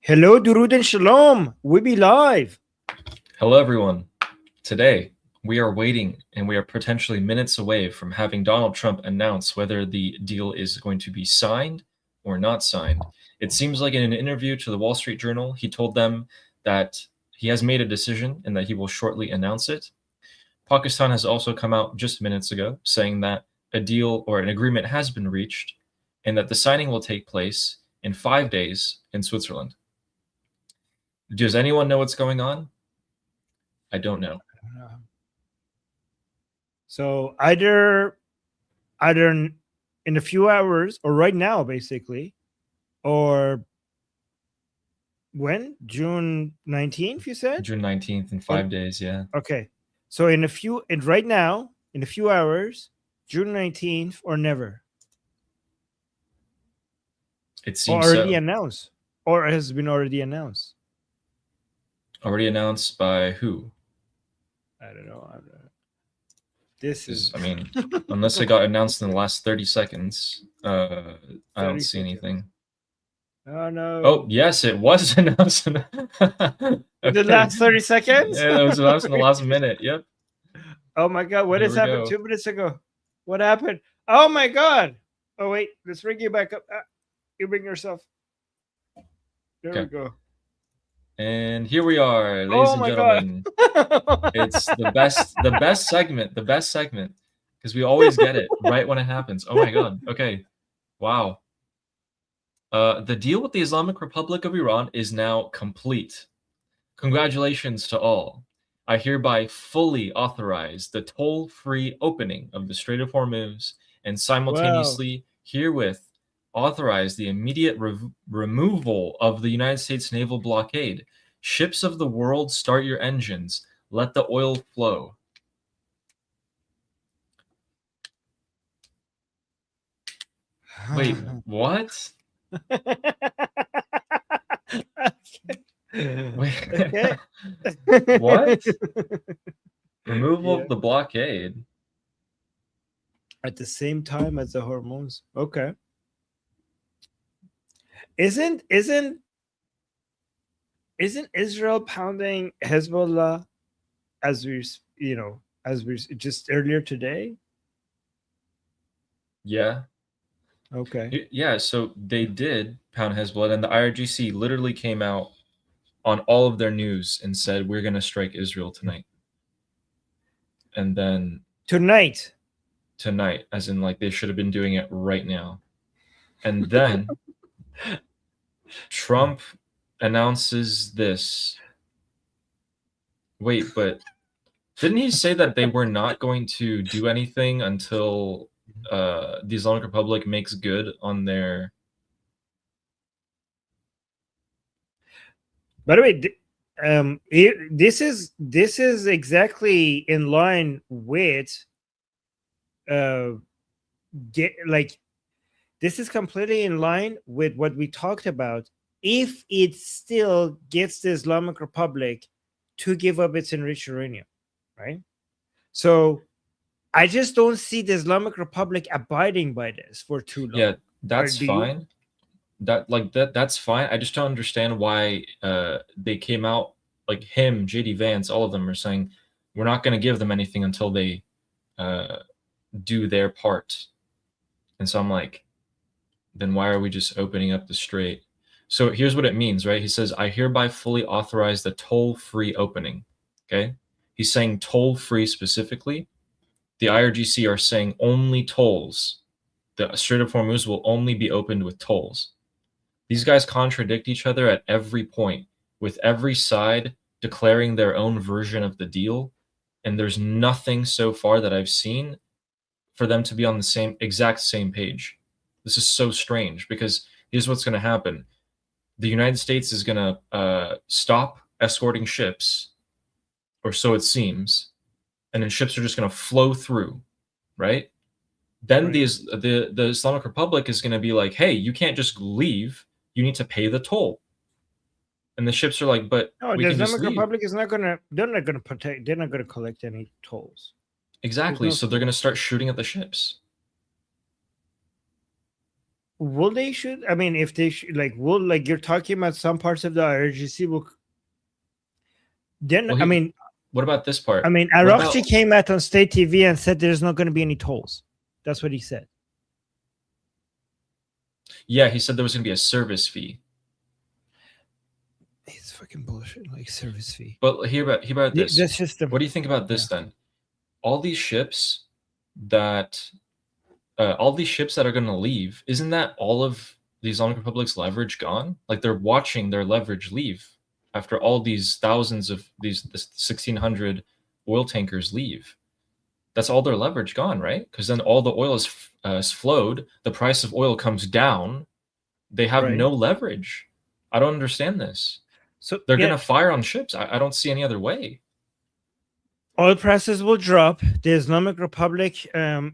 Hello, Durud and Shalom. We be live. Hello, everyone. Today, we are waiting and we are potentially minutes away from having Donald Trump announce whether the deal is going to be signed or not signed. It seems like in an interview to the Wall Street Journal, he told them that he has made a decision and that he will shortly announce it. Pakistan has also come out just minutes ago saying that a deal or an agreement has been reached and that the signing will take place in 5 days in Switzerland. Does anyone know what's going on? I don't know. So either in a few hours or right now, basically, or when? June 19th, you said? June 19th in 5 days, yeah. Okay. So right now, in a few hours, June 19th or never. It seems already so. announced. Or has been already announced. Already announced by who? I don't know. This is, I mean, unless it got announced in the last 30 seconds, I don't see seconds. anything. Oh no. Oh, yes, it was announced. In the last 30 seconds? Yeah, it was announced in the last minute. Yep. Oh my god, what Here has we happened go. 2 minutes ago? What happened? Oh my god. Oh wait, let's bring you back up. You bring yourself. There we Okay. go. And here we are, ladies Oh and my gentlemen. god. It's the best segment, because we always get it right when it happens. Oh my god. Okay. Wow. The deal with the Islamic Republic of Iran is now complete. Congratulations to all. I hereby fully authorize the toll-free opening of the Strait of Hormuz and simultaneously herewith authorize the immediate removal of the United States naval blockade. Ships of the world, start your engines. Let the oil flow. Wait, what? Wait. Okay. What? Removal Yeah. of the blockade. At the same time as the hormones. Okay. Isn't Israel pounding Hezbollah as we just earlier today? Yeah. Okay. Yeah, so they did pound Hezbollah, and the IRGC literally came out on all of their news and said, we're going to strike Israel tonight. And then Tonight, as in like they should have been doing it right now. And then Trump announces this. Wait, but didn't he say that they were not going to do anything until the Islamic Republic makes good on their... by the way, this is exactly in line with this is completely in line with what we talked about. If it still gets the Islamic Republic to give up its enriched uranium, right? So I just don't see the Islamic Republic abiding by this for too long. Yeah, that's fine. That's fine. I just don't understand why they came out, like him, JD Vance, all of them are saying we're not going to give them anything until they do their part. And so I'm like, then why are we just opening up the strait? So here's what it means, right? He says, I hereby fully authorize the toll-free opening. Okay? He's saying toll-free specifically. The IRGC are saying only tolls. The Strait of Hormuz will only be opened with tolls. These guys contradict each other at every point, with every side declaring their own version of the deal, and there's nothing so far that I've seen for them to be on the exact same page. This is so strange, because here's what's going to happen. The United States is going to stop escorting ships, or so it seems, and then ships are just going to flow through, right? Then Right. the Islamic Republic is going to be like, hey, you can't just leave. You need to pay the toll. And the ships are like, but No, we the can just Islamic leave. Republic is not gonna. They're not gonna protect. They're not gonna collect any tolls. Exactly. no So they're going to start shooting at the ships. will they shoot? I mean, if they like, will like you're talking about some parts of the IRGC will then. Well, what about this part? What about Araghchi came out on state TV and said there's not going to be any tolls. That's what he said. Yeah, he said there was going to be a service fee. It's fucking bullshit, like service fee. But hear about this. That's just what do you think about this then? All these ships that are going to leave, isn't that all of the Islamic Republic's leverage gone? Like they're watching their leverage leave after all these thousands of this 1,600 oil tankers leave. That's all their leverage gone, right? Because then all the oil is flowed. The price of oil comes down. They have no leverage. I don't understand this. So they're going to fire on ships. I don't see any other way. Oil prices will drop. The Islamic Republic,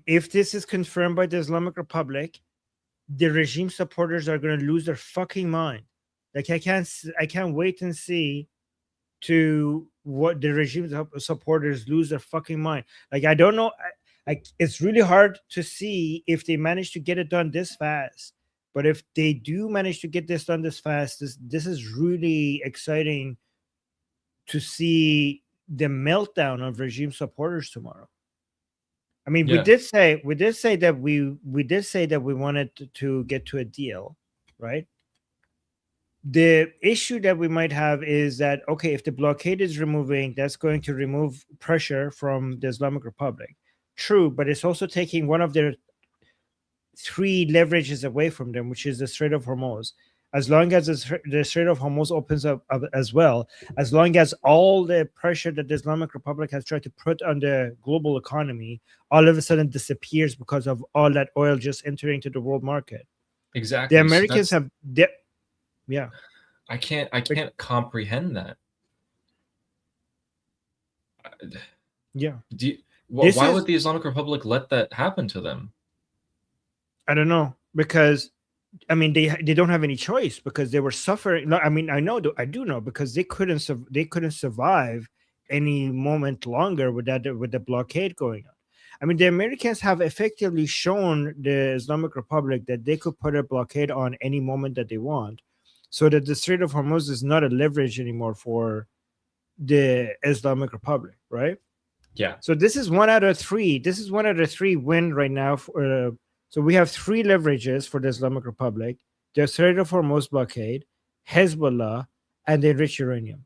if this is confirmed by the Islamic Republic, the regime supporters are going to lose their fucking mind. Like I can't wait and see to what the regime supporters lose their fucking mind. Like I don't know. It's really hard to see if they manage to get it done this fast. But if they do manage to get this done this fast, this is really exciting to see the meltdown of regime supporters tomorrow. I mean, we did say that we wanted to get to a deal, right? The issue that we might have is that, okay, if the blockade is removing, that's going to remove pressure from the Islamic Republic. True, but it's also taking one of their 3 leverages away from them, which is the Strait of Hormuz. As long as the Strait of Hormuz opens up as well, as long as all the pressure that the Islamic Republic has tried to put on the global economy all of a sudden disappears because of all that oil just entering to the world market. Exactly. The Americans have... Yeah. I can't comprehend that. Yeah. Why would the Islamic Republic let that happen to them? I don't know, because I mean they don't have any choice, because they were suffering. No, I mean I do know, because they couldn't survive any moment longer with the blockade going on. I mean, the Americans have effectively shown the Islamic Republic that they could put a blockade on any moment that they want, so that the Strait of Hormuz is not a leverage anymore for the Islamic Republic, right? Yeah. So this is 1 out of 3. This is 1 out of 3 win right now. So we have 3 leverages for the Islamic Republic: the Strait of Hormuz blockade, Hezbollah, and the enriched uranium.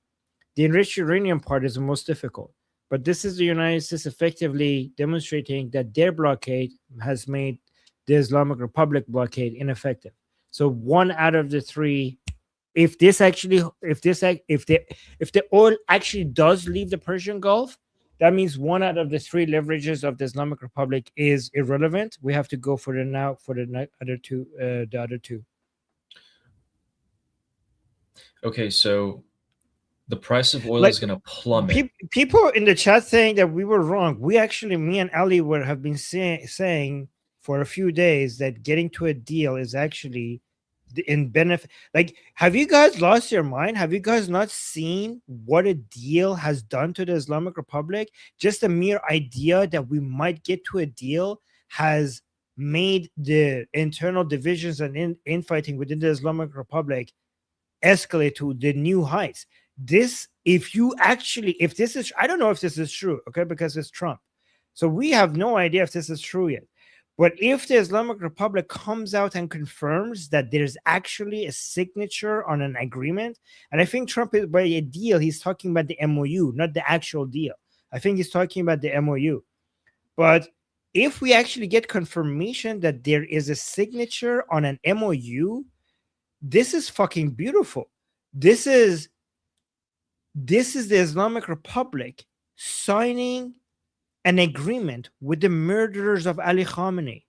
The enriched uranium part is the most difficult, but this is the United States effectively demonstrating that their blockade has made the Islamic Republic blockade ineffective. So 1 out of the 3. If the oil actually does leave the Persian Gulf, that means 1 out of the 3 leverages of the Islamic Republic is irrelevant. We have to go for the other two. Okay, so the price of oil is going to plummet. People in the chat saying that we were wrong. Me and Ali have been saying for a few days that getting to a deal is actually in benefit. Like, have you guys lost your mind? Have you guys not seen what a deal has done to the Islamic Republic? Just the mere idea that we might get to a deal has made the internal divisions and infighting within the Islamic Republic escalate to the new heights. If this is, I don't know if this is true, okay, because it's Trump. So we have no idea if this is true yet. But if the Islamic Republic comes out and confirms that there's actually a signature on an agreement, and I think Trump is, by a deal, he's talking about the MOU, not the actual deal. I think he's talking about the MOU. But if we actually get confirmation that there is a signature on an MOU, this is fucking beautiful. This is the Islamic Republic signing an agreement with the murderers of Ali Khamenei.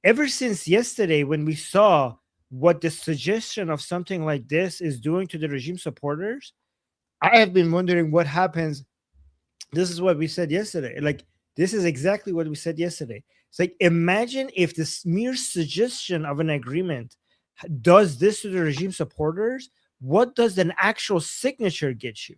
Ever since yesterday, when we saw what the suggestion of something like this is doing to the regime supporters, I have been wondering what happens. This is what we said yesterday. Like, this is exactly what we said yesterday. It's like, imagine if this mere suggestion of an agreement does this to the regime supporters. What does an actual signature get you?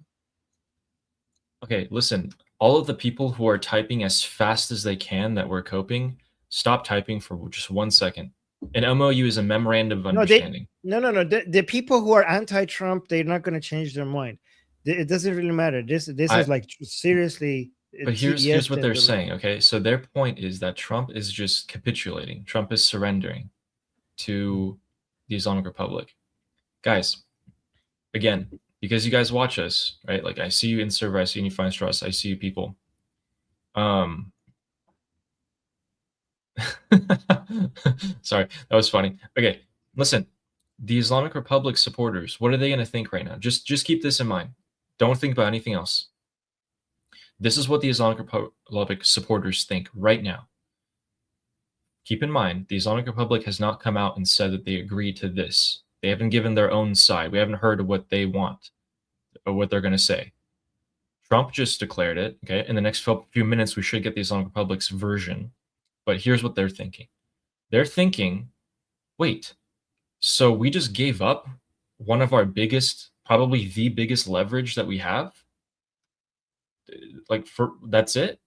Okay, listen, all of the people who are typing as fast as they can that we're coping, stop typing for just 1 second. An MOU is a memorandum of No, understanding. no. The people who are anti-Trump, they're not going to change their mind. It doesn't really matter. This is like seriously. But here's what they're saying. Okay, so their point is that Trump is just capitulating. Trump is surrendering to the Islamic Republic. Guys, again, because you guys watch us, right? Like I see you in server, I see you in Find Trust, I see you people. Sorry, that was funny. Okay, listen. The Islamic Republic supporters, what are they going to think right now? Just keep this in mind. Don't think about anything else. This is what the Islamic Republic supporters think right now. Keep in mind, the Islamic Republic has not come out and said that they agree to this. They haven't given their own side. We haven't heard what they want or what they're going to say. Trump just declared it. Okay, in the next few minutes, we should get the Islamic Republic's version. But here's what they're thinking. They're thinking, wait, so we just gave up one of our biggest, probably the biggest leverage that we have? Like, that's it?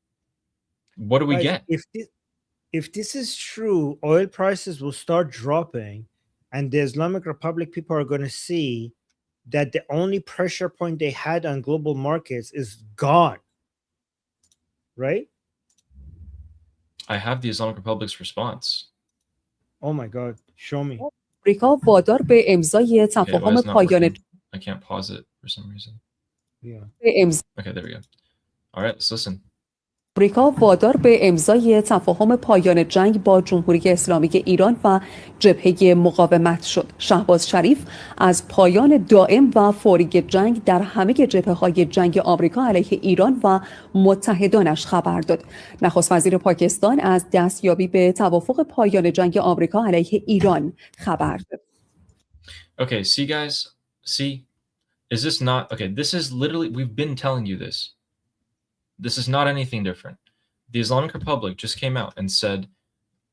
What do we get? If this is true, oil prices will start dropping, and the Islamic Republic people are going to see that the only pressure point they had on global markets is gone. Right? I have the Islamic Republic's response. Oh my God, show me. آمریکا وادار به امضای تفاهم پایان I can't pause it for some reason. Yeah. Okay, there we go. All right, let's listen. آمریکا وادار به امضای تفاهم پایان جنگ با جمهوری اسلامی ایران و جبهه مقاومت شد. شهباز شریف از پایان دائم و فوری جنگ در همه جبهه‌های جنگ آمریکا علیه ایران و متحدانش خبر داد. نخست وزیر پاکستان از دستیابی به توافق پایان جنگ آمریکا علیه ایران خبر داد. Okay, see guys, see, is this not okay? This is literally, we've been telling you this. This is not anything different. The Islamic Republic just came out and said,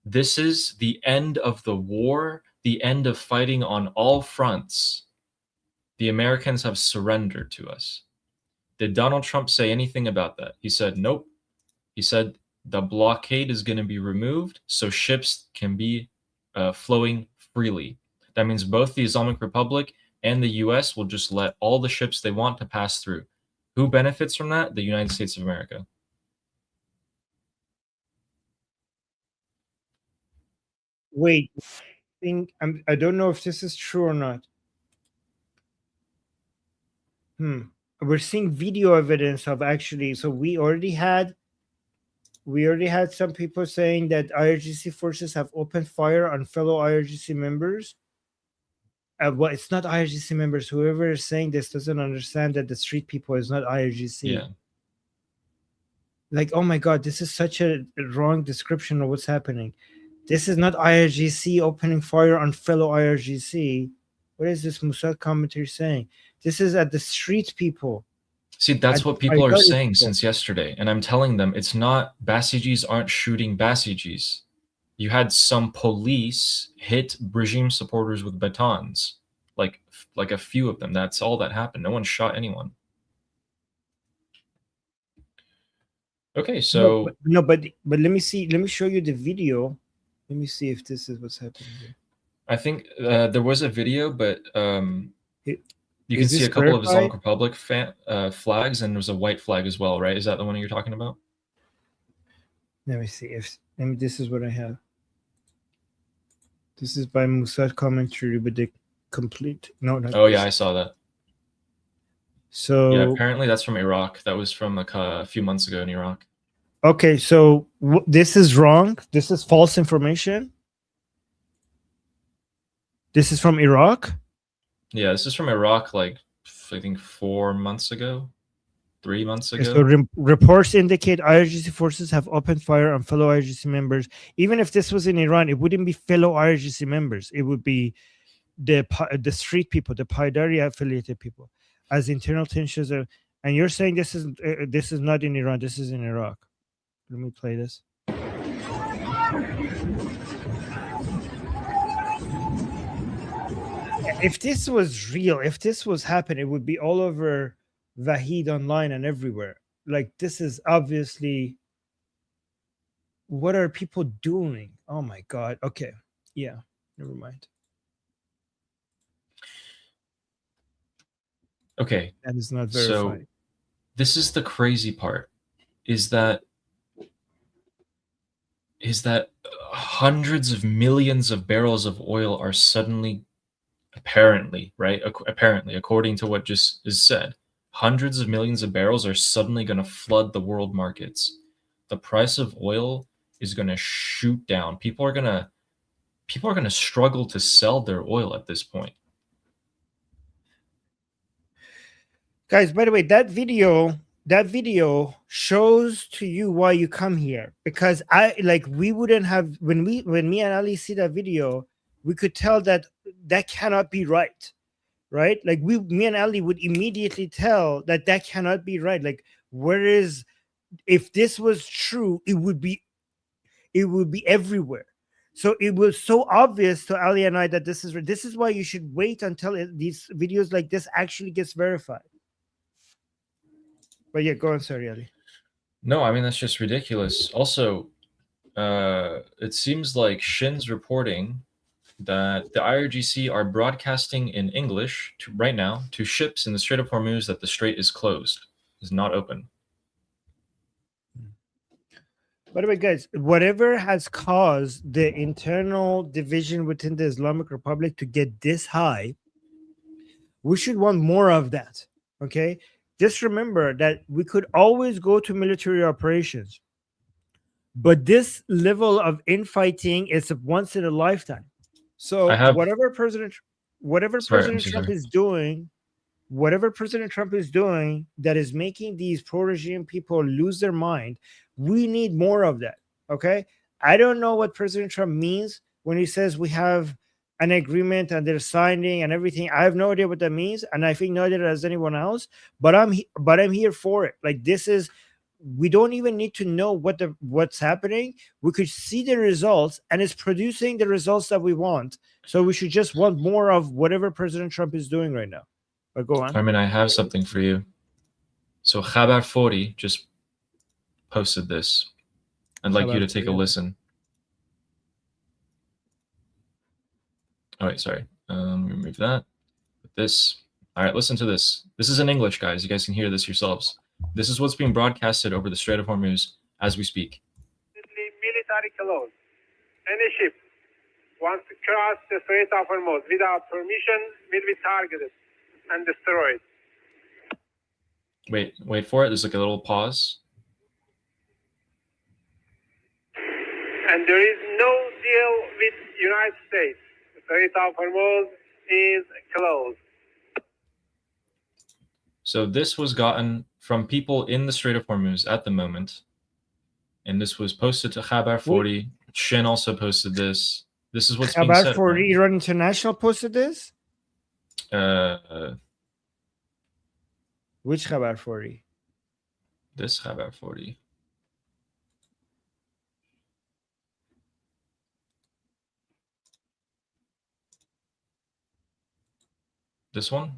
this is the end of the war, the end of fighting on all fronts. The Americans have surrendered to us. Did Donald Trump say anything about that? He said, nope. He said the blockade is going to be removed so ships can be flowing freely. That means both the Islamic Republic and the US will just let all the ships they want to pass through. Who benefits from that? The United States of America. Wait, I don't know if this is true or not. We're seeing video evidence of actually. So we already had some people saying that IRGC forces have opened fire on fellow IRGC members. Well, it's not IRGC members. Whoever is saying this doesn't understand that the street people is not IRGC. Yeah. Like, oh my God, this is such a wrong description of what's happening. This is not IRGC opening fire on fellow IRGC. What is this Mossad commentary saying? This is at the street people. See, that's what people are saying since yesterday. And I'm telling them it's not, Basijis aren't shooting Basijis. You had some police hit regime supporters with batons, like a few of them. That's all that happened. No one shot anyone. Okay, so but let me see. Let me show you the video. Let me see if this is what's happening here. I think there was a video, but you can see a couple of Islamic Republic flags, and there's a white flag as well, right? Is that the one you're talking about? Let me see if this is what I have. This is by Mossad commentary, but the complete Oh yeah, I saw that. So yeah, apparently that's from Iraq. That was from a few months ago in Iraq. Okay, so this is wrong. This is false information. This is from Iraq. Yeah, this is from Iraq, like I think 4 months ago, 3 months ago. So reports indicate IRGC forces have opened fire on fellow IRGC members. Even if this was in Iran, it wouldn't be fellow IRGC members. It would be the street people, the Paidari affiliated people, as internal tensions are. And you're saying this is not in Iran. This is in Iraq. Let me play this. If this was real, if this was happening, it would be all over Vahid online and everywhere. Like, this is obviously, what are people doing? Oh my God. Okay. Yeah. Never mind. Okay, That is not so verified. this is the crazy part, is that hundreds of millions of barrels of oil are suddenly, apparently, right? Apparently, according to what just is said, hundreds of millions of barrels are suddenly going to flood the world markets. The price of oil is going to shoot down. People are going to struggle to sell their oil at this point. Guys, by the way, that video shows to you why you come here, because we wouldn't have, when me and Ali see that video, we could tell that cannot be right. Like me and Ali would immediately tell that cannot be right. Like, whereas if this was true, it would be everywhere. So it was so obvious to Ali and I that this is why you should wait until these videos like this actually gets verified. But yeah, go on, sorry, Ali. No, I mean, that's just ridiculous. Also, it seems like Shin's reporting that the IRGC are broadcasting in English right now to ships in the Strait of Hormuz that the strait is closed, is not open. By the way, guys, whatever has caused the internal division within the Islamic Republic to get this high, we should want more of that. Okay? Just remember that we could always go to military operations, but this level of infighting is once in a lifetime. So whatever President Trump is doing, that is making these pro-regime people lose their mind, we need more of that. Okay, I don't know what President Trump means when he says we have an agreement and they're signing and everything. I have no idea what that means, and I think no idea as anyone else. But I'm here for it. Like, this is, we don't even need to know what's happening. We could see the results, and it's producing the results that we want. So we should just want more of whatever President Trump is doing right now. But go on. Armin, I have something for you. So Khabar 40 just posted this. I'd like you to take a listen. Oh, wait, sorry. Remove that. This. All right, listen to this. This is in English, guys. You guys can hear this yourselves. This is what's being broadcasted over the Strait of Hormuz as we speak. Military clause. Any ship wants to cross the Strait of Hormuz without permission will be targeted and destroyed. Wait for it. There's like a little pause. And there is no deal with United States. The Strait of Hormuz is closed. So this was gotten from people in the Strait of Hormuz at the moment. And this was posted to Khabar 40. Shin also posted this. This is what's being said. Khabar 40, Iran International posted this? Which Khabar 40? This Khabar 40. This one?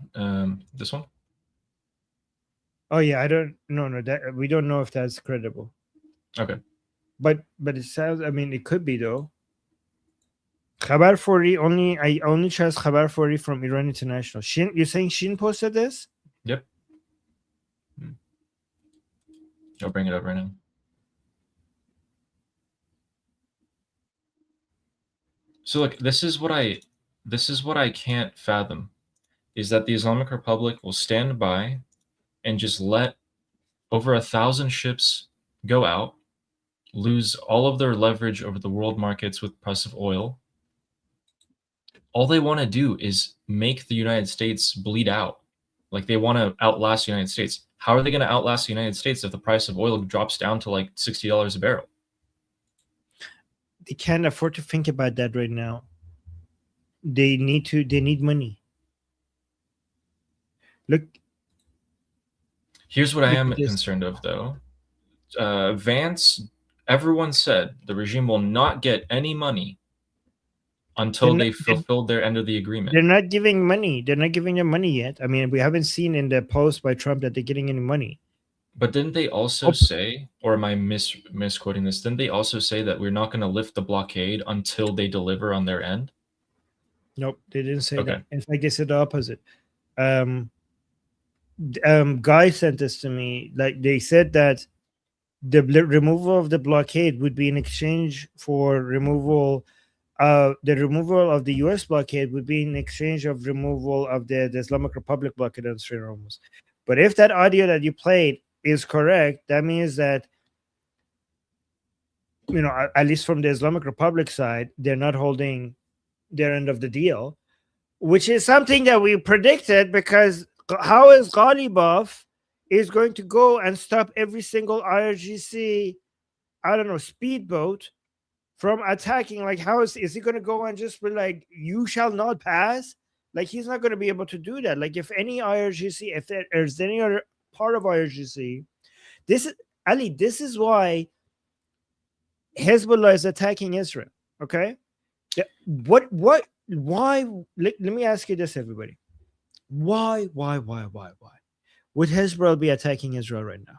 This one? Oh yeah, I don't that we don't know if that's credible. Okay. But it sounds, I mean, it could be though. Khabar 40 I only trust Khabar 40 from Iran International. Shin, you're saying Shin posted this? Yep. I'll bring it up right now. So look, this is what I can't fathom, is that the Islamic Republic will stand by and just let over 1,000 ships go out, lose all of their leverage over the world markets with price of oil. All they want to do is make the United States bleed out. Like, they want to outlast the United States. How are they going to outlast the United States if the price of oil drops down to like $60 a barrel? They can't afford to think about that right now. They need money. Look. Here's what I am concerned of, though. Vance, everyone said the regime will not get any money until they fulfilled their end of the agreement. They're not giving money. They're not giving them money yet. I mean, we haven't seen in the post by Trump that they're getting any money. But didn't they also say, or am I misquoting this? Didn't they also say that we're not going to lift the blockade until they deliver on their end? Nope, they didn't say Okay. that. In fact, they said the opposite. Guy sent this to me. Like, they said that the removal of the blockade would be in exchange for removal. The removal of the U.S. blockade would be in exchange of removal of the Islamic Republic blockade on Strait of Hormuz. But if that audio that you played is correct, that means that, at least from the Islamic Republic side, they're not holding their end of the deal, which is something that we predicted, because how is Ghalibaf is going to go and stop every single IRGC, I don't know, speedboat from attacking? Like, how is he going to go and just be like, you shall not pass? Like, he's not going to be able to do that. Like, if any IRGC, if there's any other part of IRGC, this is why Hezbollah is attacking Israel. Okay, why? Let me ask you this, everybody. Why would Hezbollah be attacking Israel right now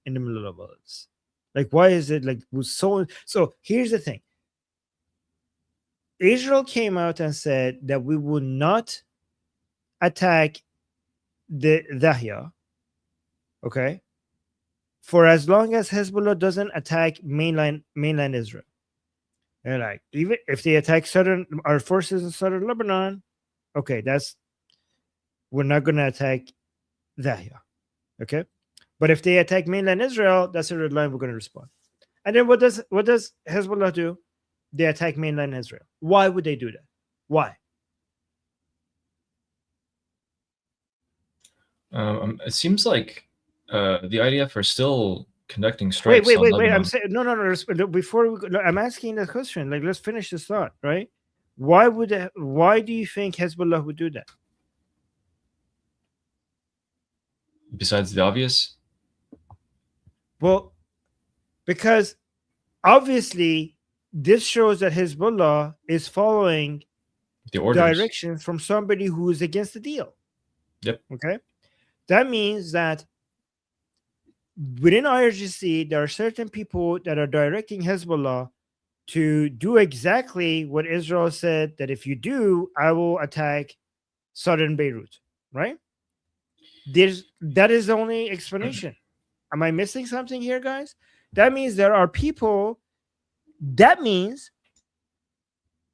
in the middle of all this? Like, why is it like so? So here's the thing. Israel came out and said that we will not attack the Dahya, okay, for as long as Hezbollah doesn't attack mainland Israel. They're like, even if they attack our forces in southern Lebanon, okay, we're not going to attack Dahya, okay. But if they attack mainland Israel, that's a red line. We're going to respond. And then what does Hezbollah do? They attack mainland Israel. Why would they do that? Why? It seems like the IDF are still conducting strikes. Wait. on Lebanon. I'm saying no. Before we go, I'm asking the question. Like, let's finish this thought, right? Why do you think Hezbollah would do that? Besides the obvious? Well, because obviously this shows that Hezbollah is following The orders. directions from somebody who is against the deal. Yep. Okay. That means that within IRGC, there are certain people that are directing Hezbollah to do exactly what Israel said, that if you do, I will attack southern Beirut, right? That is the only explanation. Am I missing something here, guys? That means there are people. That means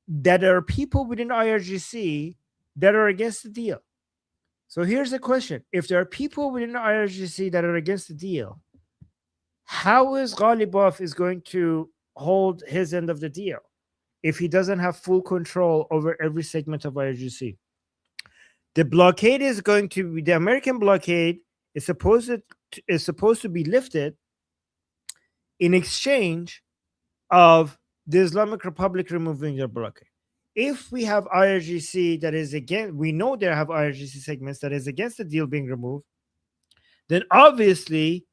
that there are people within IRGC that are against the deal. So here's the question. If there are people within the IRGC that are against the deal, how is Ghalibaf is going to hold his end of the deal if he doesn't have full control over every segment of IRGC? The blockade is going to be, the American blockade is supposed to be lifted in exchange of the Islamic Republic removing their blockade. If we have IRGC that is against, we know there have IRGC segments that is against the deal being removed, then obviously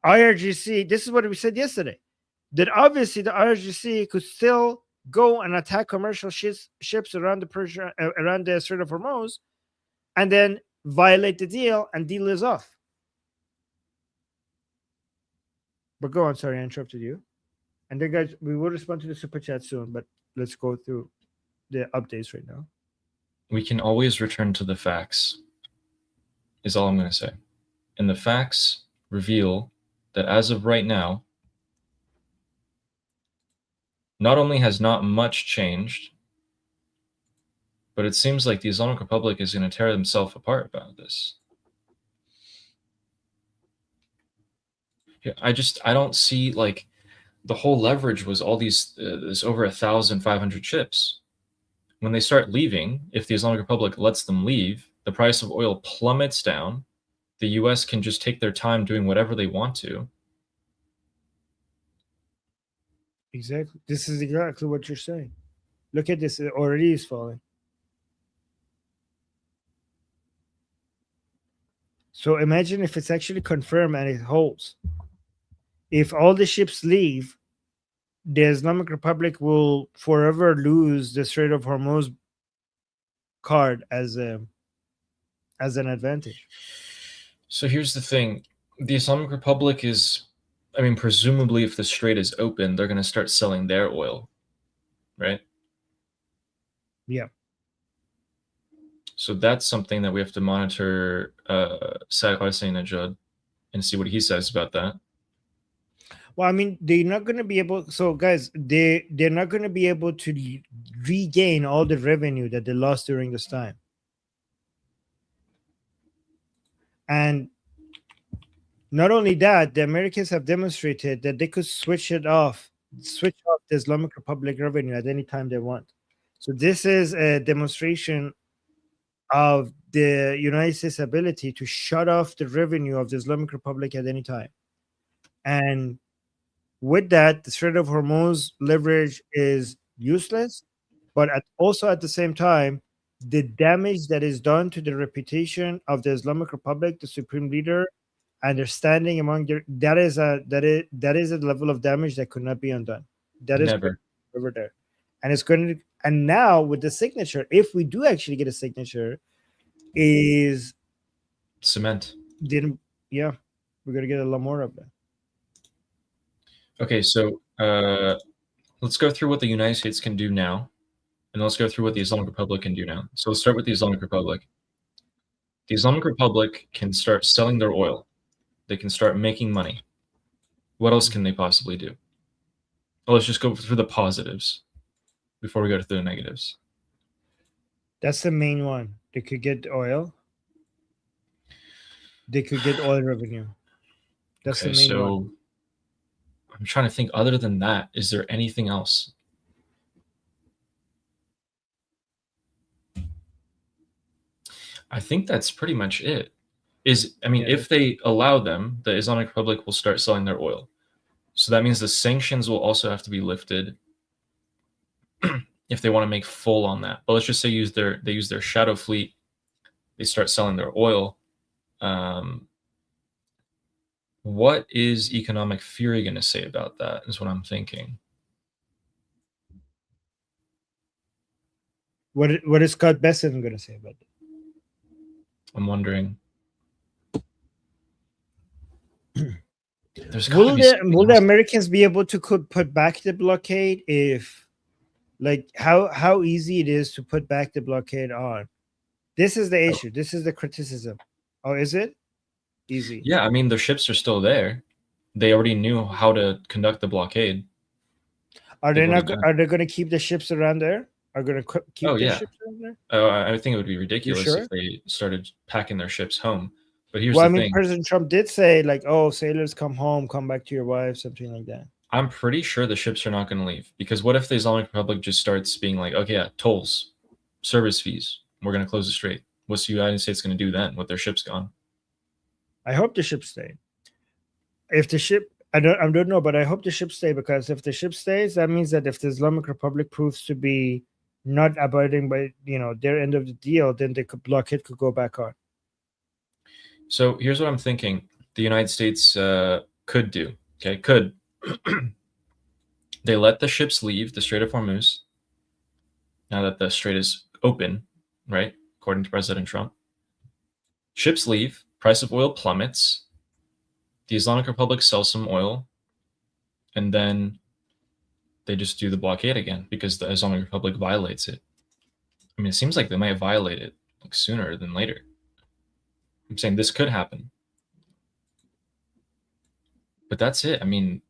IRGC, this is what we said yesterday, that obviously the IRGC could still go and attack commercial ships around the Strait of Hormuz, and then violate the deal, and deal is off. But go on, sorry, I interrupted you. And then, guys, we will respond to the super chat soon, but let's go through the updates right now. We can always return to the facts, is all I'm going to say. And the facts reveal that as of right now, not only has not much changed, but it seems like the Islamic Republic is going to tear themselves apart about this. I don't see, like, the whole leverage was all these, this over 1,500 ships. When they start leaving, if the Islamic Republic lets them leave, the price of oil plummets down. The US can just take their time doing whatever they want to. Exactly. This is exactly what you're saying. Look at this. It already is falling. So imagine if it's actually confirmed and it holds. If all the ships leave, the Islamic Republic will forever lose the Strait of Hormuz card as an advantage. So here's the thing. The Islamic Republic is, I mean, presumably if the strait is open, they're going to start selling their oil, right? Yeah. So that's something that we have to monitor Saad Najad and see what he says about that. Well, I mean, they're not going to be able. So, guys, they're not going to be able to regain all the revenue that they lost during this time. And not only that, the Americans have demonstrated that they could switch off the Islamic Republic revenue at any time they want. So this is a demonstration of the United States' ability to shut off the revenue of the Islamic Republic at any time. And with that, the Strait of Hormuz leverage is useless, but also at the same time, the damage that is done to the reputation of the Islamic Republic, the supreme leader, and their standing among that is a level of damage that could not be undone. That is Never. over there, and it's going to. And now with the signature, if we do actually get a signature, is cement. Yeah, we're gonna get a lot more of that. Okay, so let's go through what the United States can do now, and let's go through what the Islamic Republic can do now. So let's start with the Islamic Republic. The Islamic Republic can start selling their oil. They can start making money. What else can they possibly do? Well, let's just go through the positives before we go to the negatives. That's the main one. They could get oil. They could get oil revenue. That's Okay, the main one. I'm trying to think, other than that, is there anything else? I think that's pretty much it. If they allow them, the Islamic Republic will start selling their oil. So that means the sanctions will also have to be lifted if they want to make full on that. But let's just say they use their shadow fleet, they start selling their oil. What is economic theory going to say about that is what I'm thinking. What is Scott Besson going to say about it? I'm wondering. Will the Americans be able to put back the blockade if, like, how easy it is to put back the blockade on? This is the issue. This is the criticism. Oh, is it easy? Yeah, I mean, the ships are still there. They already knew how to conduct the blockade. Are they going to keep the ships around there? Are going to keep the ships around there? I think it would be ridiculous if they started packing their ships home. But here's the thing. President Trump did say, like, "Oh, sailors, come home, come back to your wives," something like that. I'm pretty sure the ships are not going to leave, because what if the Islamic Republic just starts being like, okay, yeah, tolls, service fees, we're going to close the strait. What's the United States going to do then with their ships gone? I hope the ship stay. If the ship, I don't know, but I hope the ship stay, because if the ship stays, that means that if the Islamic Republic proves to be not abiding by their end of the deal, then the blockade could go back on. So here's what I'm thinking the United States could do. Okay, they let the ships leave the Strait of Hormuz now that the strait is open, right? According to President Trump. Ships leave, price of oil plummets, the Islamic Republic sells some oil, and then they just do the blockade again because the Islamic Republic violates it. I mean, it seems like they might violate it like sooner than later. I'm saying this could happen. But that's it. I mean,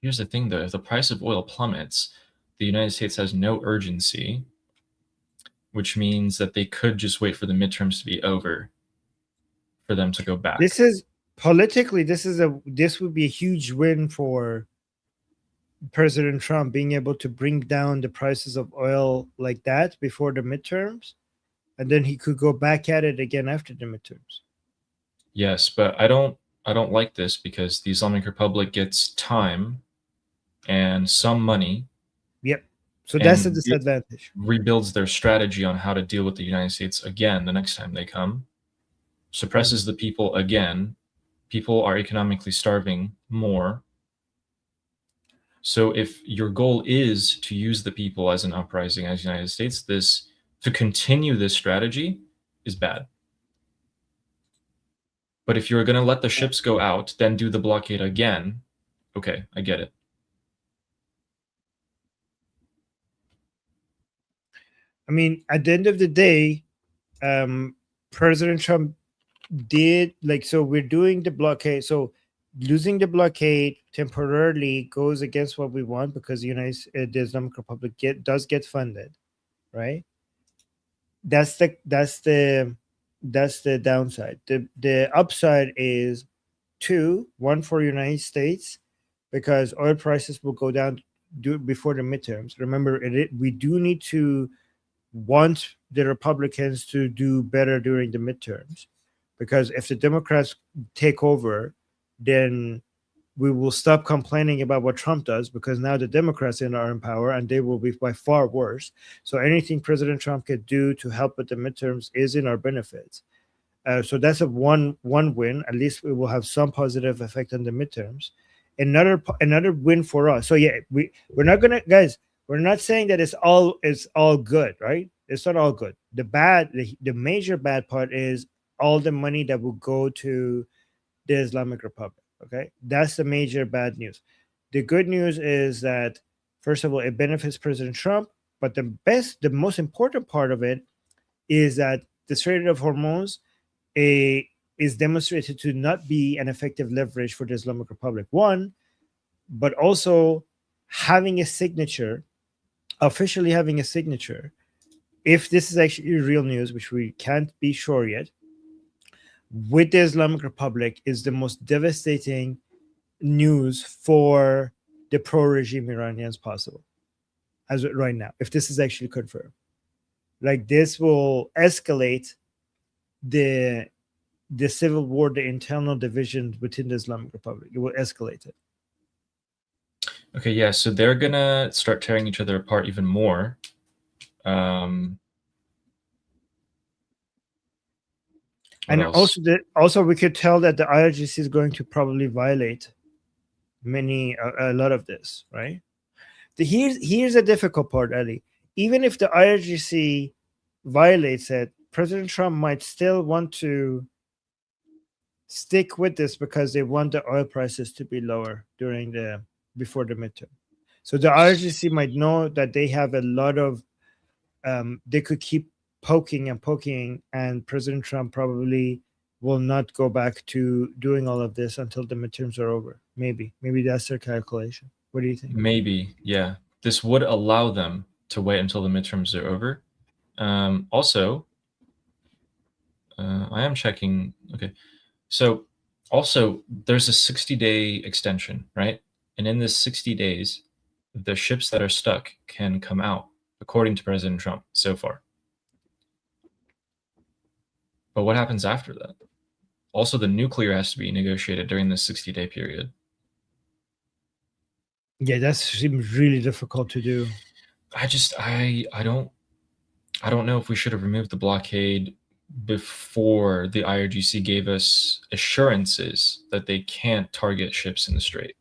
here's the thing, though. If the price of oil plummets, the United States has no urgency, which means that they could just wait for the midterms to be over for them to go back. This is politically, this would be a huge win for President Trump, being able to bring down the prices of oil like that before the midterms, and then he could go back at it again after the midterms. Yes, but I don't like this, because the Islamic Republic gets time and some money. Yep. So that's a disadvantage. Rebuilds their strategy on how to deal with the United States again the next time they come. Suppresses the people again. People are economically starving more. So if your goal is to use the people as an uprising as the United States, to continue this strategy is bad. But if you're going to let the ships go out, then do the blockade again, okay, I get it. I mean, at the end of the day, President Trump did so we're doing the blockade. So losing the blockade temporarily goes against what we want because the Islamic Republic does get funded, right? That's the downside. The upside is one for United States, because oil prices will go down before the midterms. Remember, we do need to want the Republicans to do better during the midterms, because if the Democrats take over, then we will stop complaining about what Trump does, because now the Democrats are in power and they will be by far worse. So anything President Trump could do to help with the midterms is in our benefit. So that's a one win. At least we will have some positive effect on the midterms. Another win for us. So yeah, we're not gonna, guys. We're not saying that it's all good, right? It's not all good. The major bad part is all the money that will go to the Islamic Republic. Okay, that's the major bad news. The good news is that, first of all, it benefits President Trump, but the most important part of it is that the Strait of Hormuz is demonstrated to not be an effective leverage for the Islamic Republic. One, but also having a signature, officially having a signature, if this is actually real news, which we can't be sure yet, with the Islamic Republic is the most devastating news for the pro-regime Iranians possible as right now, if this is actually confirmed. Like, this will escalate the civil war, the internal divisions within the Islamic Republic. It will escalate it. Okay, yeah, so they're gonna start tearing each other apart even more. And also we could tell that the IRGC is going to probably violate a lot of this, right? Here's a difficult part, Ali. Even if the IRGC violates it, President Trump might still want to stick with this because they want the oil prices to be lower before the midterm. So the IRGC might know that they have a lot of they could keep poking, and President Trump probably will not go back to doing all of this until the midterms are over. Maybe that's their calculation. What do you think? Maybe, yeah. This would allow them to wait until the midterms are over. Also, I am checking. Okay. So also there's a 60-day extension, right? And in this 60 days, the ships that are stuck can come out, according to President Trump so far. But what happens after that? Also, the nuclear has to be negotiated during this 60-day period. Yeah, that seems really difficult to do. I don't know if we should have removed the blockade before the IRGC gave us assurances that they can't target ships in the Strait.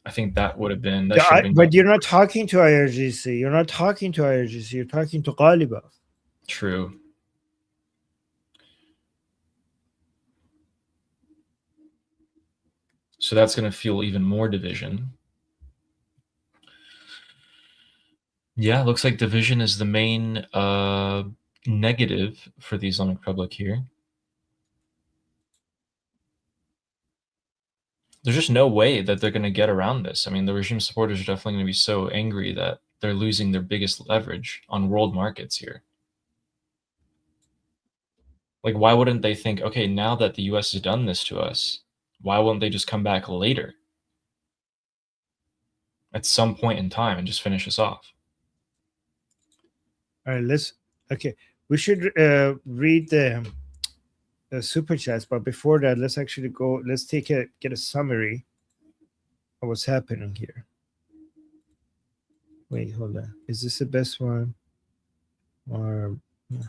I think that would have been. But you're not talking to IRGC. You're not talking to IRGC. You're talking to Ghaliba. True. So that's going to fuel even more division. Yeah, looks like division is the main negative for the Islamic Republic here. There's just no way that they're going to get around this. I mean, the regime supporters are definitely going to be so angry that they're losing their biggest leverage on world markets here. Like, why wouldn't they think, okay, now that the US has done this to us, why wouldn't they just come back later at some point in time and just finish us off? All right, we should read the super chats, but before that, let's actually get a summary of what's happening here. Wait, hold on. Is this the best one? Or yeah.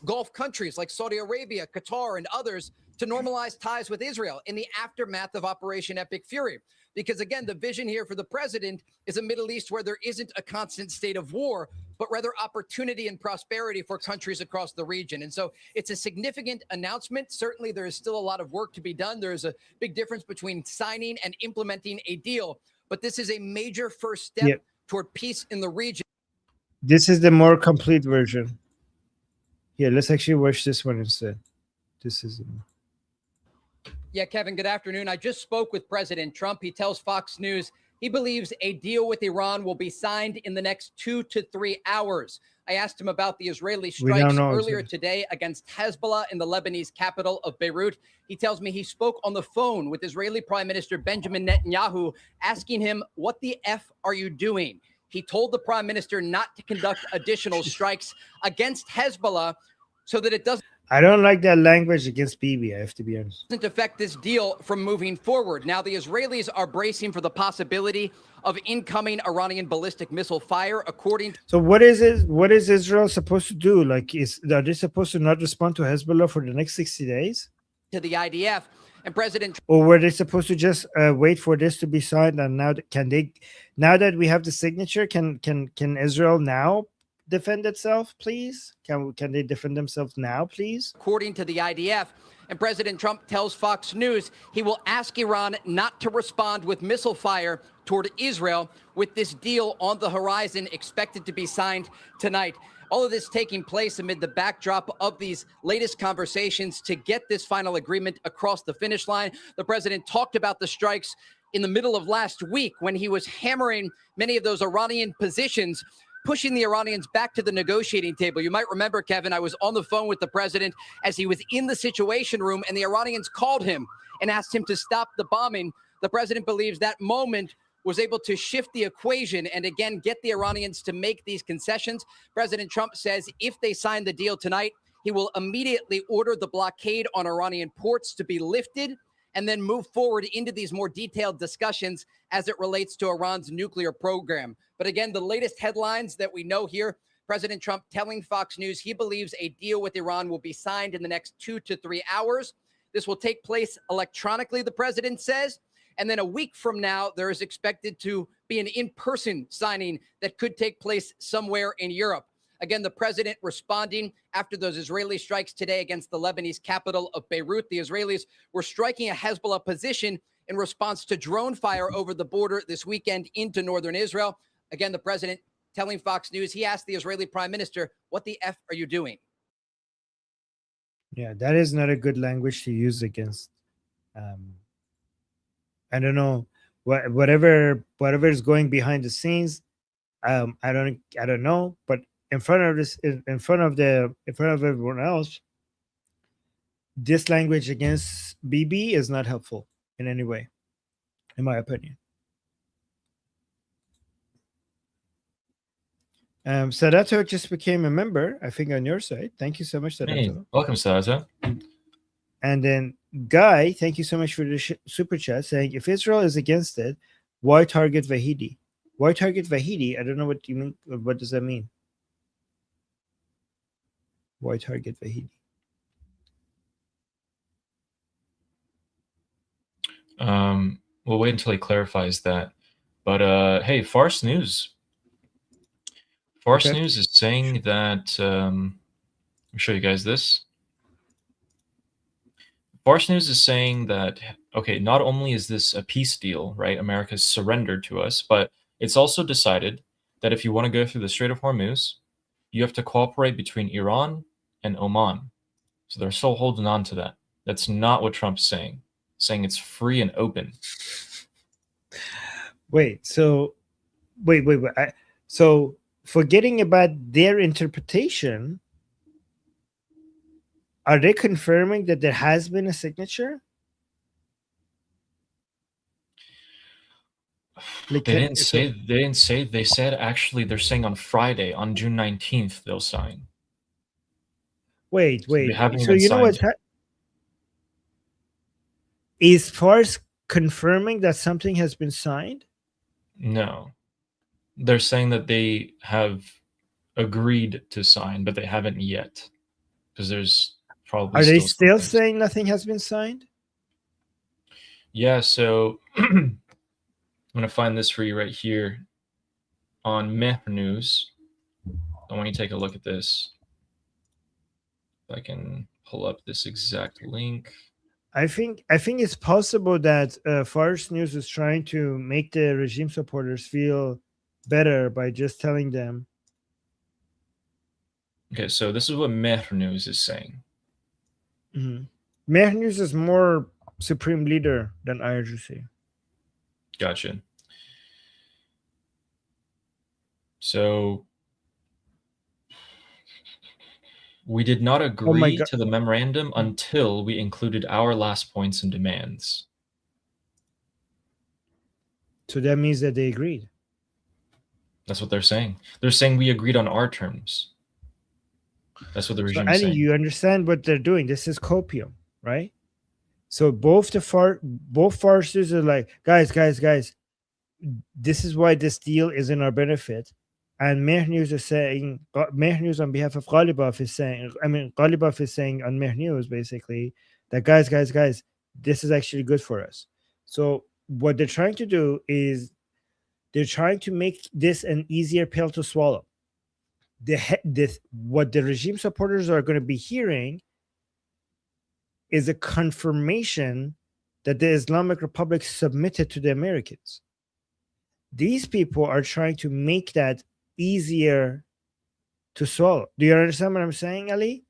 Gulf countries like Saudi Arabia, Qatar, and others to normalize ties with Israel in the aftermath of Operation Epic Fury. Because again, the vision here for the president is a Middle East where there isn't a constant state of war, but rather opportunity and prosperity for countries across the region. And so it's a significant announcement. Certainly, there is still a lot of work to be done. There is a big difference between signing and implementing a deal. But this is a major first step toward peace in the region. This is the more complete version. Here, let's actually watch this one instead. This is. Yeah, Kevin, good afternoon. I just spoke with President Trump. He tells Fox News he believes a deal with Iran will be signed in the next 2 to 3 hours. I asked him about the Israeli strikes earlier today against Hezbollah in the Lebanese capital of Beirut. He tells me he spoke on the phone with Israeli Prime Minister Benjamin Netanyahu, asking him, "What the F are you doing?" He told the prime minister not to conduct additional strikes against Hezbollah so that it doesn't I don't like that language against Bibi, I have to be honest. affect this deal from moving forward. Now, the Israelis are bracing for the possibility of incoming Iranian ballistic missile fire, according to. So what is it? What is Israel supposed to do? Like, are they supposed to not respond to Hezbollah for the next 60 days? To the IDF and President. Or were they supposed to just wait for this to be signed? And now can they? Now that we have the signature, can Israel now defend itself, please? Can they defend themselves now, please? According to the IDF, and President Trump tells Fox News he will ask Iran not to respond with missile fire toward Israel, with this deal on the horizon expected to be signed tonight. All of this taking place amid the backdrop of these latest conversations to get this final agreement across the finish line. The president talked about the strikes in the middle of last week when he was hammering many of those Iranian positions, pushing the Iranians back to the negotiating table. You might remember, Kevin, I was on the phone with the president as he was in the Situation Room, and the Iranians called him and asked him to stop the bombing. The president believes that moment was able to shift the equation and again get the Iranians to make these concessions. President Trump says if they sign the deal tonight, he will immediately order the blockade on Iranian ports to be lifted and then move forward into these more detailed discussions as it relates to Iran's nuclear program. But again, the latest headlines that we know here, President Trump telling Fox News he believes a deal with Iran will be signed in the next 2 to 3 hours. This will take place electronically, the president says. And then a week from now, there is expected to be an in-person signing that could take place somewhere in Europe. Again, the president responding after those Israeli strikes today against the Lebanese capital of Beirut. The Israelis were striking a Hezbollah position in response to drone fire over the border this weekend into northern Israel. Again, the president telling Fox News, he asked the Israeli prime minister, "What the F are you doing?" Yeah, that is not a good language to use against. I don't know whatever is going behind the scenes. I don't know, but in front of everyone else, this language against BB is not helpful in any way, in my opinion. Sadato just became a member, I think, on your side. Thank you so much, Sadato. Hey, welcome, Sadato. And then Guy, thank you so much for the super chat, saying if Israel is against it, why target Vahidi? Why target Vahidi? I don't know what you mean. What does that mean? Why target Vahidi? We'll wait until he clarifies that. But hey, Farce News. Farce News is saying that let me show you guys this. Farce News is saying that, okay, not only is this a peace deal, right? America's surrendered to us, but it's also decided that if you want to go through the Strait of Hormuz, you have to cooperate between Iran and Oman. So they're still holding on to that. That's not what Trump's saying. Saying it's free and open. So forgetting about their interpretation, are they confirming that there has been a signature? Like, they didn't say. They said actually they're saying on Friday, on June 19th, they'll sign. Wait. So you know what? Is Farce confirming that something has been signed? No. They're saying that they have agreed to sign, but they haven't yet. Because there's probably. Are they still saying nothing has been signed? Yeah, so I'm going to find this for you right here on Meh News. I want you to take a look at this. If I can pull up this exact link. I think it's possible that Farce News is trying to make the regime supporters feel better by just telling them Okay, so this is what Mehr News is saying. Mehr News is more supreme leader than IRGC. Gotcha. So we did not agree God. to the memorandum until we included our last points and demands. So that means that they agreed. That's what they're saying. They're saying we agreed on our terms. That's what the So regime is Ali, saying. you understand what they're doing. This is copium, right? So both forces are like, guys, this is why this deal is in our benefit. And Mehr News is saying, Mehr News on behalf of Ghalibaf is saying, Ghalibaf is saying on Mehr News basically that guys, this is actually good for us. So what they're trying to do is they're trying to make this an easier pill to swallow. What the regime supporters are going to be hearing is a confirmation that the Islamic Republic submitted to the Americans. These people are trying to make that easier to swallow. Do you understand what I'm saying, Ali?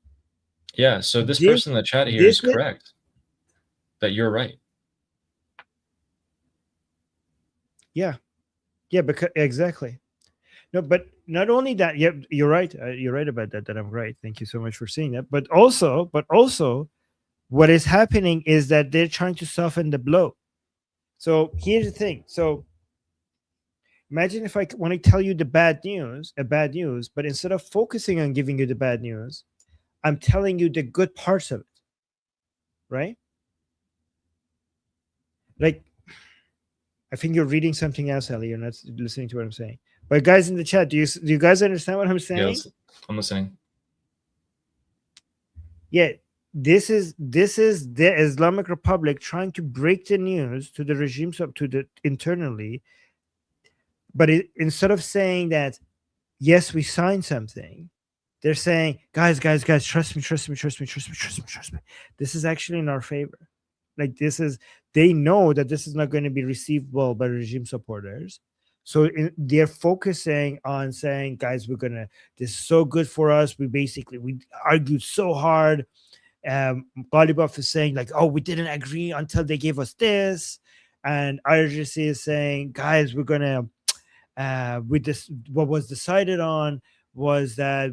Yeah, so this person in the chat here is correct. That you're right. Yeah, because exactly. No, but not only that, yeah, you're right. You're right about that. That I'm right. Thank you so much for saying that. But also, what is happening is that they're trying to soften the blow. So here's the thing. So imagine if I want to tell you the bad news, but instead of focusing on giving you the bad news, I'm telling you the good parts of it, right? Like, I think you're reading something else, Ellie. You're not listening to what I'm saying. But guys in the chat, do you guys understand what I'm saying? Yes, I'm listening. Yeah, this is the Islamic Republic trying to break the news to the regimes up to the internally. But instead of saying that, yes, we signed something, they're saying, guys, trust me. This is actually in our favor. Like they know that this is not going to be received well by regime supporters. So they're focusing on saying, guys, this is so good for us. We argued so hard. Ghalibaf is saying like, oh, we didn't agree until they gave us this. And IRGC is saying, guys, we're going to, with this, what was decided on was that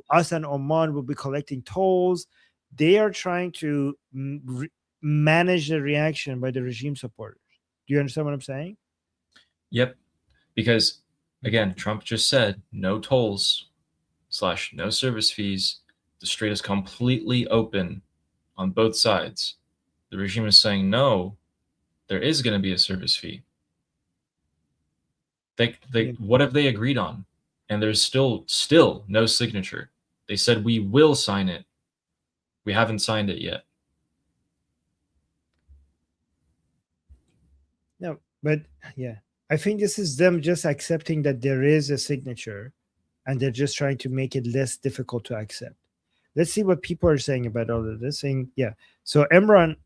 us and Oman will be collecting tolls. They are trying to manage the reaction by the regime supporters. Do you understand what I'm saying? Yep. Because again, Trump just said no tolls / no service fees. The strait is completely open on both sides. The regime is saying no, there is going to be a service fee. What have they agreed on? And there's still no signature. They said we will sign it. We haven't signed it yet. No, but yeah, I think this is them just accepting that there is a signature and they're just trying to make it less difficult to accept. Let's see what people are saying about all of this. Saying, yeah. So Iman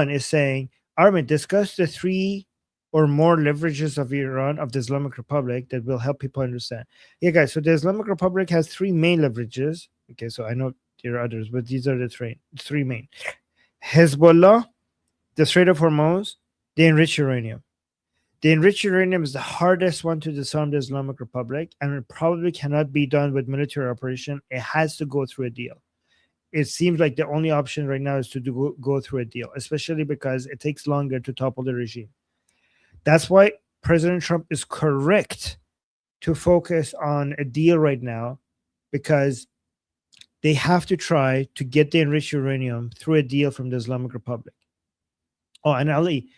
is saying, Armin, discuss the 3 or more leverages of Iran, of the Islamic Republic, that will help people understand. Yeah, guys. So the Islamic Republic has 3 main leverages. Okay, so I know there are others, but these are the three main. Hezbollah, the Strait of Hormuz, they enrich uranium. The enriched uranium is the hardest one to disarm the Islamic Republic, and it probably cannot be done with military operation. It has to go through a deal. It seems like the only option right now is to go through a deal, especially because it takes longer to topple the regime. That's why President Trump is correct to focus on a deal right now, because they have to try to get the enriched uranium through a deal from the Islamic Republic. Oh, and Ali,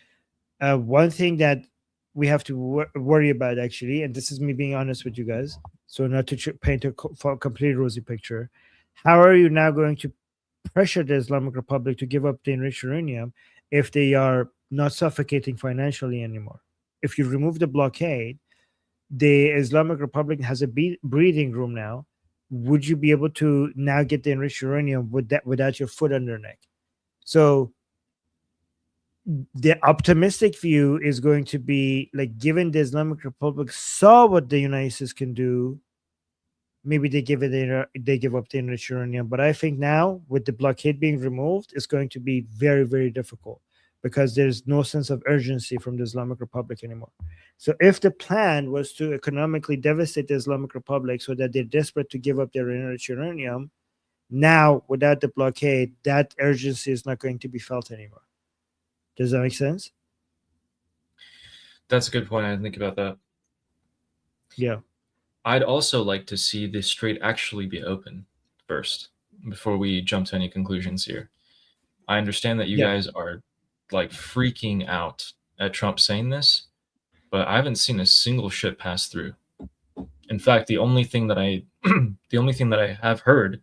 one thing that we have to worry about, actually, and this is me being honest with you guys, so not to paint a completely rosy picture. How are you now going to pressure the Islamic Republic to give up the enriched uranium if they are not suffocating financially anymore? If you remove the blockade, the Islamic Republic has a breathing room now. Would you be able to now get the enriched uranium without your foot on their neck? So the optimistic view is going to be like, given the Islamic Republic saw what the United States can do, maybe they give up the enriched uranium. But I think now with the blockade being removed, it's going to be very, very difficult because there's no sense of urgency from the Islamic Republic anymore. So if the plan was to economically devastate the Islamic Republic so that they're desperate to give up their enriched uranium, now without the blockade, that urgency is not going to be felt anymore. Does that make sense? That's a good point. I didn't think about that. Yeah. I'd also like to see the strait actually be open first before we jump to any conclusions here. I understand that you guys are like freaking out at Trump saying this, but I haven't seen a single ship pass through. In fact, the only thing that I have heard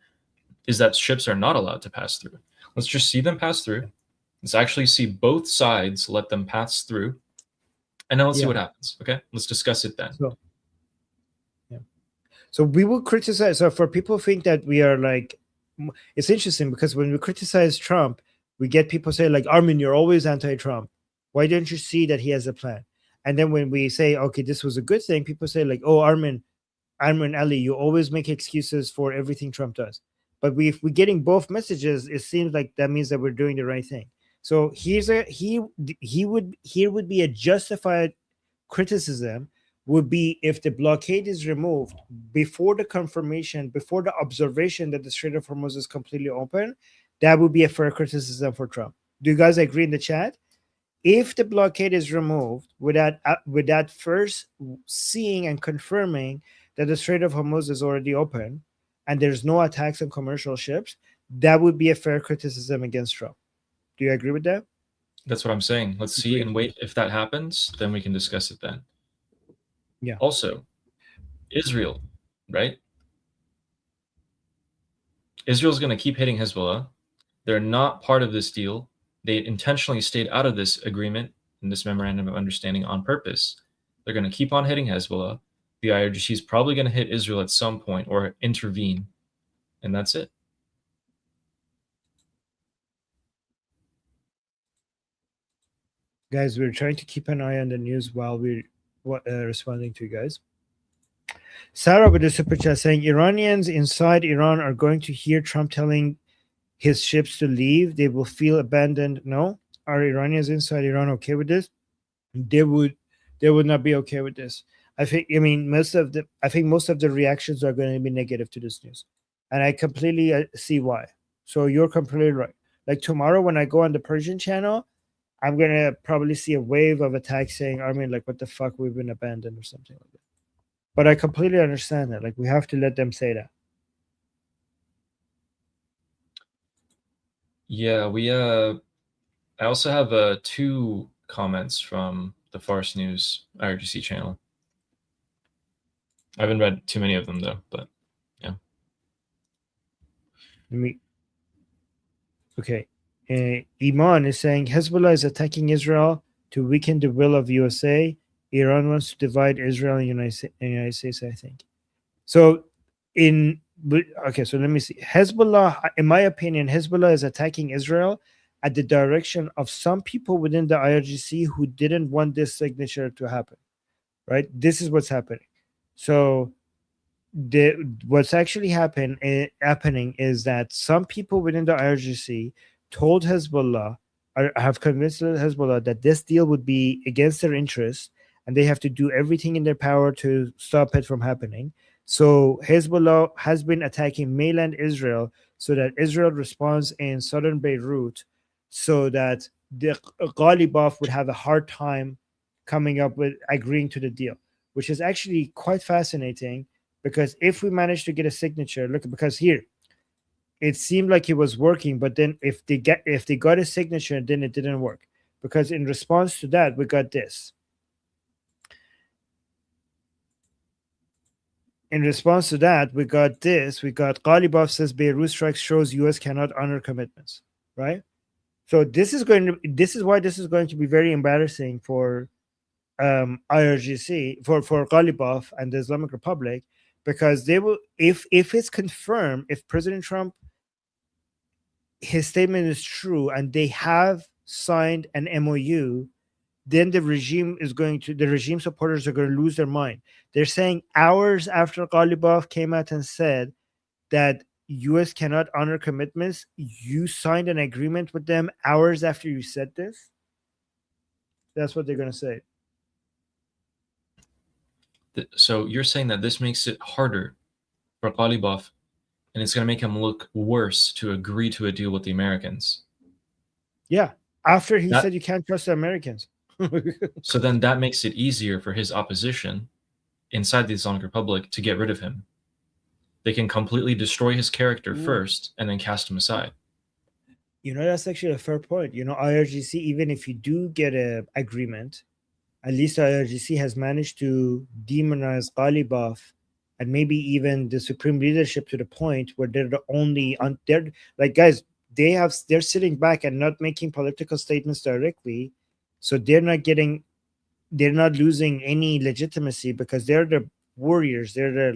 is that ships are not allowed to pass through. Let's just see them pass through. Let's actually see both sides let them pass through. And now let's see what happens. Okay, let's discuss it then. So we will criticize. So for people who think that we are like, it's interesting because when we criticize Trump, we get people say like, Armin, you're always anti-Trump. Why don't you see that he has a plan? And then when we say, okay, this was a good thing, people say like, oh, Armin Ali, you always make excuses for everything Trump does. But if we're getting both messages, it seems like that means that we're doing the right thing. So here would be a justified criticism would be if the blockade is removed before the confirmation, before the observation that the Strait of Hormuz is completely open. That would be a fair criticism for Trump. Do you guys agree in the chat? If the blockade is removed without first seeing and confirming that the Strait of Hormuz is already open and there's no attacks on commercial ships, that would be a fair criticism against Trump. Do you agree with that? That's what I'm saying. Let's see and wait. If that happens, then we can discuss it then. Yeah. Also, Israel, right? Israel's going to keep hitting Hezbollah. They're not part of this deal. They intentionally stayed out of this agreement and this memorandum of understanding on purpose. They're going to keep on hitting Hezbollah. The IRGC is probably going to hit Israel at some point or intervene. And that's it. Guys, we're trying to keep an eye on the news while we're responding to you guys. Sarah with the super chat saying Iranians inside Iran are going to hear Trump telling his ships to leave. They will feel abandoned. No, are Iranians inside Iran okay with this? They would not be okay with this. I think most of the reactions are going to be negative to this news, and I completely see why. So you're completely right. Like tomorrow when I go on the Persian channel, I'm gonna probably see a wave of attacks saying, Armin, like, what the fuck, we've been abandoned or something like that. But I completely understand that. Like, we have to let them say that. Yeah, I also have 2 comments from the Farce News IRGC channel. I haven't read too many of them though, but yeah. Okay. Iman is saying Hezbollah is attacking Israel to weaken the will of USA. Iran wants to divide Israel and United States, I think. So so let me see. Hezbollah, in my opinion, Hezbollah is attacking Israel at the direction of some people within the IRGC who didn't want this signature to happen, right? This is what's happening. So what's actually happening is that some people within the IRGC told Hezbollah, or have convinced Hezbollah that this deal would be against their interests and they have to do everything in their power to stop it from happening. So Hezbollah has been attacking mainland Israel so that Israel responds in southern Beirut so that the Ghalibaf would have a hard time coming up with agreeing to the deal, which is actually quite fascinating because if we manage to get a signature, look, because here, it seemed like it was working, but then if they got a signature, then it didn't work. Because in response to that, we got this. In response to that, we got this. We got Ghalibaf says Beirut strikes shows US cannot honor commitments, right? So this is why this is going to be very embarrassing for IRGC, for Ghalibaf and the Islamic Republic, because they will, if it's confirmed, if President Trump, his statement is true and they have signed an MOU then the regime supporters are going to lose their mind. They're saying hours after Ghalibaf came out and said that US cannot honor commitments, you signed an agreement with them hours after you said this. That's what they're going to say. So you're saying that this makes it harder for Ghalibaf, and it's going to make him look worse to agree to a deal with the Americans. Yeah, after he said you can't trust the Americans. So then that makes it easier for his opposition inside the Islamic Republic to get rid of him. They can completely destroy his character first and then cast him aside. That's actually a fair point. IRGC, even if you do get an agreement, at least IRGC has managed to demonize Ghalibaf and maybe even the supreme leadership to the point where they're the only they're like, guys, they're sitting back and not making political statements directly, so they're not losing any legitimacy because they're the warriors, they're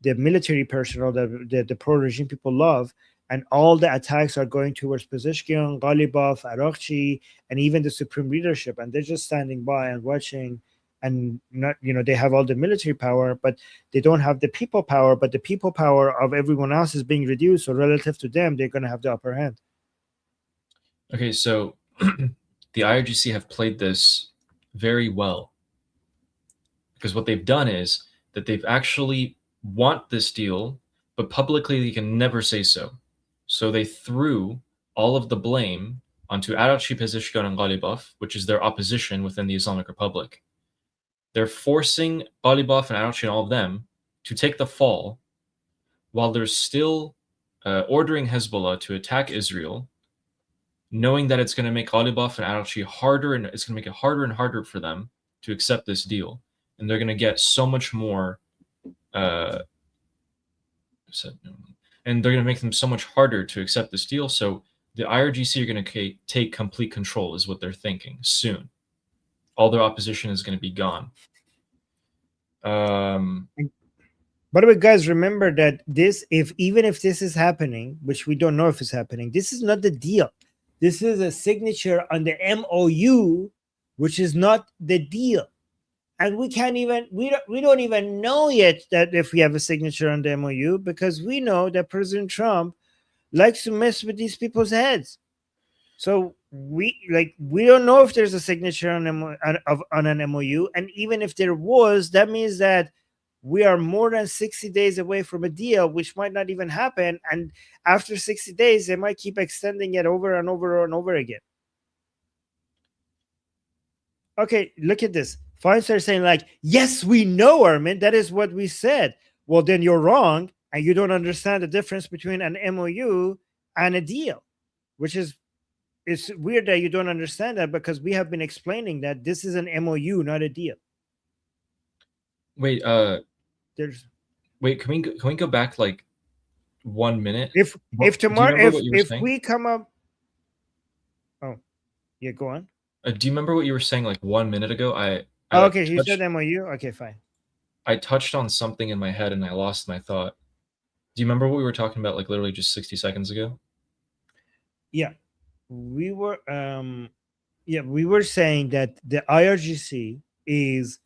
the military personnel that the pro-regime people love, and all the attacks are going towards Pezeshkian, Ghalibaf, Arakchi, and even the supreme leadership, and they're just standing by and watching. And not, they have all the military power, but they don't have the people power. But the people power of everyone else is being reduced. So relative to them, they're going to have the upper hand. Okay, so the IRGC have played this very well, because what they've done is that they've actually want this deal, but publicly they can never say so. So they threw all of the blame onto Arakchi, Pezeshkian, and Ghalibaf, which is their opposition within the Islamic Republic. They're forcing Ghalibaf and Arakchi and all of them to take the fall while they're still ordering Hezbollah to attack Israel, knowing that it's going to make Ghalibaf and Arakchi harder, and it's going to make it harder and harder for them to accept this deal. And they're going to get so much more, and they're going to make them so much harder to accept this deal. So the IRGC are going to take complete control, is what they're thinking soon. All their opposition is going to be gone. By the way, guys, remember that even if this is happening, which we don't know if it's happening, this is not the deal. This is a signature on the MOU, which is not the deal. And we don't even know yet that if we have a signature on the MOU, because we know that President Trump likes to mess with these people's heads. So we don't know if there's a signature on an MOU, and even if there was, that means that we are more than 60 days away from a deal, which might not even happen. And after 60 days, they might keep extending it over and over and over again. Okay, look at this. Feinstein saying yes, we know, Armin. That is what we said. Well, then you're wrong, and you don't understand the difference between an MOU and a deal, which is, it's weird that you don't understand that, because we have been explaining that this is an MOU, not a deal. Wait, can we go back 1 minute? If tomorrow, if saying? We come up, oh yeah, go on. Do you remember what you were saying 1 minute ago? Okay, you said MOU. Okay, fine. I touched on something in my head and I lost my thought. Do you remember what we were talking about literally just 60 seconds ago? Yeah. We were saying that the IRGC is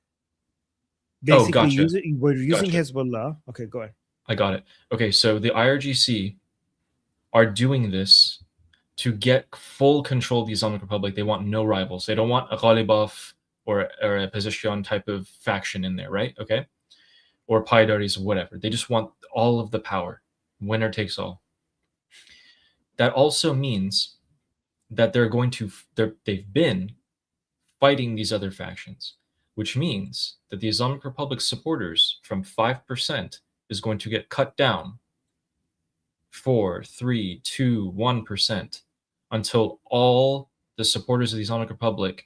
basically using Hezbollah. Okay, go ahead. I got it. Okay, so the IRGC are doing this to get full control of the Islamic Republic. They want no rivals. They don't want a Ghalibaf or a Pezeshkian type of faction in there, right? Okay, or Paidaris or whatever. They just want all of the power. Winner takes all. That also means that they've been fighting these other factions, which means that the Islamic Republic supporters from 5% is going to get cut down 4, 3, 2, 1% until all the supporters of the Islamic Republic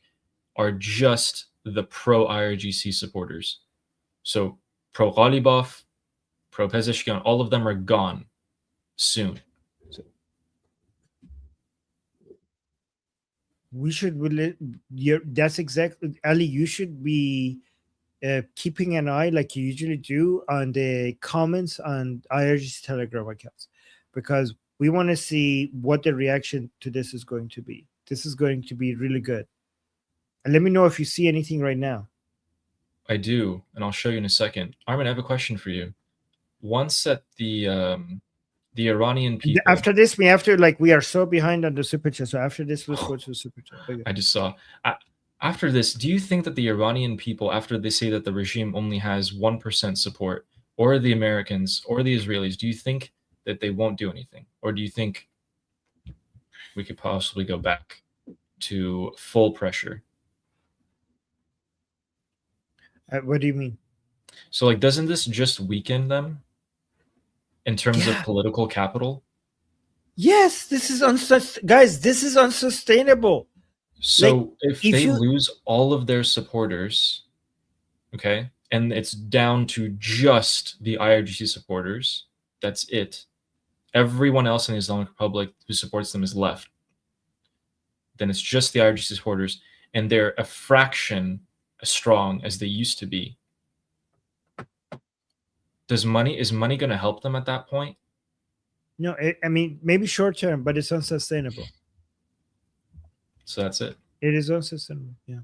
are just the pro-IRGC supporters. So pro-Ghalibaf, pro-Pezeshkian, all of them are gone soon. We should, that's exactly, Ali, you should be keeping an eye like you usually do on the comments on IRGC Telegram accounts, because we want to see what the reaction to this is going to be. This is going to be really good. And let me know if you see anything right now. I do, and I'll show you in a second. Armin, I have a question for you. Once that the Iranian people, After this, we have to we are so behind on the super chat. So after this, let's go to the super chat. Okay. I just saw. After this, do you think that the Iranian people, after they say that the regime only has 1% support, or the Americans, or the Israelis, do you think that they won't do anything? Or do you think we could possibly go back to full pressure? What do you mean? So, like, doesn't this just weaken them in terms of political capital? Yes, this is guys, this is unsustainable. So if they lose all of their supporters, okay, and it's down to just the IRGC supporters, that's it. Everyone else in the Islamic Republic who supports them is left. Then it's just the IRGC supporters, and they're a fraction as strong as they used to be. Is money going to help them at that point? No, I mean, maybe short term, but it's unsustainable. So that's it. It is unsustainable. Yeah.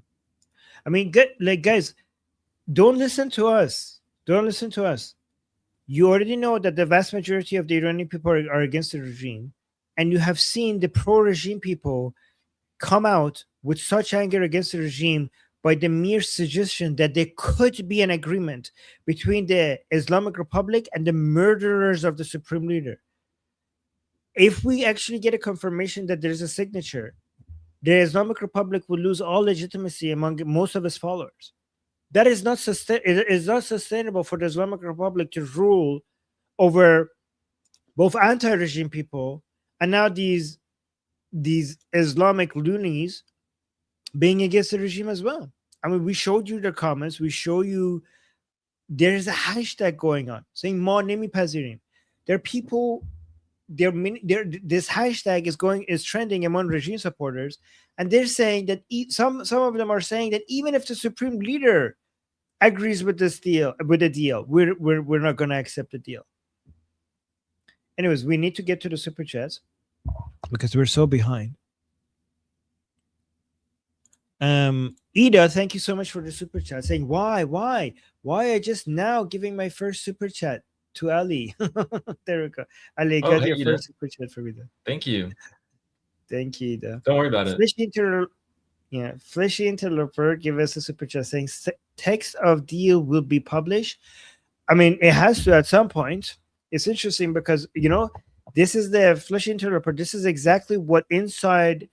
I mean, guys, don't listen to us. Don't listen to us. You already know that the vast majority of the Iranian people are against the regime, and you have seen the pro-regime people come out with such anger against the regime by the mere suggestion that there could be an agreement between the Islamic Republic and the murderers of the supreme leader. If we actually get a confirmation that there is a signature, the Islamic Republic will lose all legitimacy among most of its followers. That is not sustainable for the Islamic Republic to rule over both anti-regime people and now these Islamic loonies being against the regime as well. I mean, we showed you the comments. We show you there is a hashtag going on saying "Ma nemipazirim." There are people. This hashtag is trending among regime supporters, and they're saying that some of them are saying that even if the supreme leader agrees with the deal, we're not going to accept the deal. Anyways, we need to get to the super chats because we're so behind. Ida, thank you so much for the super chat. Saying why I just now giving my first super chat to Ali. There we go. Ali, got your first super chat for me. Thank you. Thank you, Ida. Don't worry about it. Fleshy Interloper give us a super chat saying text of deal will be published. I mean, it has to at some point. It's interesting because this is the Fleshy Interloper. This is exactly what inside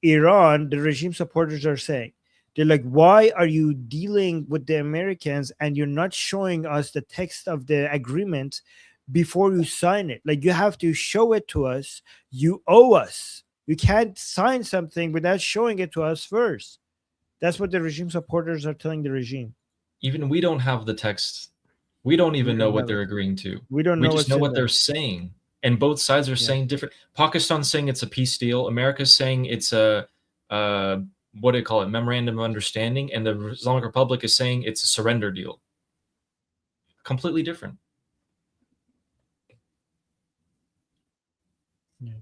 Iran the regime supporters are saying. They're like, why are you dealing with the Americans and you're not showing us the text of the agreement before you sign it? Like, you have to show it to us. You owe us. You can't sign something without showing it to us first. That's what the regime supporters are telling the regime. Even we don't have the text. We don't even know what they're agreeing to. We don't know. We just know what they're saying. And both sides are saying different. Pakistan's saying it's a peace deal. America's saying it's a what do you call it? Memorandum of understanding. And the Islamic Republic is saying it's a surrender deal. Completely different. Yeah.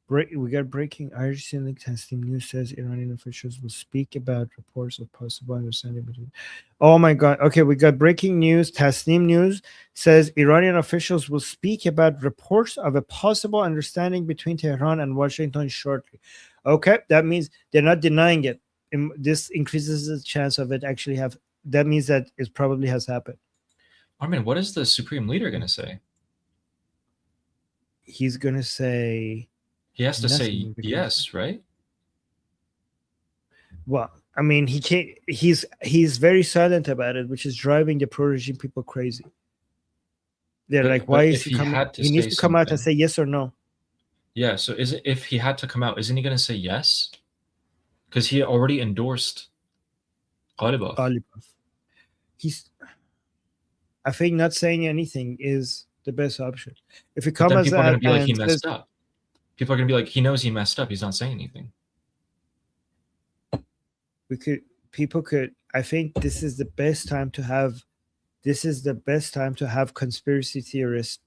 We got breaking IRGC link. Tasnim News says Iranian officials will speak about reports of possible understanding between. Oh my God. Okay, we got breaking news. Tasnim News says Iranian officials will speak about reports of a possible understanding between Tehran and Washington shortly. Okay, that means they're not denying it. This increases the chance of it actually have. That means that it probably has happened. Armin, what is the supreme leader going to say? He's going to say. He has to say yes, right? Well, I mean, he can't. He's very silent about it, which is driving the pro-regime people crazy. They're like, why is he coming? He needs to come out and say yes or no. Yeah. So if he had to come out, isn't he going to say yes? Because he already endorsed Ghalibaf. I think not saying anything is the best option. If he comes out, people are going to be like, he says, messed up. People are going to be like, he knows he messed up. He's not saying anything. I think this is the best time to have conspiracy theorists.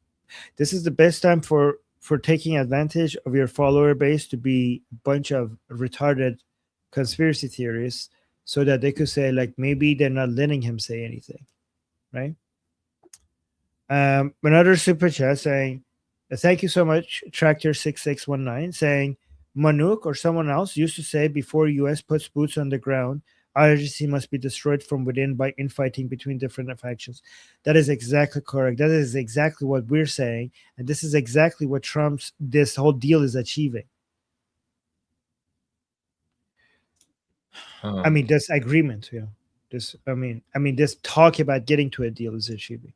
This is the best time for taking advantage of your follower base to be a bunch of retarded conspiracy theorists so that they could say, like, maybe they're not letting him say anything, right? Another super chat saying, thank you so much, Tractor6619, saying, Manuk or someone else used to say before US puts boots on the ground, IRGC must be destroyed from within by infighting between different factions. That is exactly correct. That is exactly what we're saying. And this is exactly what this whole deal is achieving. I mean, this agreement, this talk about getting to a deal is achieving.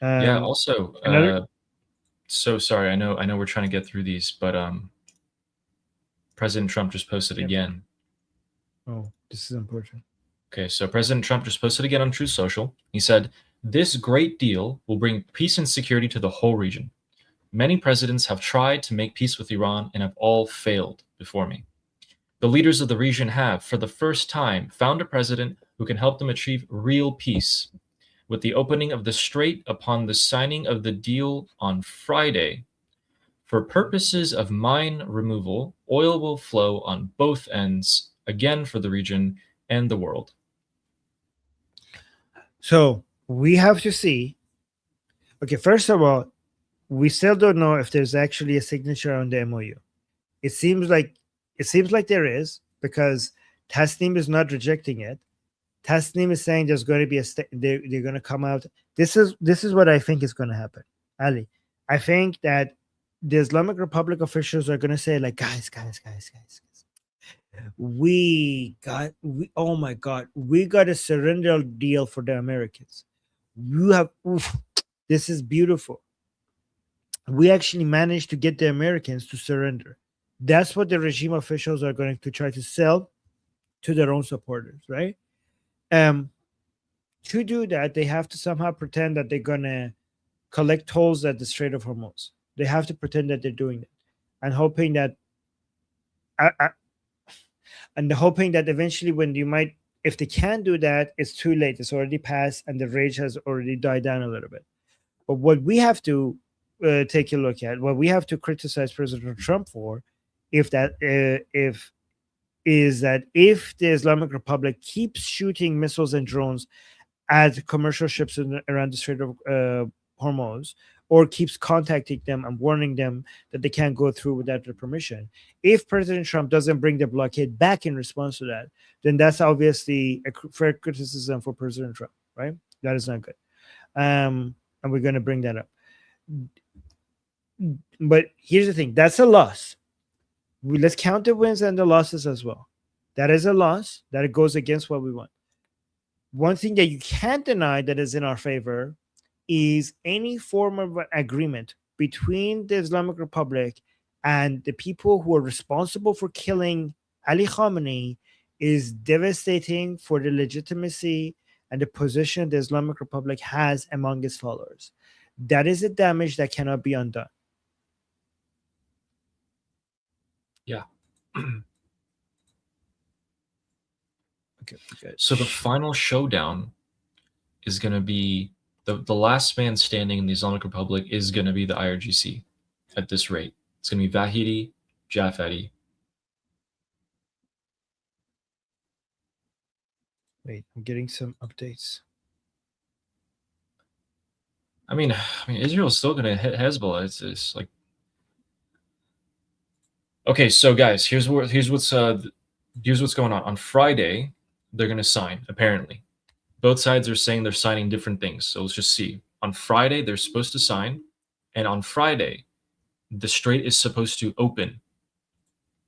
Yeah. Also, another- so sorry. I know we're trying to get through these, but President Trump just posted again. Oh, this is important. Okay, so President Trump just posted again on Truth Social. He said, "This great deal will bring peace and security to the whole region. Many presidents have tried to make peace with Iran and have all failed before me. The leaders of the region have, for the first time, found a president who can help them achieve real peace. With the opening of the strait upon the signing of the deal on Friday, for purposes of mine removal, oil will flow on both ends, again for the region and the world." So we have to see. Okay, first of all, we still don't know if there's actually a signature on the MOU. It seems like there is, because Tasnim is not rejecting it. Tasnim is saying there's going to be they're going to come out. This is what I think is going to happen, Ali. I think that the Islamic Republic officials are going to say, like, guys, oh my God, we got a surrender deal for the Americans. This is beautiful. We actually managed to get the Americans to surrender. That's what the regime officials are going to try to sell to their own supporters, right? To do that, they have to somehow pretend that they're going to collect tolls at the Strait of Hormuz. They have to pretend that they're doing that, and hoping that eventually, if they can't do that, it's too late. It's already passed, and the rage has already died down a little bit. But what we have to take a look at, what we have to criticize President Trump for, if the Islamic Republic keeps shooting missiles and drones at commercial ships around the Strait of Hormuz, or keeps contacting them and warning them that they can't go through without their permission. If President Trump doesn't bring the blockade back in response to that, then that's obviously a fair criticism for President Trump, right? That is not good. And we're going to bring that up. But here's the thing. That's a loss. Let's count the wins and the losses as well. That is a loss. That it goes against what we want. One thing that you can't deny that is in our favor is any form of agreement between the Islamic Republic and the people who are responsible for killing Ali Khamenei is devastating for the legitimacy and the position the Islamic Republic has among its followers. That is a damage that cannot be undone. Yeah. Okay. So the final showdown is going to be the last man standing in the Islamic Republic is going to be the IRGC at this rate. It's going to be Vahidi, Jafari. Wait, I'm getting some updates. I mean, Israel's still going to hit Hezbollah. It's like, okay. So guys, here's what's going on. On Friday, they're going to sign. Apparently, both sides are saying they're signing different things. So let's just see. On Friday, they're supposed to sign, and on Friday, the strait is supposed to open.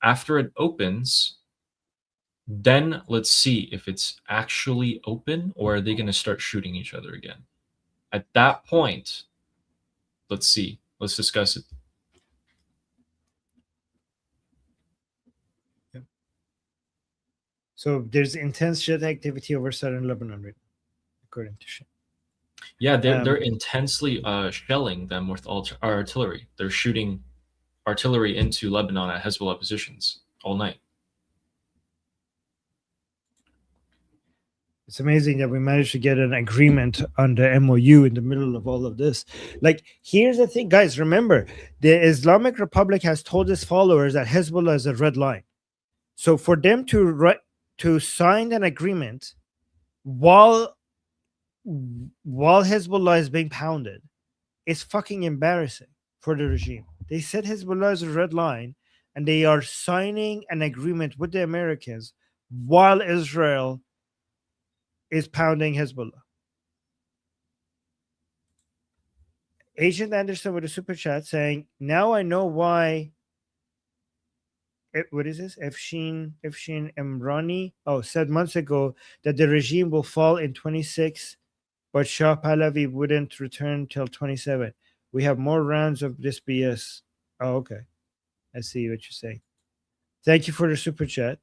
After it opens, then let's see if it's actually open, or are they going to start shooting each other again? At that point, let's see. Let's discuss it. Yeah. So there's intense jet activity over southern Lebanon, right? According to Shem. Yeah, they're intensely shelling them with artillery. They're shooting artillery into Lebanon at Hezbollah positions all night. It's amazing that we managed to get an agreement on the MOU in the middle of all of this. Like, here's the thing, guys. Remember, the Islamic Republic has told its followers that Hezbollah is a red line. So for them to to sign an agreement while Hezbollah is being pounded is fucking embarrassing for the regime. They said Hezbollah is a red line, and they are signing an agreement with the Americans while Israel is pounding Hezbollah. Agent Anderson with a super chat saying, "Now I know why." What is this? Efshin Emrani said months ago that the regime will fall in 26, but Shah Pahlavi wouldn't return till 27. We have more rounds of this BS. Oh, okay. I see what you're saying. Thank you for the super chat.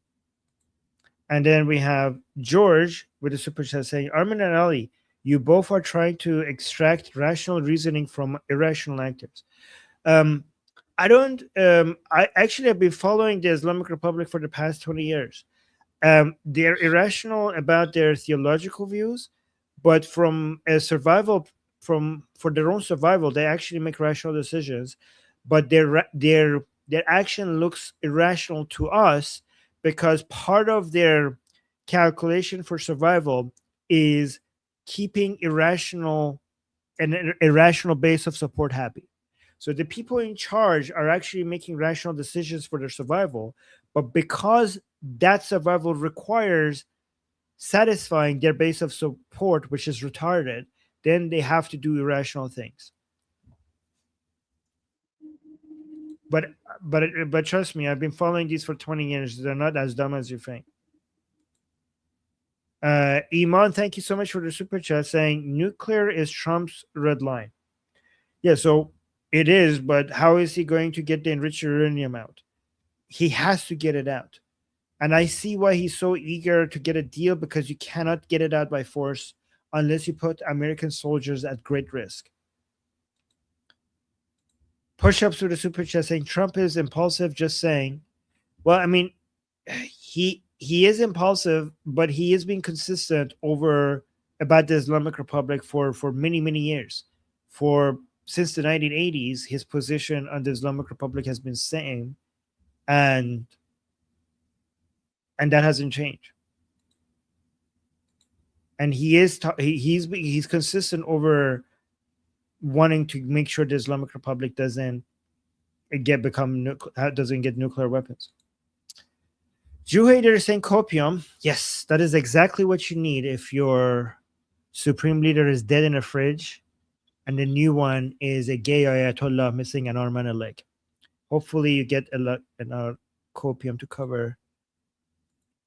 And then we have George with a super chat saying, Armin and Ali, you both are trying to extract rational reasoning from irrational actors. I don't. I actually have been following the Islamic Republic for the past 20 years. They're irrational about their theological views, but from a survival, for their own survival, they actually make rational decisions. But their action looks irrational to us because part of their calculation for survival is keeping an irrational base of support happy. So the people in charge are actually making rational decisions for their survival, but because that survival requires satisfying their base of support, which is retarded, then they have to do irrational things. But trust me, I've been following these for 20 years. They're not as dumb as you think. Iman, thank you so much for the super chat saying nuclear is Trump's red line. Yeah, so it is, but how is he going to get the enriched uranium out? He has to get it out. And I see why he's so eager to get a deal, because you cannot get it out by force unless you put American soldiers at great risk. Push-ups with a super chat saying Trump is impulsive, just saying. Well, I mean, he is impulsive, but he is being consistent about the Islamic Republic for many, many years. Since the 1980s, his position on the Islamic Republic has been the same, and that hasn't changed. And he's consistent over wanting to make sure the Islamic Republic doesn't get nuclear weapons. Jew hater saying copium. Yes, that is exactly what you need if your supreme leader is dead in a fridge and the new one is a gay Ayatollah missing an arm and a leg. Hopefully you get a copium to cover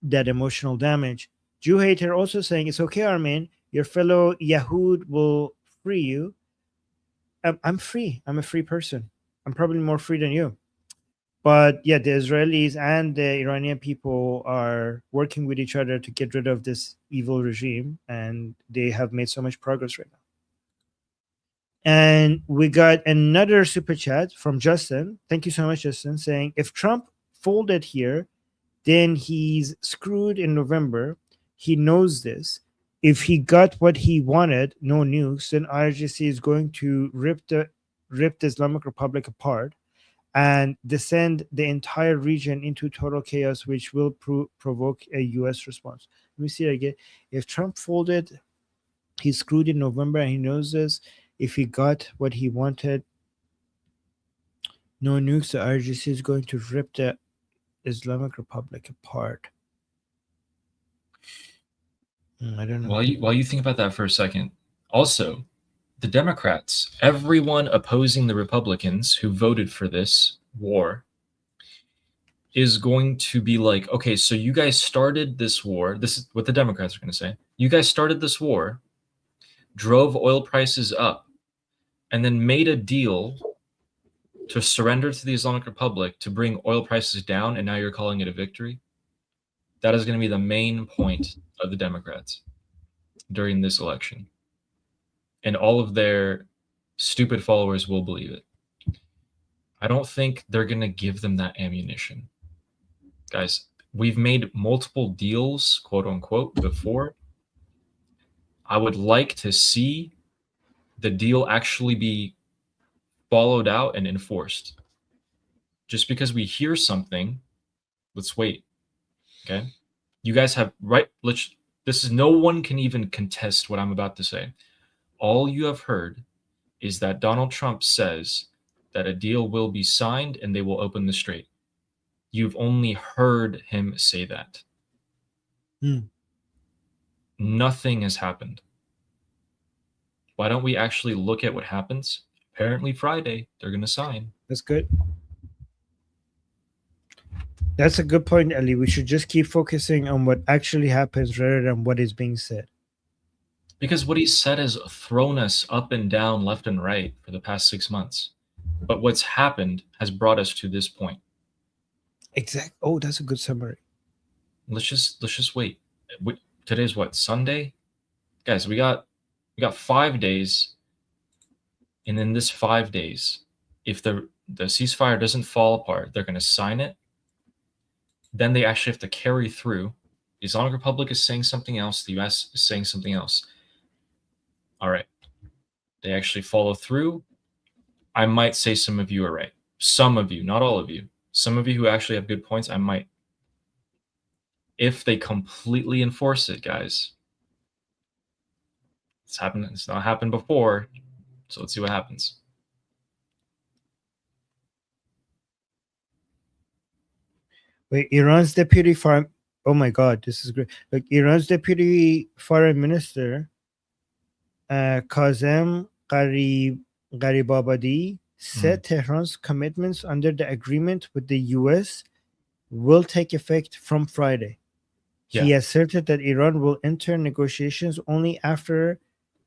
that emotional damage. Jew hater also saying, it's okay, Armin, your fellow Yahud will free you. I'm free. I'm a free person. I'm probably more free than you. But yeah, the Israelis and the Iranian people are working with each other to get rid of this evil regime, and they have made so much progress right now. And we got another super chat from Justin. Thank you so much, Justin, saying, if Trump folded here, then he's screwed in November. He knows this. If he got what he wanted, no nukes, then IRGC is going to rip the Islamic Republic apart and descend the entire region into total chaos, which will provoke a U.S. response. Let me see it again. If Trump folded, he's screwed in November, and he knows this. If he got what he wanted, no nukes, the IRGC is going to rip the Islamic Republic apart. I don't know. While you think about that for a second, also, the Democrats, everyone opposing the Republicans who voted for this war, is going to be like, okay, so you guys started this war. This is what the Democrats are going to say. You guys started this war, drove oil prices up, and then made a deal to surrender to the Islamic Republic to bring oil prices down, and now you're calling it a victory. That is going to be the main point of the Democrats during this election. And all of their stupid followers will believe it. I don't think they're going to give them that ammunition. Guys, we've made multiple deals, quote unquote, before. I would like to see the deal actually be followed out and enforced. Just because we hear something, let's wait. Okay? You guys have right. This is no one can even contest what I'm about to say. All you have heard is that Donald Trump says that a deal will be signed and they will open the strait. You've only heard him say that. Nothing has happened. Why don't we actually look at what happens? Apparently Friday, they're going to sign. That's good. That's a good point, Ali. We should just keep focusing on what actually happens rather than what is being said. Because what he said has thrown us up and down, left and right for the past 6 months. But what's happened has brought us to this point. Exact. Oh, that's a good summary. Let's just wait. Today's what, Sunday? Guys, we got 5 days. And in this 5 days, if the ceasefire doesn't fall apart, they're going to sign it. Then they actually have to carry through. The Islamic Republic is saying something else. The US is saying something else. All right. They actually follow through. I might say some of you are right. Some of you, not all of you. Some of you who actually have good points, I might. If they completely enforce it, guys. It's happened. It's not happened before. So let's see what happens. Wait, Iran's deputy foreign. Oh my God, this is great. Like Iran's deputy foreign minister, Kazem Garibabadi, said Tehran's commitments under the agreement with the U.S. will take effect from Friday. He asserted that Iran will enter negotiations only after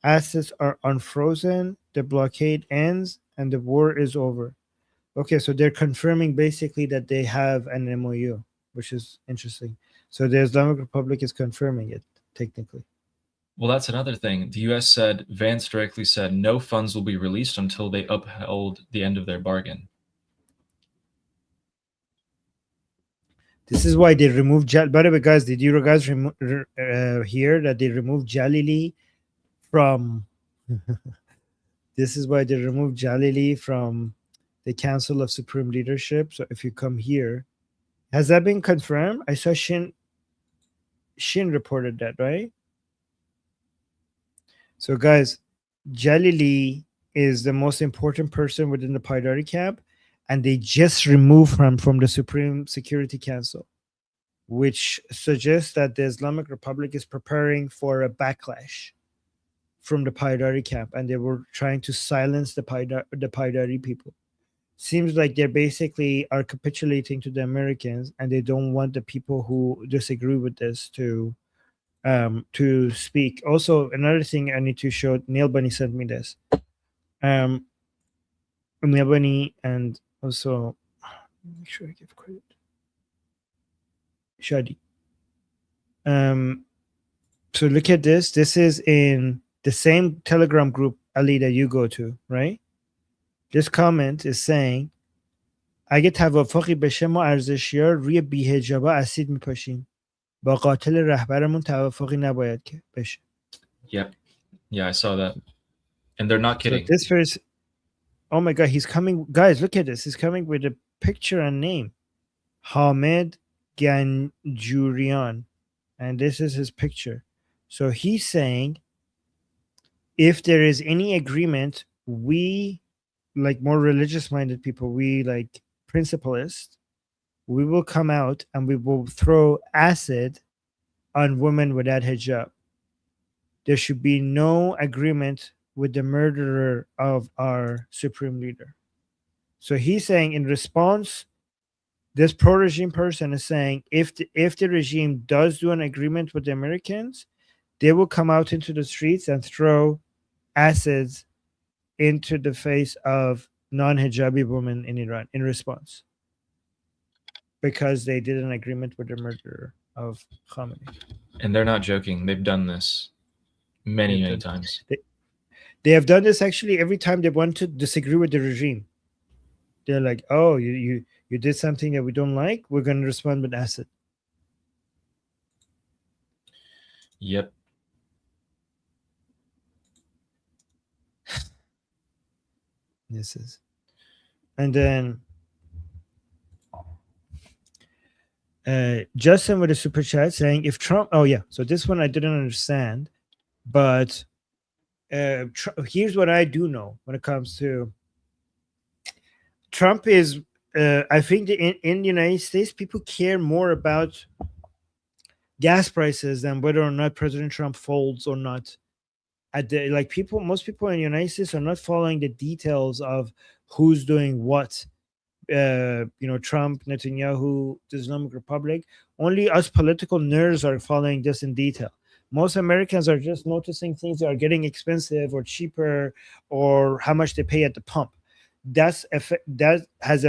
assets are unfrozen, the blockade ends, and the war is over. Okay, so they're confirming basically that they have an MOU, which is interesting. So the Islamic Republic is confirming it, technically. Well, that's another thing. The U.S. said, Vance directly said, no funds will be released until they uphold the end of their bargain. This is why they removed by the way, guys, did you guys hear that they removed Jalili from this is why they removed Jalili from the Council of Supreme Leadership. So if you come here, has that been confirmed? I saw Shin reported that, right? So guys, Jalili is the most important person within the Paidari camp, and they just removed him from the Supreme Security Council, which suggests that the Islamic Republic is preparing for a backlash from the Paidari camp, and they were trying to silence the Paidari people. Seems like they basically are capitulating to the Americans, and they don't want the people who disagree with this to speak. Also, another thing I need to show, Neil Bunny sent me this. Neil Bunny, and also make sure I give credit. Shadi. So look at this. This is in the same Telegram group, Ali, that you go to, right? This comment is saying اگه توافقی بشه ما ارزشیار روی بی‌حجابا اسید میپاشیم. با قاتل رهبرمون توافقی نباید که بشه. Yeah, I saw that. And they're not kidding. So this first, oh my God, he's coming. Guys, look at this. He's coming with a picture and name. Hamed Ganjurian. And this is his picture. So he's saying, if there is any agreement, we, like more religious-minded people, we like principalists, we will come out and we will throw acid on women without hijab. There should be no agreement with the murderer of our supreme leader. So he's saying, in response, this pro-regime person is saying, if the regime does do an agreement with the Americans, they will come out into the streets and throw acids into the face of non-hijabi women in Iran in response, because they did an agreement with the murderer of Khamenei. And they're not joking. They've done this many times. They have done this actually every time they want to disagree with the regime. They're like, oh, you did something that we don't like, we're going to respond with acid. Yep. This is, and then Justin with a super chat saying, if Trump, oh yeah, so this one I didn't understand, but here's what I do know when it comes to Trump is, I think that in the United States, people care more about gas prices than whether or not President Trump folds or not. Most people in the United States are not following the details of who's doing what. Trump, Netanyahu, the Islamic Republic. Only us political nerds are following this in detail. Most Americans are just noticing things that are getting expensive or cheaper, or how much they pay at the pump. That has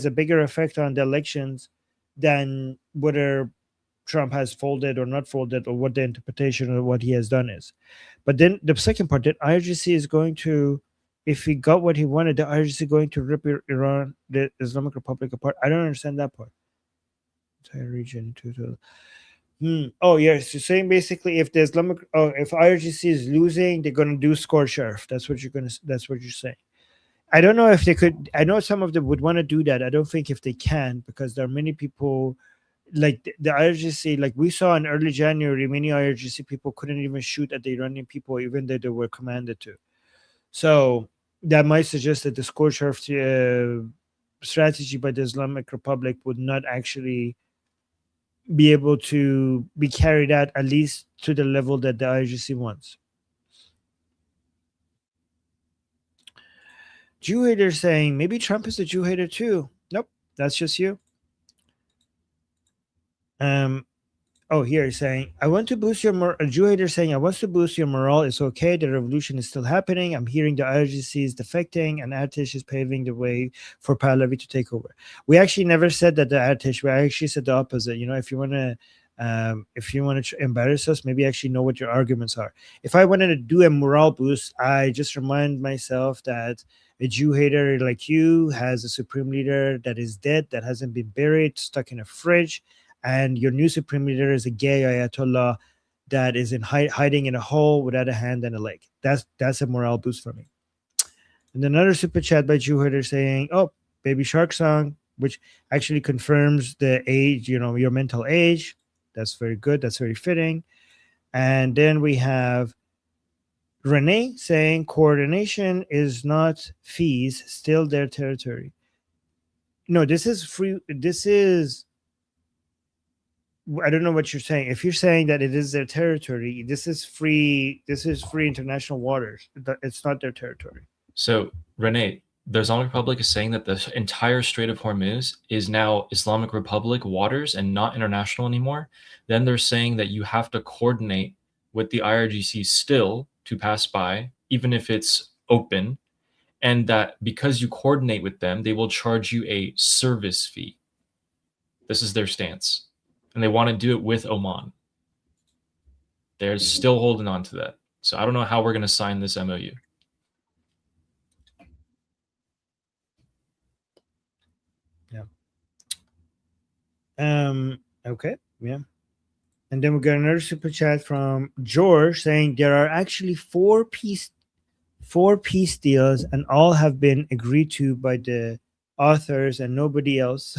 a bigger effect on the elections than whether Trump has folded or not folded, or what the interpretation of what he has done is. But then the second part, that IRGC is going to, if he got what he wanted, the IRGC going to rip Iran, the Islamic Republic, apart. I don't understand that part. Entire region to. Oh yes, you're saying basically if the if IRGC is losing, they're going to do score sheriff. That's what you're saying. I don't know if they could. I know some of them would want to do that. I don't think if they can, because there are many people, like the IRGC, like we saw in early January, many IRGC people couldn't even shoot at the Iranian people, even though they were commanded to. So that might suggest that the score sheriff strategy by the Islamic Republic would not actually be able to be carried out, at least to the level that the IRGC wants. Jew hater saying maybe Trump is a Jew hater too. Nope, that's just you. Here he's saying, I want to boost your a Jew hater saying, I want to boost your morale. It's okay. The revolution is still happening. I'm hearing the IRGC is defecting and Artish is paving the way for Pahlavi to take over. We actually never said that the Artish, we actually said the opposite. If you want to embarrass us, maybe actually know what your arguments are. If I wanted to do a morale boost, I just remind myself that a Jew hater like you has a supreme leader that is dead, that hasn't been buried, stuck in a fridge. And your new supreme leader is a gay Ayatollah that is hiding in a hole without a hand and a leg. That's a morale boost for me. And another super chat by Jew Herder saying, "Oh, Baby Shark song," which actually confirms the age, your mental age. That's very good. That's very fitting. And then we have Renee saying, "Coordination is not fees, still their territory." No, this is free. This is. I don't know what you're saying. If you're saying that it is their territory, this is free international waters. It's not their territory. So, Renee, the Islamic Republic is saying that the entire Strait of Hormuz is now Islamic Republic waters and not international anymore. Then they're saying that you have to coordinate with the IRGC still to pass by, even if it's open, and that because you coordinate with them, they will charge you a service fee. This is their stance. And they want to do it with Oman. They're still holding on to that. So I don't know how we're going to sign this MOU. Yeah. Okay. Yeah. And then we got another super chat from George saying there are actually four peace deals, and all have been agreed to by the authors and nobody else.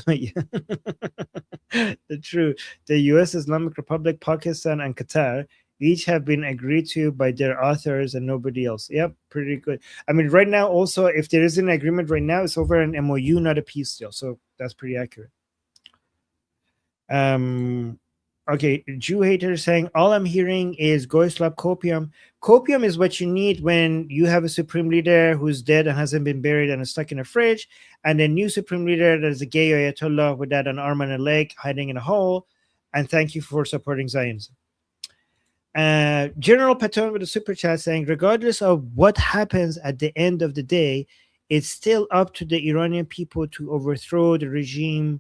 The truth. The U.S., Islamic Republic, Pakistan, and Qatar each have been agreed to by their authors and nobody else. Yep, pretty good. I mean, right now, also, if there is an agreement right now, it's over an MOU, not a peace deal. So that's pretty accurate. Okay, Jew hater saying, all I'm hearing is Goislab copium. Copium is what you need when you have a supreme leader who's dead and hasn't been buried and is stuck in a fridge, and a new supreme leader that is a gay Ayatollah without an arm and a leg hiding in a hole. And thank you for supporting Zionism. General Patton with a super chat saying, regardless of what happens at the end of the day, it's still up to the Iranian people to overthrow the regime.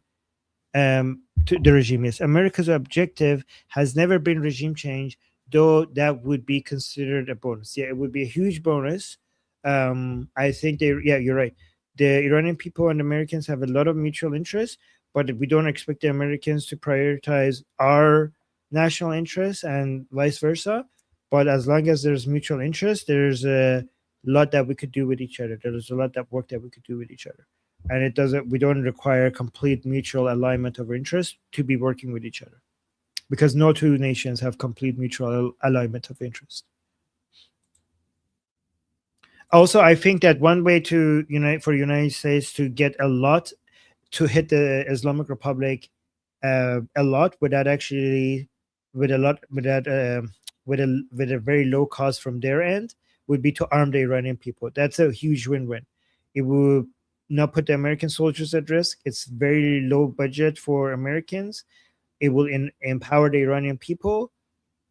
Yes. America's objective has never been regime change, though that would be considered a bonus. Yeah, it would be a huge bonus. I think you're right. The Iranian people and Americans have a lot of mutual interests, but we don't expect the Americans to prioritize our national interests and vice versa. But as long as there's mutual interest, there's a lot that we could do with each other. There's a lot of work that we could do with each other. and it doesn't. We don't require complete mutual alignment of interest to be working with each other, because no two nations have complete mutual alignment of interest. Also, I think that one way to unite for the United States to get a lot to hit the Islamic Republic a lot without actually with a lot without with a very low cost from their end would be to arm the Iranian people. That's a huge win-win. It will not put the American soldiers at risk. It's very low budget for Americans. It will empower the Iranian people,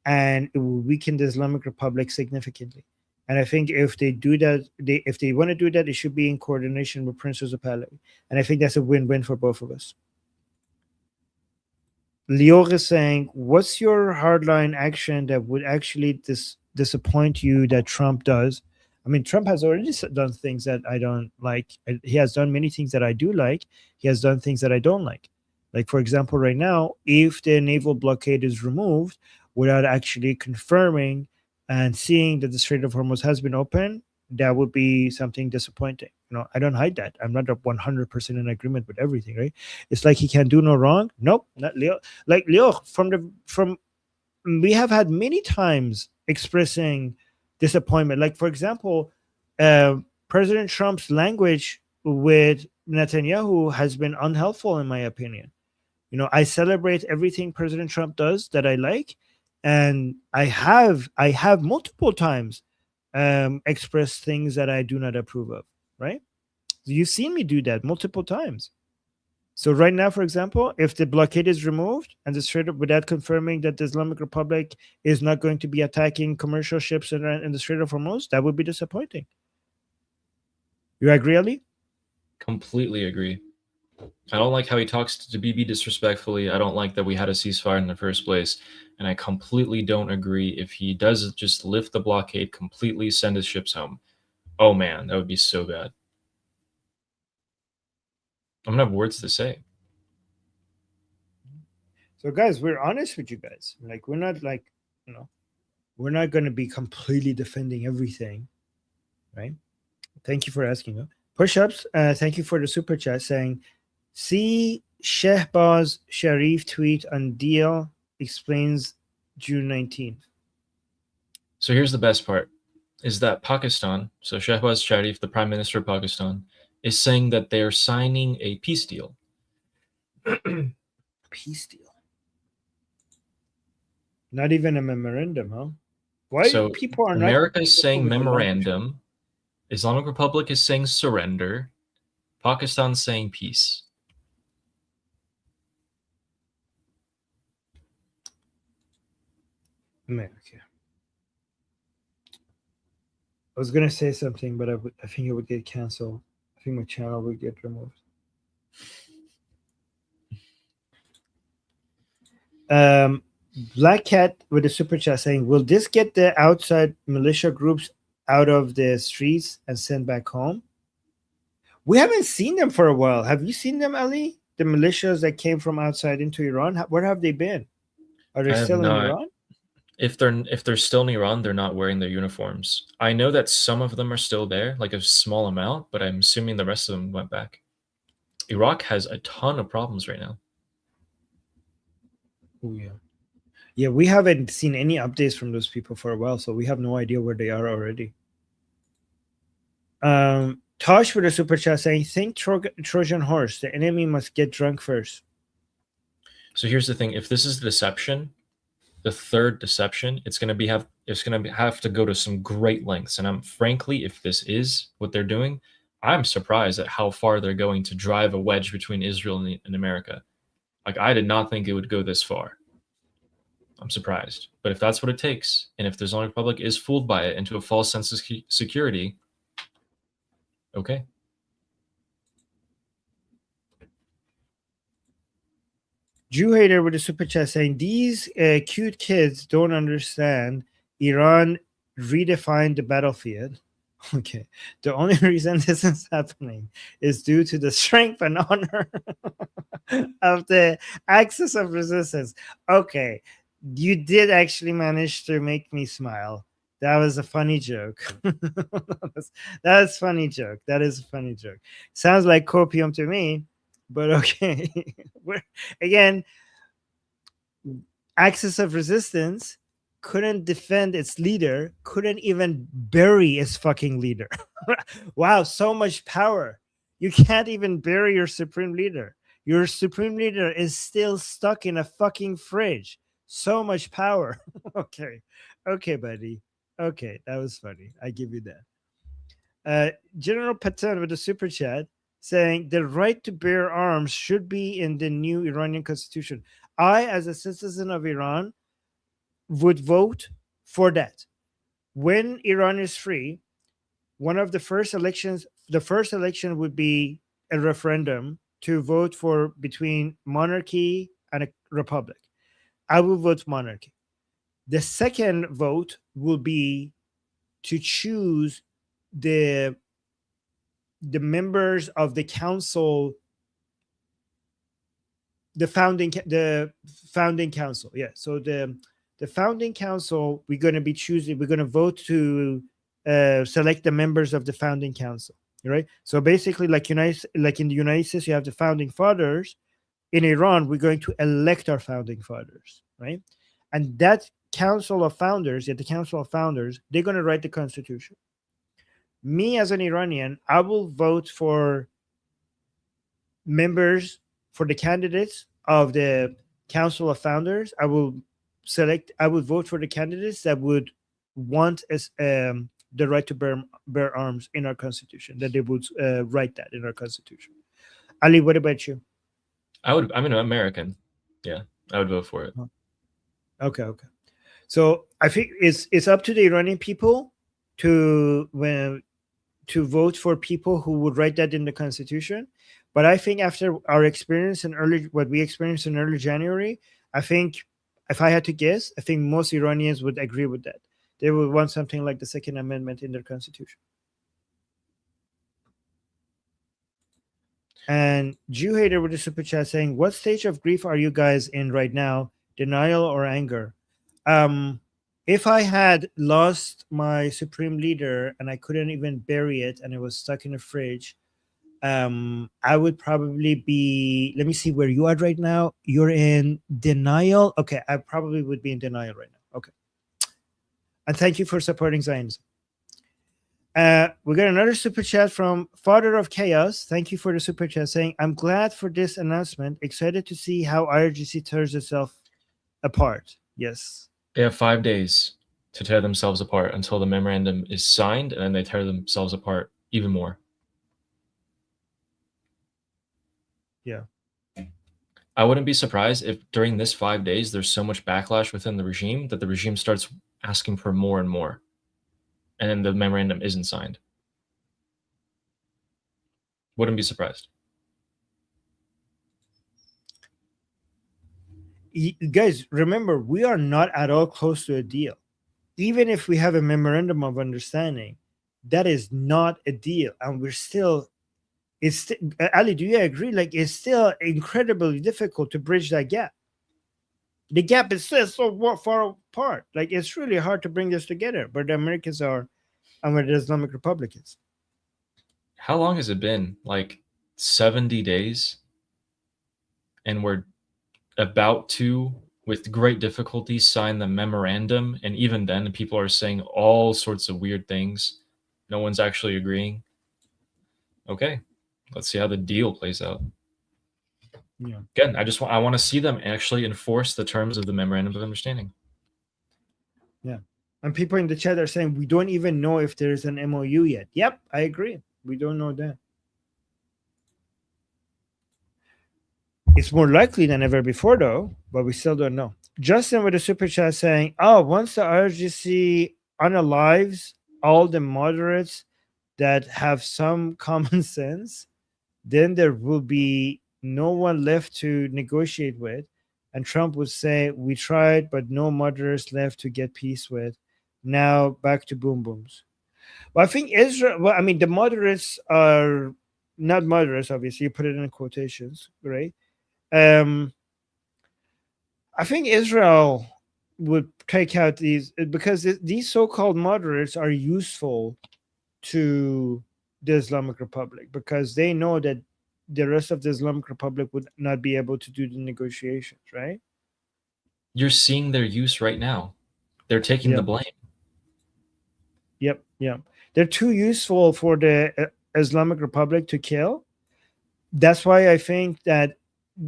and it will weaken the Islamic Republic significantly. And I think if they do that, if they want to do that, it should be in coordination with Prince of Pahlavi. And I think that's a win-win for both of us. Leo is saying, what's your hardline action that would actually disappoint you that Trump does? I mean, Trump has already done things that I don't like. He has done many things that I do like. He has done things that I don't like. Like, for example, right now, if the naval blockade is removed without actually confirming and seeing that the Strait of Hormuz has been open, that would be something disappointing. You know, I don't hide that. I'm not 100% in agreement with everything, right? It's like he can do no wrong. Nope, not Leo. Like Leo, we have had many times expressing disappointment. Like, for example, President Trump's language with Netanyahu has been unhelpful, in my opinion. You know, I celebrate everything President Trump does that I like, and I have multiple times expressed things that I do not approve of. Right? You've seen me do that multiple times. So right now, for example, if the blockade is removed and the Strait of, without confirming that the Islamic Republic is not going to be attacking commercial ships in the Strait of Hormuz, that would be disappointing. You agree, Ali? Completely agree. I don't like how he talks to Bibi disrespectfully. I don't like that we had a ceasefire in the first place. And I completely don't agree if he does just lift the blockade completely, send his ships home. Oh man, that would be so bad. I'm gonna have words to say. So guys, we're honest with you guys. Like, we're not like, you know, we're not going to be completely defending everything, right? Thank you for asking. Push-ups, thank you for the super chat saying, see Shehbaz Sharif tweet on deal explains June 19th. So here's the best part, is that Pakistan, so Shehbaz Sharif, the Prime Minister of Pakistan, is saying that they're signing a peace deal. Peace deal. Not even a memorandum, huh? Why so people are not? America is saying memorandum, Islamic Republic is saying surrender, Pakistan's saying peace. America. I was gonna say something, but I think it would get canceled. I think my channel would get removed. Black Cat with a super chat saying, will this get the outside militia groups out of the streets and sent back home? We haven't seen them for a while. Have you seen them, Ali? The militias that came from outside into Iran? Where have they been? Are they still in Iran? If they're still in Iran, they're not wearing their uniforms. I know that some of them are still there, like a small amount, but I'm assuming the rest of them went back. Iraq has a ton of problems right now. Oh, yeah. Yeah, we haven't seen any updates from those people for a while, so we have no idea where they are already. Tosh with a super chat saying, think Trojan horse, the enemy must get drunk first. So here's the thing, if this is the deception, the third deception, it's going to have to go to some great lengths. And I'm frankly, if this is what they're doing, I'm surprised at how far they're going to drive a wedge between Israel and America. Like, I did not think it would go this far. I'm surprised. But if that's what it takes, and if the Islamic Republic is fooled by it into a false sense of security, okay. Jew hater with a super chat saying, these cute kids don't understand Iran redefined the battlefield. Okay. The only reason this is happening is due to the strength and honor of the axis of resistance. Okay. You did actually manage to make me smile. That was a funny joke. That's funny joke. That is a funny joke. Sounds like copium to me, but okay. Again, axis of resistance couldn't defend its leader, couldn't even bury its fucking leader. Wow, so much power. You can't even bury your supreme leader. Your supreme leader is still stuck in a fucking fridge. So much power. Okay. Okay, buddy. Okay, that was funny. I give you that. General Patton with a super chat saying the right to bear arms should be in the new Iranian constitution. I, as a citizen of Iran, would vote for that. When Iran is free, one of the first election would be a referendum to vote for between monarchy and a republic. I will vote monarchy. The second vote will be to choose the members of the council, the founding council. Yeah. So the founding council, we're going to be choosing. We're going to vote to select the members of the founding council. Right. So basically, like in the United States, you have the founding fathers. In Iran, we're going to elect our founding fathers. Right. And that council of founders, they're going to write the constitution. Me as an Iranian, I will vote for members, for the candidates of the council of founders. I would vote for the candidates that would want the right to bear arms in our constitution, that they would write that in our constitution. Ali, what about you? I'm an American. Yeah, I would vote for it. Okay. So I think it's up to the Iranian people to vote for people who would write that in the constitution. But I think after our experience what we experienced in early January, I think if I had to guess, I think most Iranians would agree with that. They would want something like the Second Amendment in their constitution. And Jew Hater with the super chat saying, what stage of grief are you guys in right now? Denial or anger? If I had lost my supreme leader and I couldn't even bury it and it was stuck in a fridge, I would probably be, let me see where you are right now. You're in denial. Okay, I probably would be in denial right now. Okay. And thank you for supporting Zionism. We got another super chat from Father of Chaos. Thank you for the super chat saying, I'm glad for this announcement. Excited to see how IRGC tears itself apart. Yes. They have 5 days to tear themselves apart until the memorandum is signed, and then they tear themselves apart even more. Yeah. I wouldn't be surprised if during this 5 days there's so much backlash within the regime that the regime starts asking for more and more, and then the memorandum isn't signed. Wouldn't be surprised. Guys, remember, we are not at all close to a deal. Even if we have a memorandum of understanding, that is not a deal. And we're still, Ali, do you agree? Like, it's still incredibly difficult to bridge that gap. The gap is still so far apart. Like, it's really hard to bring this together, where the Americans are and where the Islamic Republic is. How long has it been? Like 70 days? And we're about to, with great difficulty, sign the memorandum. And even then, people are saying all sorts of weird things. No one's actually agreeing. Okay, let's see how the deal plays out. Yeah. Again, I want to see them actually enforce the terms of the memorandum of understanding. Yeah. And people in the chat are saying, we don't even know if there's an MOU yet. Yep, I agree. We don't know that. It's more likely than ever before, though, but we still don't know. Justin with a super chat saying, oh, once the IRGC unalives all the moderates that have some common sense, then there will be no one left to negotiate with. And Trump would say, we tried, but no moderates left to get peace with. Now back to boom booms. Well, I think Israel, well, I mean, the moderates are not moderates, obviously. You put it in quotations, right? I think Israel would take out these, because these so-called moderates are useful to the Islamic Republic, because they know that the rest of the Islamic Republic would not be able to do the negotiations, right? You're seeing their use right now. They're taking the Yep. blame. Yep. They're too useful for the Islamic Republic to kill. That's why I think that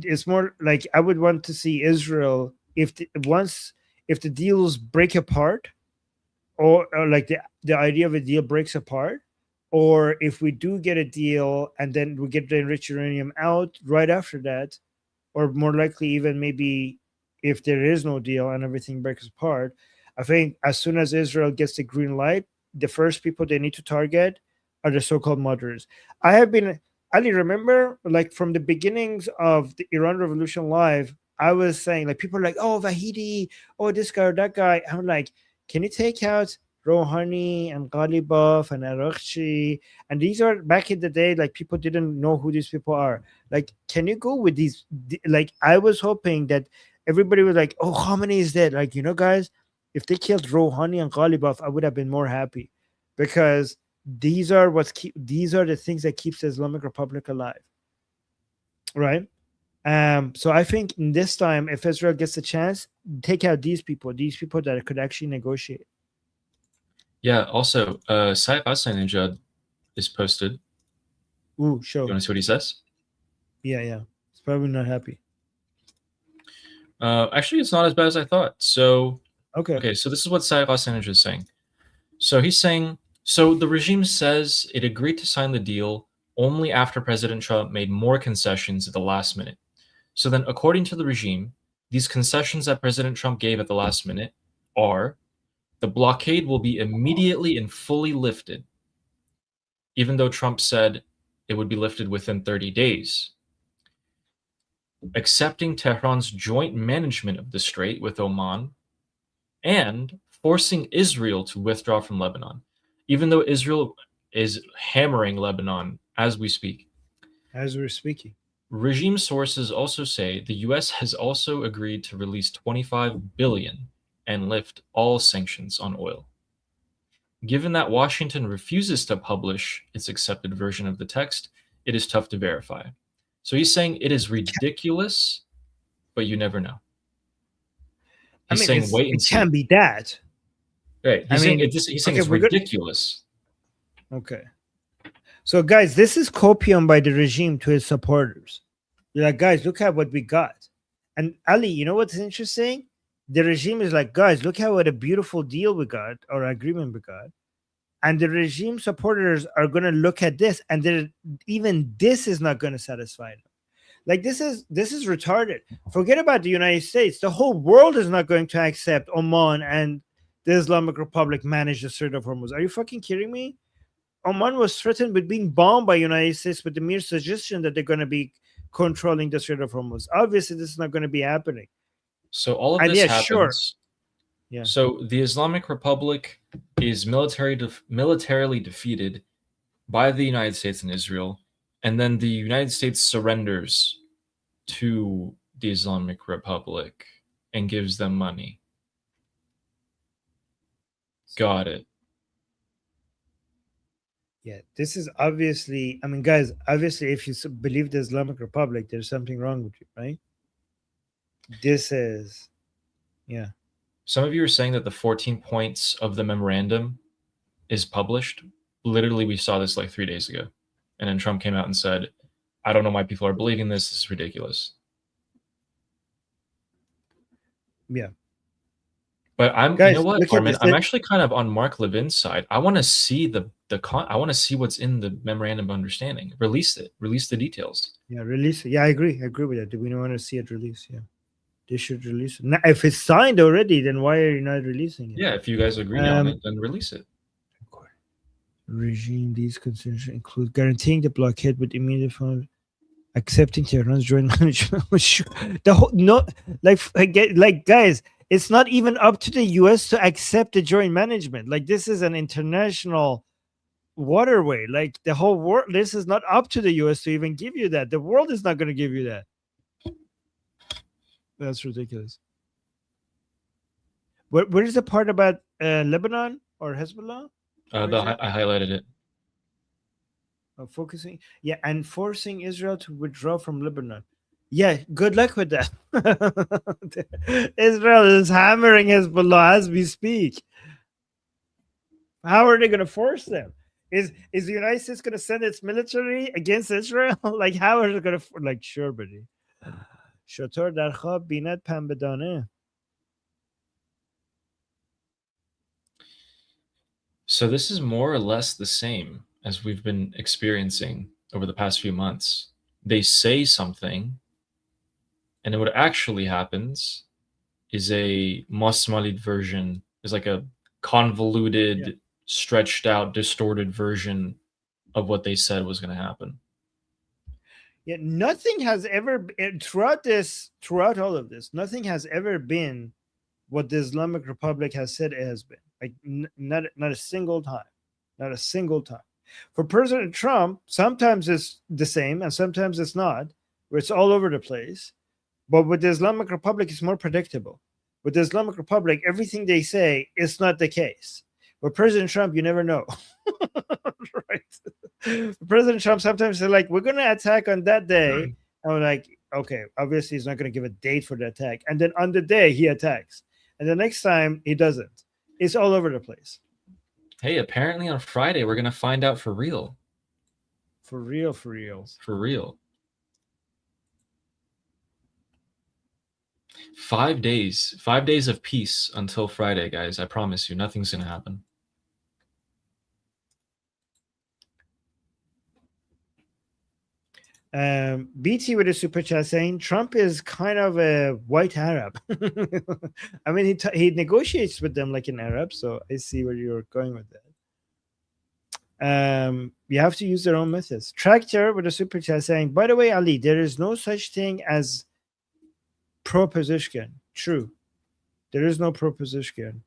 it's more like I would want to see Israel, if the deals break apart, or like the idea of a deal breaks apart, or if we do get a deal and then we get the enriched uranium out right after that, or more likely even maybe if there is no deal and everything breaks apart, I think as soon as Israel gets the green light, the first people they need to target are the so-called moderates. I have been, Ali, remember, like from the beginnings of the Iran Revolution Live, I was saying, like, people are like, oh, Vahidi, oh, this guy or that guy. I'm like, can you take out Rouhani and Ghalibaf and Araghchi? And these are, back in the day, like, people didn't know who these people are. Like, can you go with these? Like, I was hoping that everybody was like, oh, Khamenei is dead. Like, guys, if they killed Rouhani and Ghalibaf, I would have been more happy, because these are the things that keeps the Islamic Republic alive, right? So I think in this time, if Israel gets a chance, take out these people that could actually negotiate. Yeah. Also, Saif Ahmadinejad is posted. Ooh, You show. want to see what he says? Yeah. It's probably not happy. Actually, it's not as bad as I thought. So, Okay. so this is what Saif Ahmadinejad is saying. So he's saying, so the regime says it agreed to sign the deal only after President Trump made more concessions at the last minute. So then, according to the regime, these concessions that President Trump gave at the last minute are: the blockade will be immediately and fully lifted, even though Trump said it would be lifted within 30 days. Accepting Tehran's joint management of the strait with Oman, and forcing Israel to withdraw from Lebanon, even though Israel is hammering Lebanon as we speak. As we're speaking. Regime sources also say the US has also agreed to release $25 billion and lift all sanctions on oil. Given that Washington refuses to publish its accepted version of the text, it is tough to verify. So he's saying it is ridiculous, but you never know. He's saying wait and it see. can't be that. Right. He's saying it's ridiculous. Okay. So, guys, this is copium by the regime to its supporters. You're like, guys, look at what we got. And Ali, you know what's interesting? The regime is like, guys, look at what a beautiful deal we got, or agreement we got. And the regime supporters are going to look at this, and even this is not going to satisfy them. Like, this is retarded. Forget about the United States. The whole world is not going to accept Oman and the Islamic Republic manage the Strait of Hormuz. Are you fucking kidding me? Oman was threatened with being bombed by United States with the mere suggestion that they're going to be controlling the Strait of Hormuz. Obviously, this is not going to be happening. So all of this happens. Sure. Yeah. So the Islamic Republic is militarily defeated by the United States and Israel, and then the United States surrenders to the Islamic Republic and gives them money. Got it. Yeah, this is obviously, I mean, guys, obviously, if you believe the Islamic Republic, there's something wrong with you, right? This is, yeah. Some of you are saying that the 14 points of the memorandum is published. Literally, we saw this like 3 days ago. And then Trump came out and said, I don't know why people are believing this. This is ridiculous. Yeah. But Guys, you know what, look at Armin? this. I'm actually kind of on Mark Levin's side. I want to see I want to see what's in the memorandum of understanding. Release it. Release the details. Yeah, release it. Yeah, I agree. I agree with that. Do we want to see it released? Yeah. They should release it. Now, if it's signed already, then why are you not releasing it? Yeah, if you guys agree on it, then release it. Regime, these concerns include guaranteeing the blockade with immediate fund, accepting Tehran's joint management. The whole guys, it's not even up to the US to accept the joint management. Like, this is an international waterway. Like, the whole world, this is not up to the US to even give you that. The world is not going to give you that. That's ridiculous. Where is the part about Lebanon or Hezbollah? Where is it? I highlighted it. Focusing, yeah, and forcing Israel to withdraw from Lebanon. Yeah, good luck with that. Israel is hammering Hezbollah as we speak. How are they going to force them? Is the United States going to send its military against Israel? Like, how are they going to? Like, sure, buddy. شطور در خواب بیند پنبه دانه. So this is more or less the same as we've been experiencing over the past few months. They say something, and then what actually happens is a Masmalid version, is like a convoluted, stretched out, distorted version of what they said was going to happen. Yeah, nothing has ever throughout all of this, nothing has ever been what the Islamic Republic has said it has been. Like not a single time, not a single time. For President Trump, sometimes it's the same and sometimes it's not, where it's all over the place. But with the Islamic Republic, it's more predictable. With the Islamic Republic, everything they say is not the case. With President Trump, you never know. Right? President Trump sometimes they're like, we're going to attack on that day. And we're like, okay, obviously he's not going to give a date for the attack. And then on the day he attacks. And the next time he doesn't. It's all over the place. Hey, apparently on Friday, we're going to find out for real. For real, for real. For real. 5 days. 5 days of peace until Friday, guys. I promise you, nothing's going to happen. BT with a super chat saying Trump is kind of a white Arab. I mean, he negotiates with them like an Arab, so I see where you're going with that. You have to use their own methods. Tractor with a super chat saying, by the way, Ali, there is no such thing as pro-Pezeshkian. True. There is no pro-Pezeshkian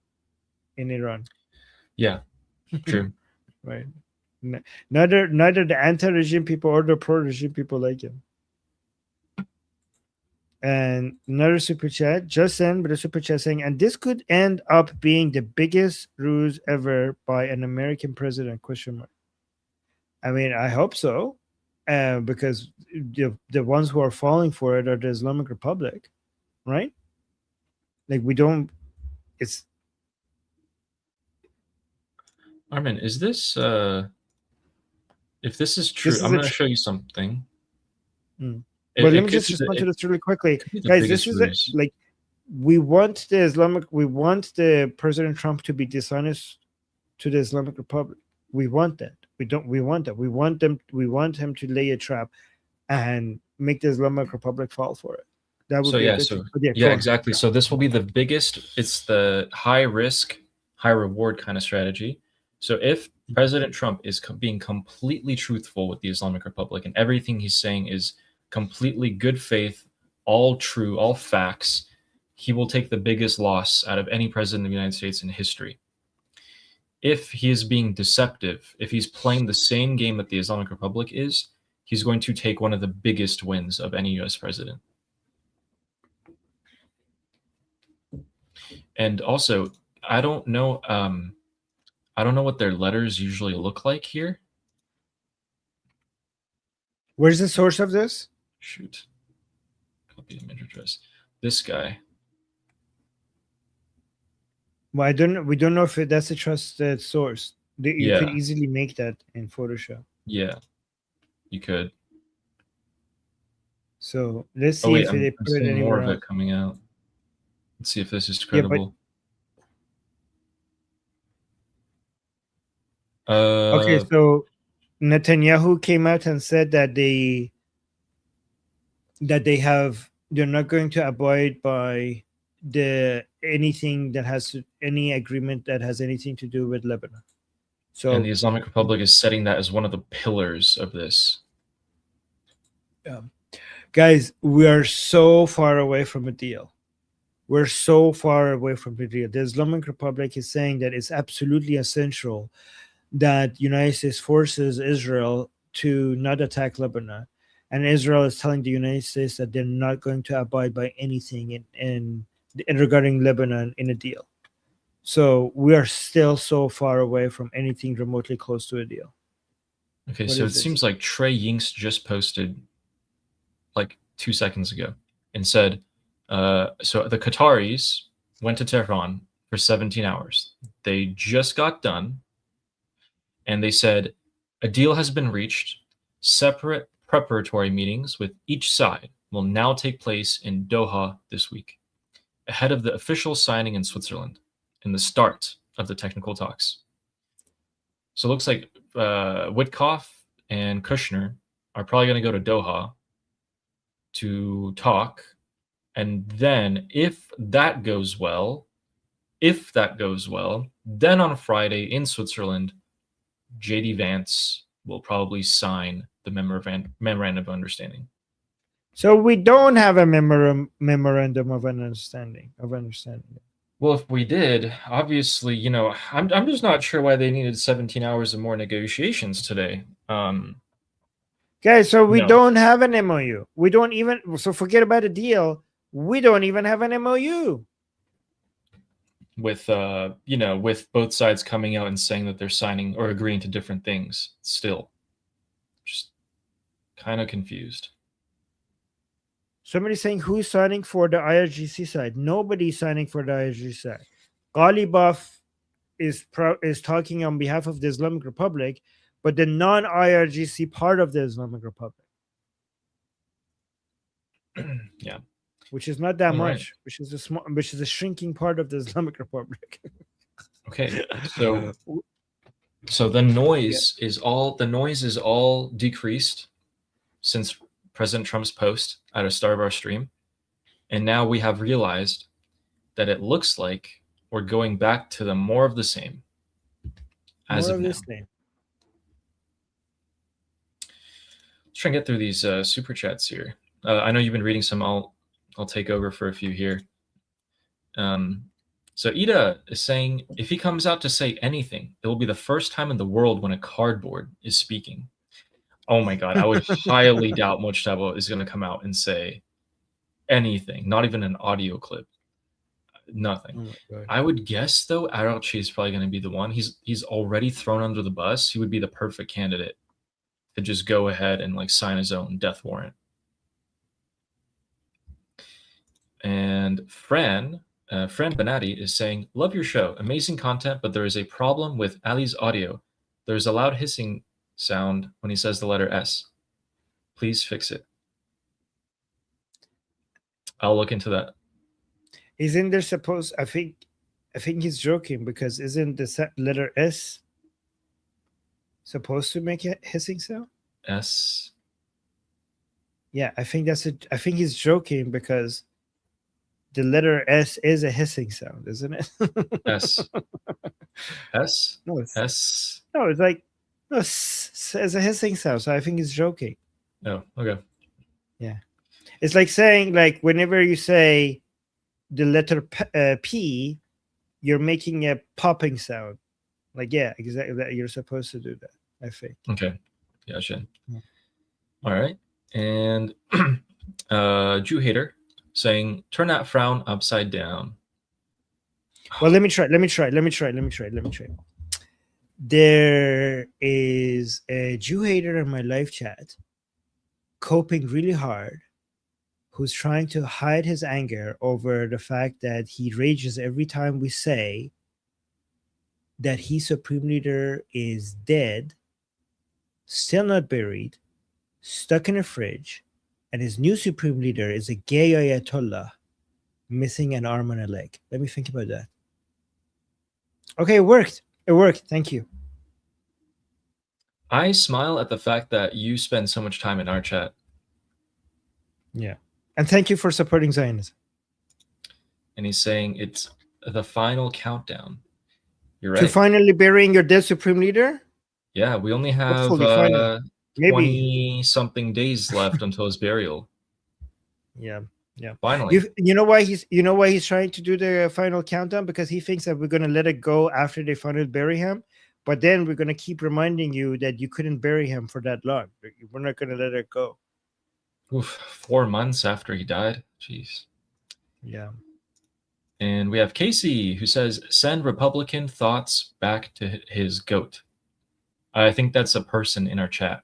in Iran. Yeah, true. Right. Neither the anti-regime people or the pro-regime people like him. And another super chat, just end with a super chat saying, and this could end up being the biggest ruse ever by an American president, ? I mean, I hope so, because the ones who are falling for it are the Islamic Republic, right? Like it's Armin, is this if this is true, I'm going to show you something. Well, let me just respond to this really quickly, guys. This is like we want the President Trump to be dishonest to the Islamic Republic. We want that. We want that. We want him to lay a trap and make the Islamic Republic fall for it. That would be exactly. So this will be the biggest. It's the high risk, high reward kind of strategy. So if President Trump is being completely truthful with the Islamic Republic and everything he's saying is completely good faith, all true, all facts, he will take the biggest loss out of any president of the United States in history. If he is being deceptive, if he's playing the same game that the Islamic Republic is, he's going to take one of the biggest wins of any U.S. president. And also, I don't know what their letters usually look like here. Where's the source of this? Shoot. Copy image address. This guy. Well, we don't know if that's a trusted source. You could easily make that in Photoshop. Yeah, you could. So let's see if they put it anywhere more of it coming out. Let's see if this is credible. Okay, so Netanyahu came out and said that they're not going to abide by any agreement that has anything to do with Lebanon. So, and the Islamic Republic is setting that as one of the pillars of this. Guys, we are so far away from a deal. We're so far away from the deal. The Islamic Republic is saying that it's absolutely essential that United States forces Israel to not attack Lebanon. And Israel is telling the United States that they're not going to abide by anything in regarding Lebanon in a deal. So we are still so far away from anything remotely close to a deal. Okay, What so it is this? seems like Trey Yinks just posted like 2 seconds ago and said, so the Qataris went to Tehran for 17 hours. They just got done, and they said a deal has been reached. Separate preparatory meetings with each side will now take place in Doha this week, ahead of the official signing in Switzerland and the start of the technical talks. So it looks like Witkoff and Kushner are probably going to go to Doha to talk. And then if that goes well, then on Friday in Switzerland, JD Vance will probably sign the memorandum of understanding. So we don't have a memorandum of understanding. Well, if we did, obviously, you know, I'm just not sure why they needed 17 hours of more negotiations today. Guys, so we No. don't have an MOU. We don't even, so forget about a deal. We don't even have an MOU. With you know, with both sides coming out and saying that they're signing or agreeing to different things still. Just kind of confused. Somebody's saying who's signing for the IRGC side? Nobody's signing for the IRGC side. Ghalibaf is talking on behalf of the Islamic Republic, but the non-IRGC part of the Islamic Republic. Yeah. Which is not that All right. much, which is a shrinking part of the Islamic Republic. Okay. So the noise is all decreased since President Trump's post at the start of our stream. And now we have realized that it looks like we're going back to the more of the same as More of of now. this thing. Let's try and get through these super chats here. I know you've been reading some. I'll take over for a few here. So Ida is saying, if he comes out to say anything, it will be the first time in the world when a cardboard is speaking. Oh my God, I would highly doubt Mojtaba is going to come out and say anything, not even an audio clip. Nothing. Oh my God. I would guess, though, Aralchi is probably going to be the one. He's already thrown under the bus. He would be the perfect candidate to just go ahead and like sign his own death warrant. And Fran Benatti is saying, love your show. Amazing content, but there is a problem with Ali's audio. There's a loud hissing sound when he says the letter S. Please fix it. I'll look into that. Isn't there supposed? I think he's joking, because isn't the letter S supposed to make a hissing sound? S. Yeah, I think I think he's joking, because the letter S is a hissing sound, isn't it? S. S. No, it's S. no, it's like no, it's a hissing sound. So I think he's joking. Oh, okay. Yeah, it's like saying, like, whenever you say the letter P, you're making a popping sound. Like, yeah, exactly. That you're supposed to do that, I think. Okay. Gotcha. Yeah. All right. And Jew hater saying, turn that frown upside down. Well, let me try. There is a Jew hater in my live chat coping really hard, who's trying to hide his anger over the fact that he rages every time we say that his supreme leader is dead, still not buried, stuck in a fridge, and his new supreme leader is a gay Ayatollah missing an arm and a leg. Let me think about that. Okay, it worked. Thank you. I smile at the fact that you spend so much time in our chat. Yeah. And thank you for supporting Zionism. And he's saying it's the final countdown. You're right. To finally burying your dead supreme leader? Yeah, we only have Hopefully, finally. Maybe 20-something days left until his burial. Yeah. Finally. You know why he's trying to do the final countdown? Because he thinks that we're going to let it go after they finally bury him. But then we're going to keep reminding you that you couldn't bury him for that long. We're not going to let it go. Oof, 4 months after he died. Jeez. Yeah. And we have Casey, who says, send Republican thoughts back to his goat. I think that's a person in our chat.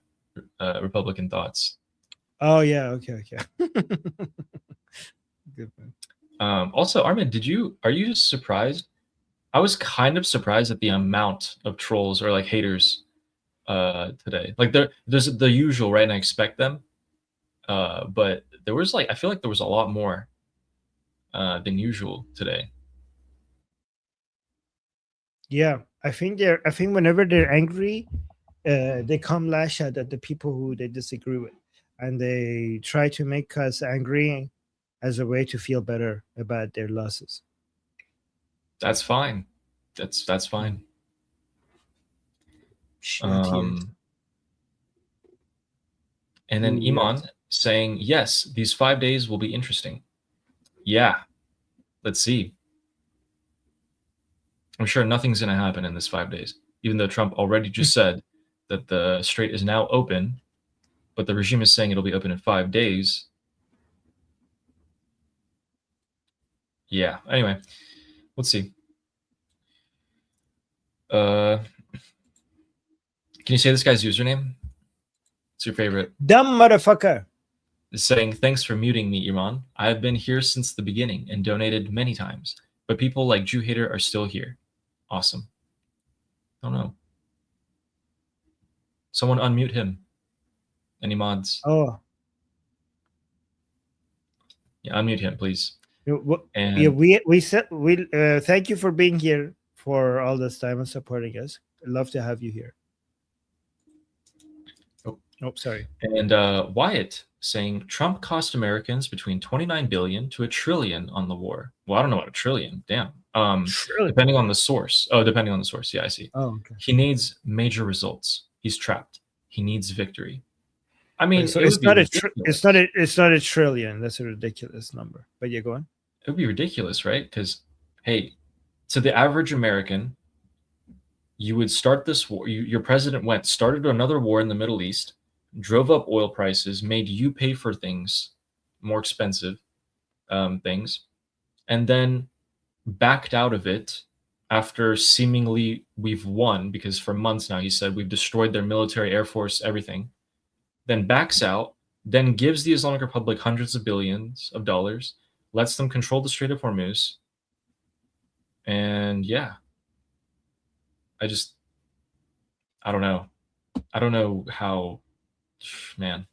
Republican thoughts. Oh yeah, okay. Good one. Also, Armin, are you surprised? I was kind of surprised at the amount of trolls or like haters today. Like there's the usual, right? And I expect them. But there was I feel like there was a lot more than usual today. Yeah, I think whenever they're angry, they come lash out at the people who they disagree with, and they try to make us angry as a way to feel better about their losses. That's fine. That's fine. And then Ooh, Iman yes. saying, yes, these 5 days will be interesting. Yeah, let's see. I'm sure nothing's going to happen in this 5 days, even though Trump already just said that the strait is now open, but the regime is saying it'll be open in 5 days. Yeah, anyway, let's see. Can you say this guy's username? It's your favorite. Dumb motherfucker. Is saying, thanks for muting me, Iman. I have been here since the beginning and donated many times, but people like Jew Hater are still here. Awesome. Oh no. Someone unmute him. Any mods? Oh. Yeah, unmute him, please. And yeah, we said thank you for being here for all this time and supporting us. I'd love to have you here. Oh, sorry. And Wyatt saying Trump cost Americans between 29 billion to $1 trillion on the war. Well, I don't know what $1 trillion. Damn. Depending on the source. Oh, depending on the source. Yeah, I see. Oh, okay. He needs major results. He's trapped. He needs victory. I mean, so it's not a trillion. That's a ridiculous number. But yeah, go on. It would be ridiculous, right? Because hey, to the average American, you would start this war. Your president started another war in the Middle East, drove up oil prices, made you pay for things, more expensive things, and then backed out of it after seemingly we've won, because for months now he said we've destroyed their military, air force, everything, then backs out, then gives the Islamic Republic hundreds of billions of dollars, lets them control the Strait of Hormuz, and yeah. I don't know. I don't know how, man.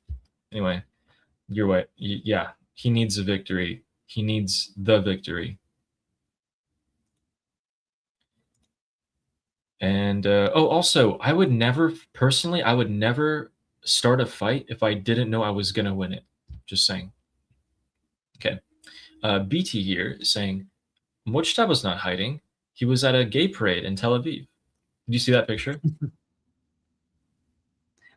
Anyway, you're right. Yeah, he needs a victory. He needs the victory. And also, I would never start a fight if I didn't know I was gonna win it. Just saying. Okay. BT here is saying, Mojtaba's not hiding. He was at a gay parade in Tel Aviv. Did you see that picture?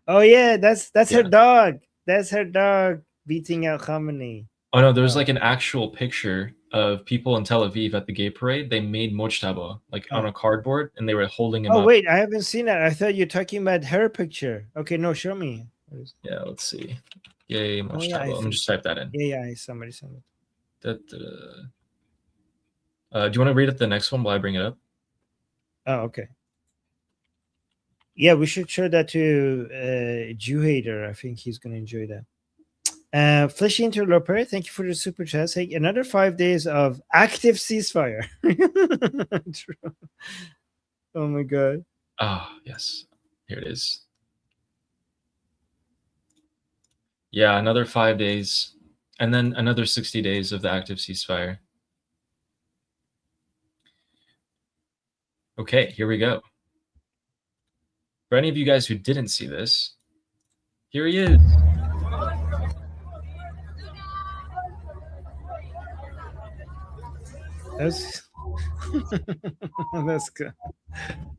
Oh yeah, that's her dog. That's her dog beating out Khamenei. Oh no, there's like an actual picture of people in Tel Aviv at the gay parade. They made Mojtaba on a cardboard, and they were holding him up. Oh wait, I haven't seen that. I thought you're talking about her picture. Okay, no, show me. Yeah, let's see. Yay, Mojtaba. Let me just type that in. Yeah, somebody sent it. Do you want to read it the next one while I bring it up? Oh, okay. Yeah, we should show that to Jew Hater. I think he's going to enjoy that. Fleshy Interloper, thank you for the super chat. Hey, another 5 days of active ceasefire. Oh my god. Oh, yes. Here it is. Yeah, another 5 days. And then another 60 days of the active ceasefire. Okay, here we go. For any of you guys who didn't see this, here he is. That's good.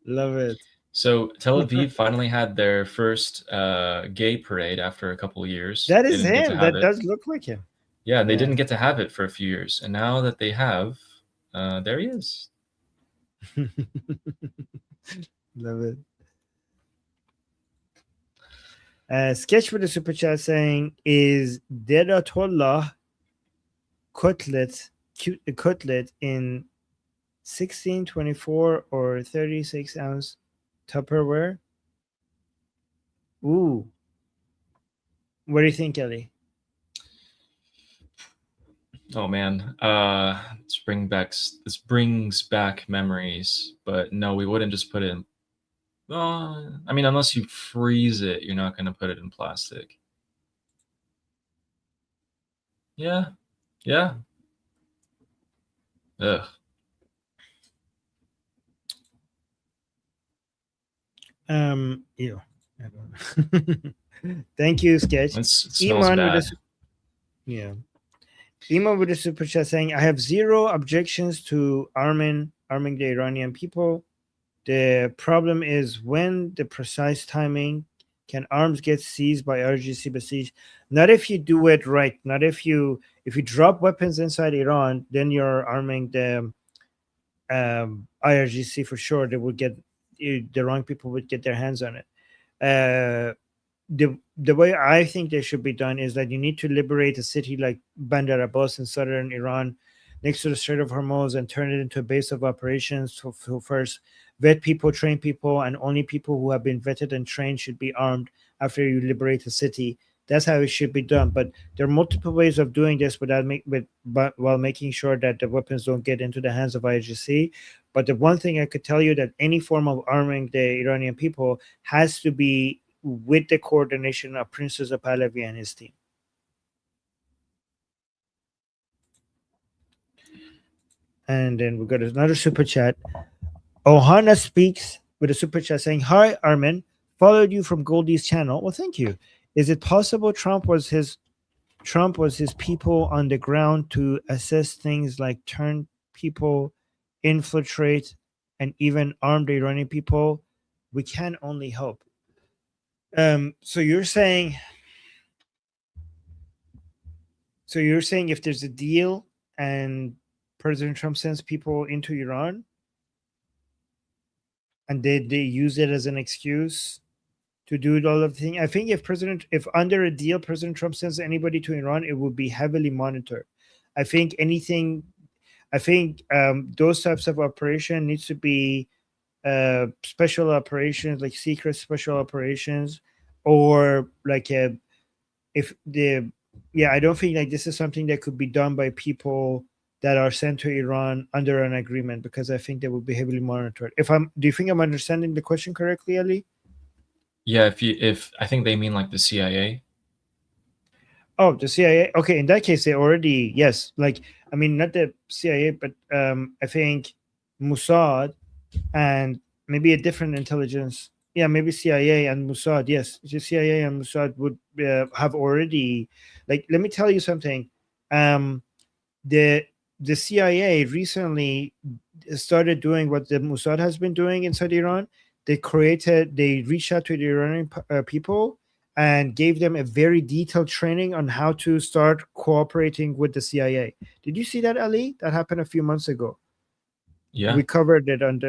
Love it. So Tel Aviv finally had their first gay parade after a couple of years. That is him. That does look like him. Yeah, they didn't get to have it for a few years. And now that they have, there he is. Love it. Sketch for the super chat saying, is Dedatollah Kotlet cutlet in 16, 24, or 36 ounce Tupperware. Ooh. What do you think, Ellie? Oh man, this brings back memories. But no, we wouldn't just put it in. I mean, unless you freeze it, you're not going to put it in plastic. Yeah, yeah. Ugh. Ew. I don't know. Thank you, Sketch. It smells Iman bad. with a yeah. Iman with a super chat saying, I have zero objections to arming the Iranian people. The problem is when the precise timing can arms get seized by IRGC besieged. Not if you do it right. Not if you drop weapons inside Iran, then you're arming the IRGC for sure. They would get the wrong people would get their hands on it. The way I think they should be done is that you need to liberate a city like Bandar Abbas in southern Iran, next to the Strait of Hormuz, and turn it into a base of operations to first vet people, train people, and only people who have been vetted and trained should be armed after you liberate a city. That's how it should be done. But there are multiple ways of doing this while making sure that the weapons don't get into the hands of IGC. But the one thing I could tell you that any form of arming the Iranian people has to be with the coordination of Princess Pahlavi and his team. And then we got another super chat. Ohana speaks with a super chat saying, "Hi, Armin. Followed you from Goldie's channel." Well, thank you. Is it possible Trump was his people on the ground to assess things like turn people, infiltrate, and even arm the Iranian people? We can only hope. So you're saying if there's a deal and President Trump sends people into Iran and they use it as an excuse to do all of the thing. I think if under a deal President Trump sends anybody to Iran, it would be heavily monitored. I think those types of operation needs to be special operations, like secret special operations, or like I don't think like this is something that could be done by people that are sent to Iran under an agreement, because I think they will be heavily monitored. Do you think I'm understanding the question correctly, Ali? Yeah, if I think they mean like the CIA. Oh, the CIA. Okay, in that case, they already yes. Like I mean, not the CIA, but I think Mossad and maybe a different intelligence. Yeah, maybe CIA and Mossad. Yes, the CIA and Mossad would have already. Like, let me tell you something. The CIA recently started doing what the Mossad has been doing inside Iran. They reached out to the Iranian people and gave them a very detailed training on how to start cooperating with the CIA. Did you see that, Ali? That happened a few months ago. Yeah. We covered it on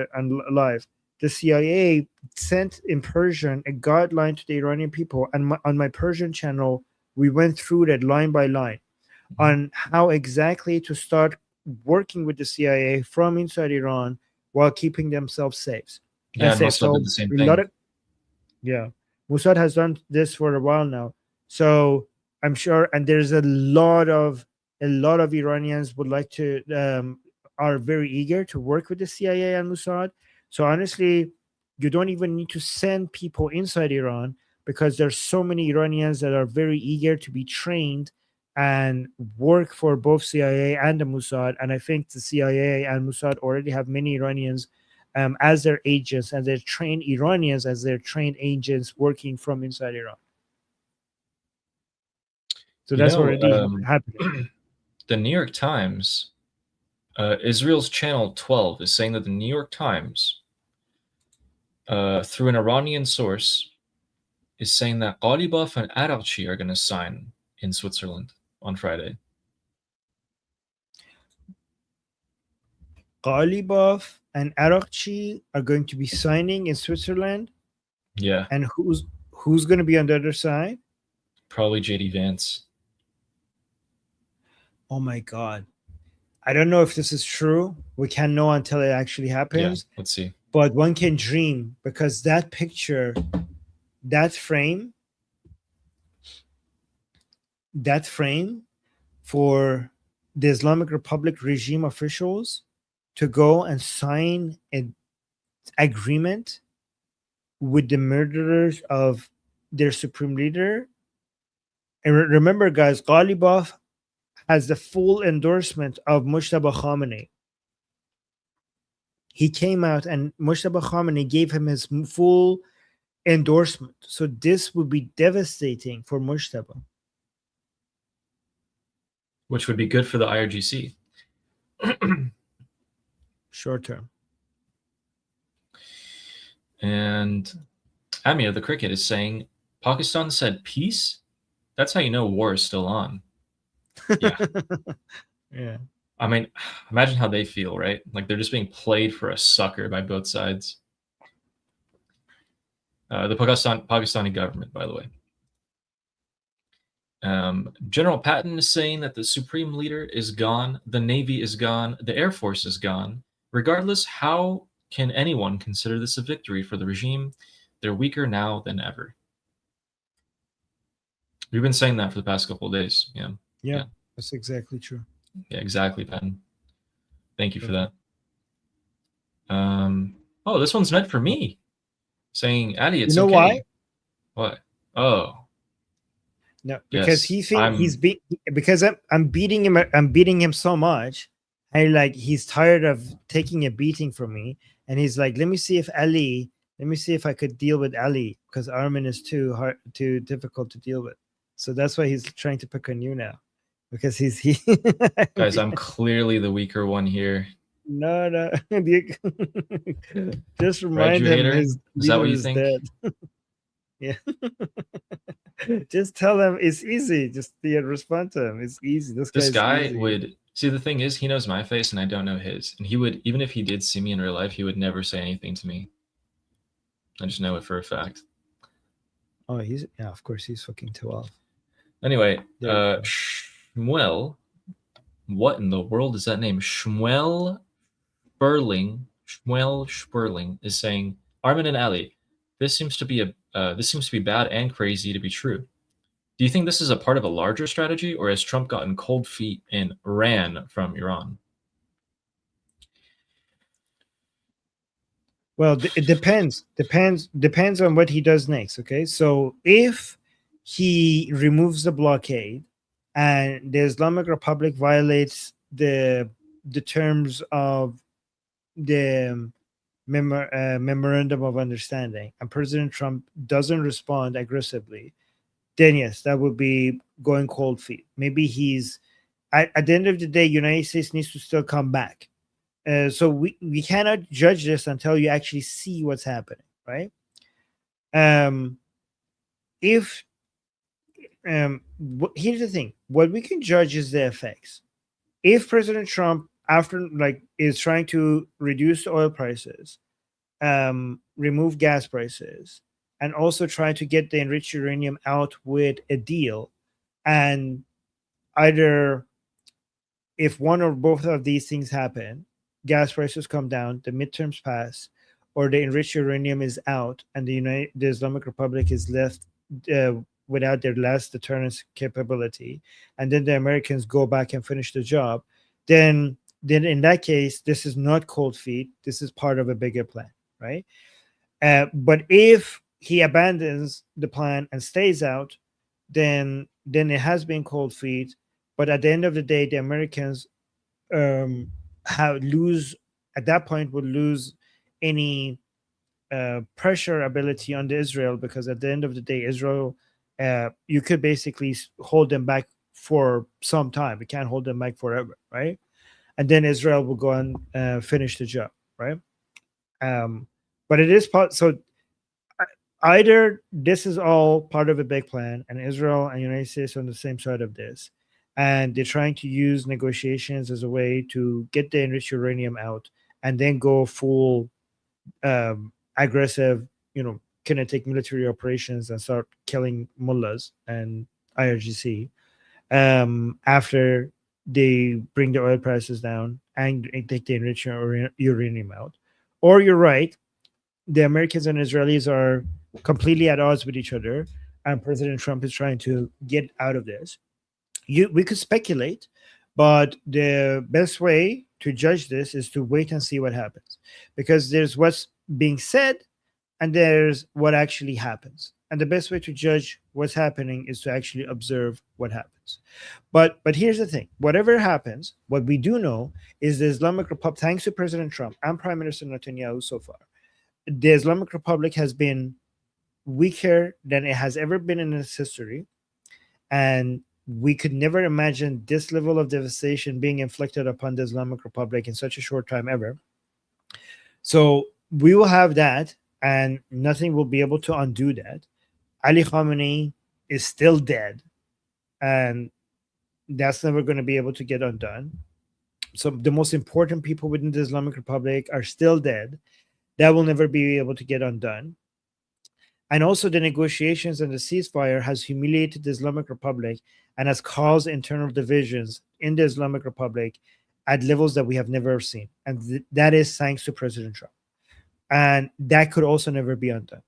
live. The CIA sent in Persian a guideline to the Iranian people, and on my Persian channel, we went through that line by line on how exactly to start working with the CIA from inside Iran while keeping themselves safe. Yeah, and Mossad did the same thing. Mossad has done this for a while now, so I'm sure. And there's a lot of Iranians would like to are very eager to work with the CIA and Mossad. So honestly, you don't even need to send people inside Iran, because there's so many Iranians that are very eager to be trained and work for both CIA and the Mossad. And I think the CIA and Mossad already have many Iranians as their agents, and they're trained Iranians as their trained agents working from inside Iran. So that's already happening. The New York Times, Israel's Channel 12 is saying that the New York Times, through an Iranian source, is saying that Ghalibaf and Araqchi are going to sign in Switzerland on Friday. Ghalibaf and Araqchi are going to be signing in Switzerland. Yeah. And who's going to be on the other side? Probably JD Vance. Oh my God. I don't know if this is true. We can't know until it actually happens. Yeah, let's see. But one can dream, because that picture, that frame for the Islamic Republic regime officials to go and sign an agreement with the murderers of their supreme leader. And remember, guys, Ghalibaf has the full endorsement of Mujtaba Khamenei. He came out and Mujtaba Khamenei gave him his full endorsement. So this would be devastating for Mujtaba. Which would be good for the IRGC. Short term. And Amir, the cricket, is saying, Pakistan said peace? That's how you know war is still on. Yeah. Yeah. I mean, imagine how they feel, right? Like they're just being played for a sucker by both sides. The Pakistani government, by the way. General Patton is saying that the supreme leader is gone, the Navy is gone, the Air Force is gone. Regardless, how can anyone consider this a victory for the regime? They're weaker now than ever. We've been saying that for the past couple of days. Yeah, that's exactly true. Yeah, exactly, Patton. Thank you for that. Oh, this one's meant for me. Saying, Addy, it's You know okay. why? What? Oh. No, because Yes, he thinks because I'm beating him. I'm beating him so much, and like he's tired of taking a beating from me, and he's like, let me see if I could deal with Ali, because Armin is too difficult to deal with. So that's why he's trying to pick on you now, because he. Guys, I'm clearly the weaker one here. No. Just remind him Graduator? his Is that what leader you is think? dead. Yeah. Just tell him it's easy. Just respond to him. It's easy. This guy easy. would see, the thing is, he knows my face and I don't know his. And he would, even if he did see me in real life, he would never say anything to me. I just know it for a fact. Oh, of course he's fucking 12. Anyway, There Shmuel, what in the world is that name? Shmuel Sperling is saying, Armin and Ali, this seems to be bad and crazy to be true. Do you think this is a part of a larger strategy, or has Trump gotten cold feet and ran from Iran? Well, it depends on what he does next. Okay, so if he removes the blockade and the Islamic Republic violates the terms of the memorandum of understanding, and President Trump doesn't respond aggressively, then yes, that would be going cold feet. Maybe he's at the end of the day, United States needs to still come back. So we cannot judge this until you actually see what's happening, right? Here's the thing: what we can judge is the effects. If President Trump, after is trying to reduce oil prices, remove gas prices, and also try to get the enriched uranium out with a deal, and either if one or both of these things happen, gas prices come down, the midterms pass, or the enriched uranium is out, and the Islamic Republic is left without their last deterrence capability, and then the Americans go back and finish the job, then in that case, this is not cold feet. This is part of a bigger plan, right? But if he abandons the plan and stays out, then it has been cold feet. But at the end of the day, the Americans would lose any pressure ability on Israel, because at the end of the day, Israel, you could basically hold them back for some time. You can't hold them back forever, right? And then Israel will go and finish the job, right? But it is so either this is all part of a big plan, and Israel and United States are on the same side of this, and they're trying to use negotiations as a way to get the enriched uranium out, and then go full aggressive, kinetic military operations and start killing mullahs and IRGC after they bring the oil prices down and take the enriched uranium out. Or you're right, the Americans and Israelis are completely at odds with each other, and President Trump is trying to get out of this. We could speculate, but the best way to judge this is to wait and see what happens, because there's what's being said and there's what actually happens. And the best way to judge what's happening is to actually observe what happens. But here's the thing: whatever happens, what we do know is the Islamic Republic, thanks to President Trump and Prime Minister Netanyahu so far, the Islamic Republic has been weaker than it has ever been in its history. And we could never imagine this level of devastation being inflicted upon the Islamic Republic in such a short time ever. So we will have that, and nothing will be able to undo that. Ali Khamenei is still dead, and that's never going to be able to get undone. So the most important people within the Islamic Republic are still dead. That will never be able to get undone. And also the negotiations and the ceasefire has humiliated the Islamic Republic and has caused internal divisions in the Islamic Republic at levels that we have never seen. And that is thanks to President Trump. And that could also never be undone.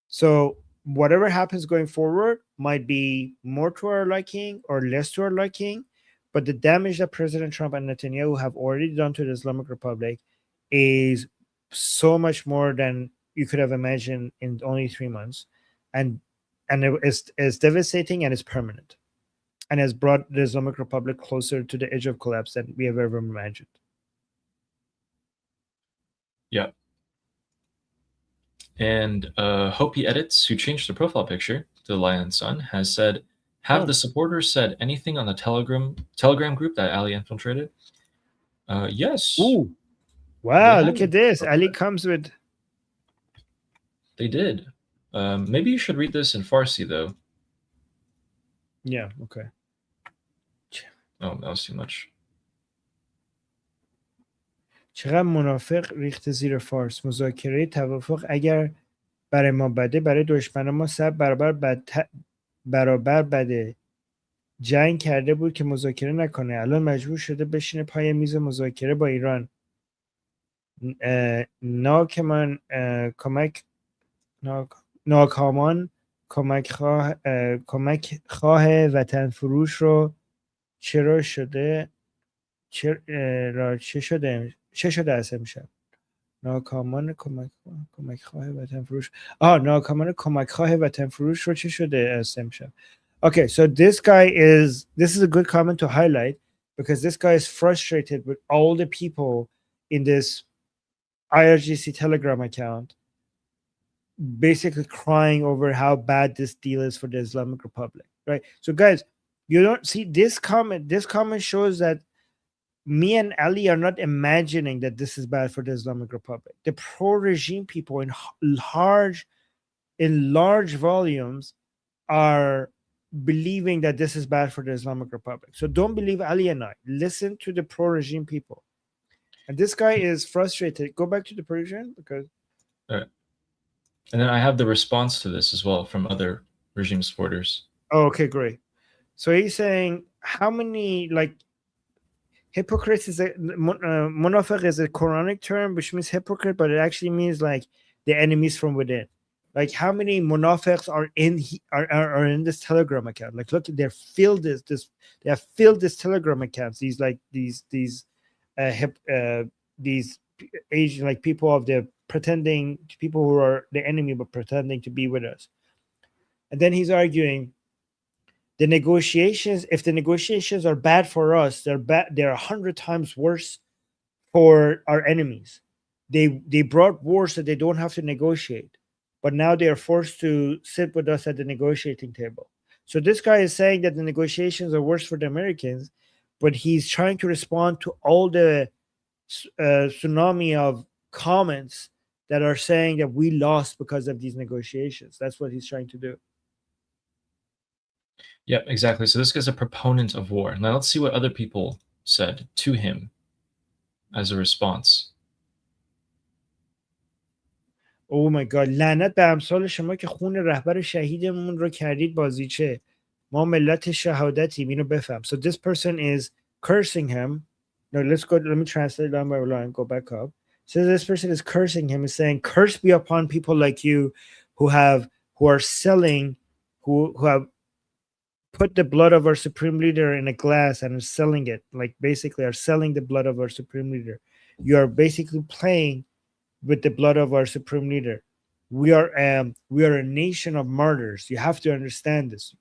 So whatever happens going forward might be more to our liking or less to our liking, but the damage that President Trump and Netanyahu have already done to the Islamic Republic is so much more than you could have imagined in only 3 months. And it's devastating, and it's permanent, and has brought the Islamic Republic closer to the edge of collapse than we have ever imagined. Yeah. And Hopi Edits, who changed the profile picture to the Lion Sun, has said, have the supporters said anything on the Telegram group that Ali infiltrated? Yes. Ooh. Wow, They look have. at this. Ali comes with... They did. Maybe you should read this in Farsi, though. Yeah, okay. Oh, that was too much. چقدر منافق ریخته زیر فارس. مذاکره توافق اگر برای ما بده، برای دشمن ما 100 برابر بده. جنگ کرده بود که مذاکره نکنه، الان مجبور شده بشینه پای میز مذاکره با ایران. ناکامان کمک خواه وطن فروش رو چرا شده چه شده است امشب؟ ناکامان کمک خواه وطن فروش ناکامان کمک خواه وطن فروش رو چه شده است امشب؟ Okay, so this is a good comment to highlight, because this guy is frustrated with all the people in this IRGC Telegram account basically crying over how bad this deal is for the Islamic Republic, right? So guys, you don't see this comment shows that me and Ali are not imagining that this is bad for the Islamic Republic. The pro-regime people in large volumes are believing that this is bad for the Islamic Republic. So don't believe Ali and I. Listen to the pro-regime people. And this guy is frustrated. Go back to the Persian, because... And then I have the response to this as well from other regime supporters. Oh, okay, great. So he's saying, how many, hypocrites is munafiq is a Quranic term, which means hypocrite, but it actually means like the enemies from within. Like, how many munafiqs are in this Telegram account? Like, look, they have filled this Telegram accounts. These Asian, like, people of the people who are the enemy but pretending to be with us. And then he's arguing the negotiations, if the negotiations are bad for us, they're 100 times worse for our enemies. They brought war so they don't have to negotiate, but now they are forced to sit with us at the negotiating table. So this guy is saying that the negotiations are worse for the Americans, but he's trying to respond to all the tsunami of comments that are saying that we lost because of these negotiations. That's what he's trying to do. Yeah, exactly. So this guy's a proponent of war. Now let's see what other people said to him as a response. Oh my God. لعنت به امثال شما که خون رهبر شهیدمون رو کردید بازیچه. ما ملت شهادتیم، اینو بفهم. So this person is cursing him. No, let me translate line by line, go back up. So this person is cursing him, is saying, curse be upon people like you who are selling, who have put the blood of our supreme leader in a glass and are selling it, like basically are selling the blood of our supreme leader. You are basically playing with the blood of our supreme leader. We are a nation of martyrs. You have to understand this.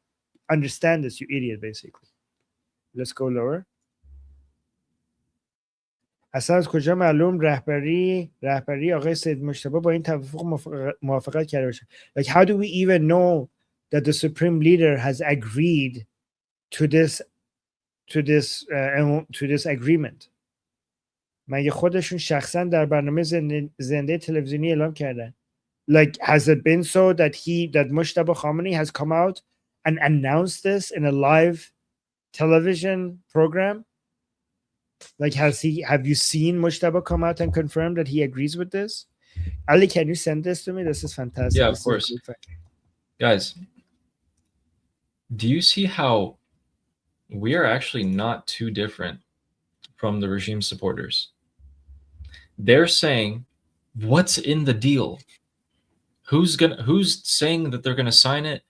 Understand this, you idiot, basically. Let's go lower. اصلا از کجا معلوم رهبری آقای سید مجتبی با این توافق موافقت کرده باشه؟ Like, how do we even know that the supreme leader has agreed to this agreement? مگه خودشون شخصا در برنامه زنده تلویزیونی اعلام کردن؟ Like, has it been so that Mujtaba Khamenei has come out and announced this in a live television program? Like, have you seen Mujtaba come out and confirm that he agrees with this? Ali, can you send this to me? This is fantastic. Yeah, of course. Guys, do you see how we are actually not too different from the regime supporters? They're saying, what's in the deal? Who's saying that they're gonna sign it?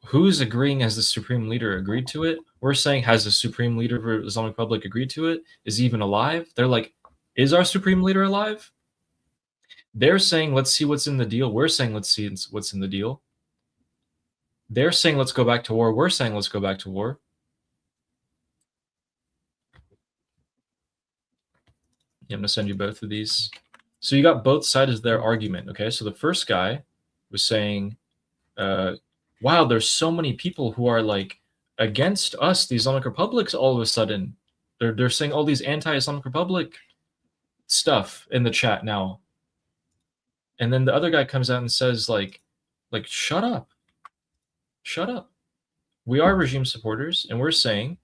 Who's agreeing? As the supreme leader agreed to it? We're saying, has the supreme leader of the Islamic Republic agreed to it? Is he even alive? They're like, is our supreme leader alive? They're saying, let's see what's in the deal. We're saying, let's see what's in the deal. They're saying, let's go back to war. We're saying, let's go back to war. Yeah, I'm gonna send you both of these. So you got both sides of their argument, okay? So the first guy was saying, wow, there's so many people who are like against us, the Islamic Republics, all of a sudden. They're saying all these anti-Islamic Republic stuff in the chat now. And then the other guy comes out and says, like, shut up. Shut up. We are regime supporters, and we're saying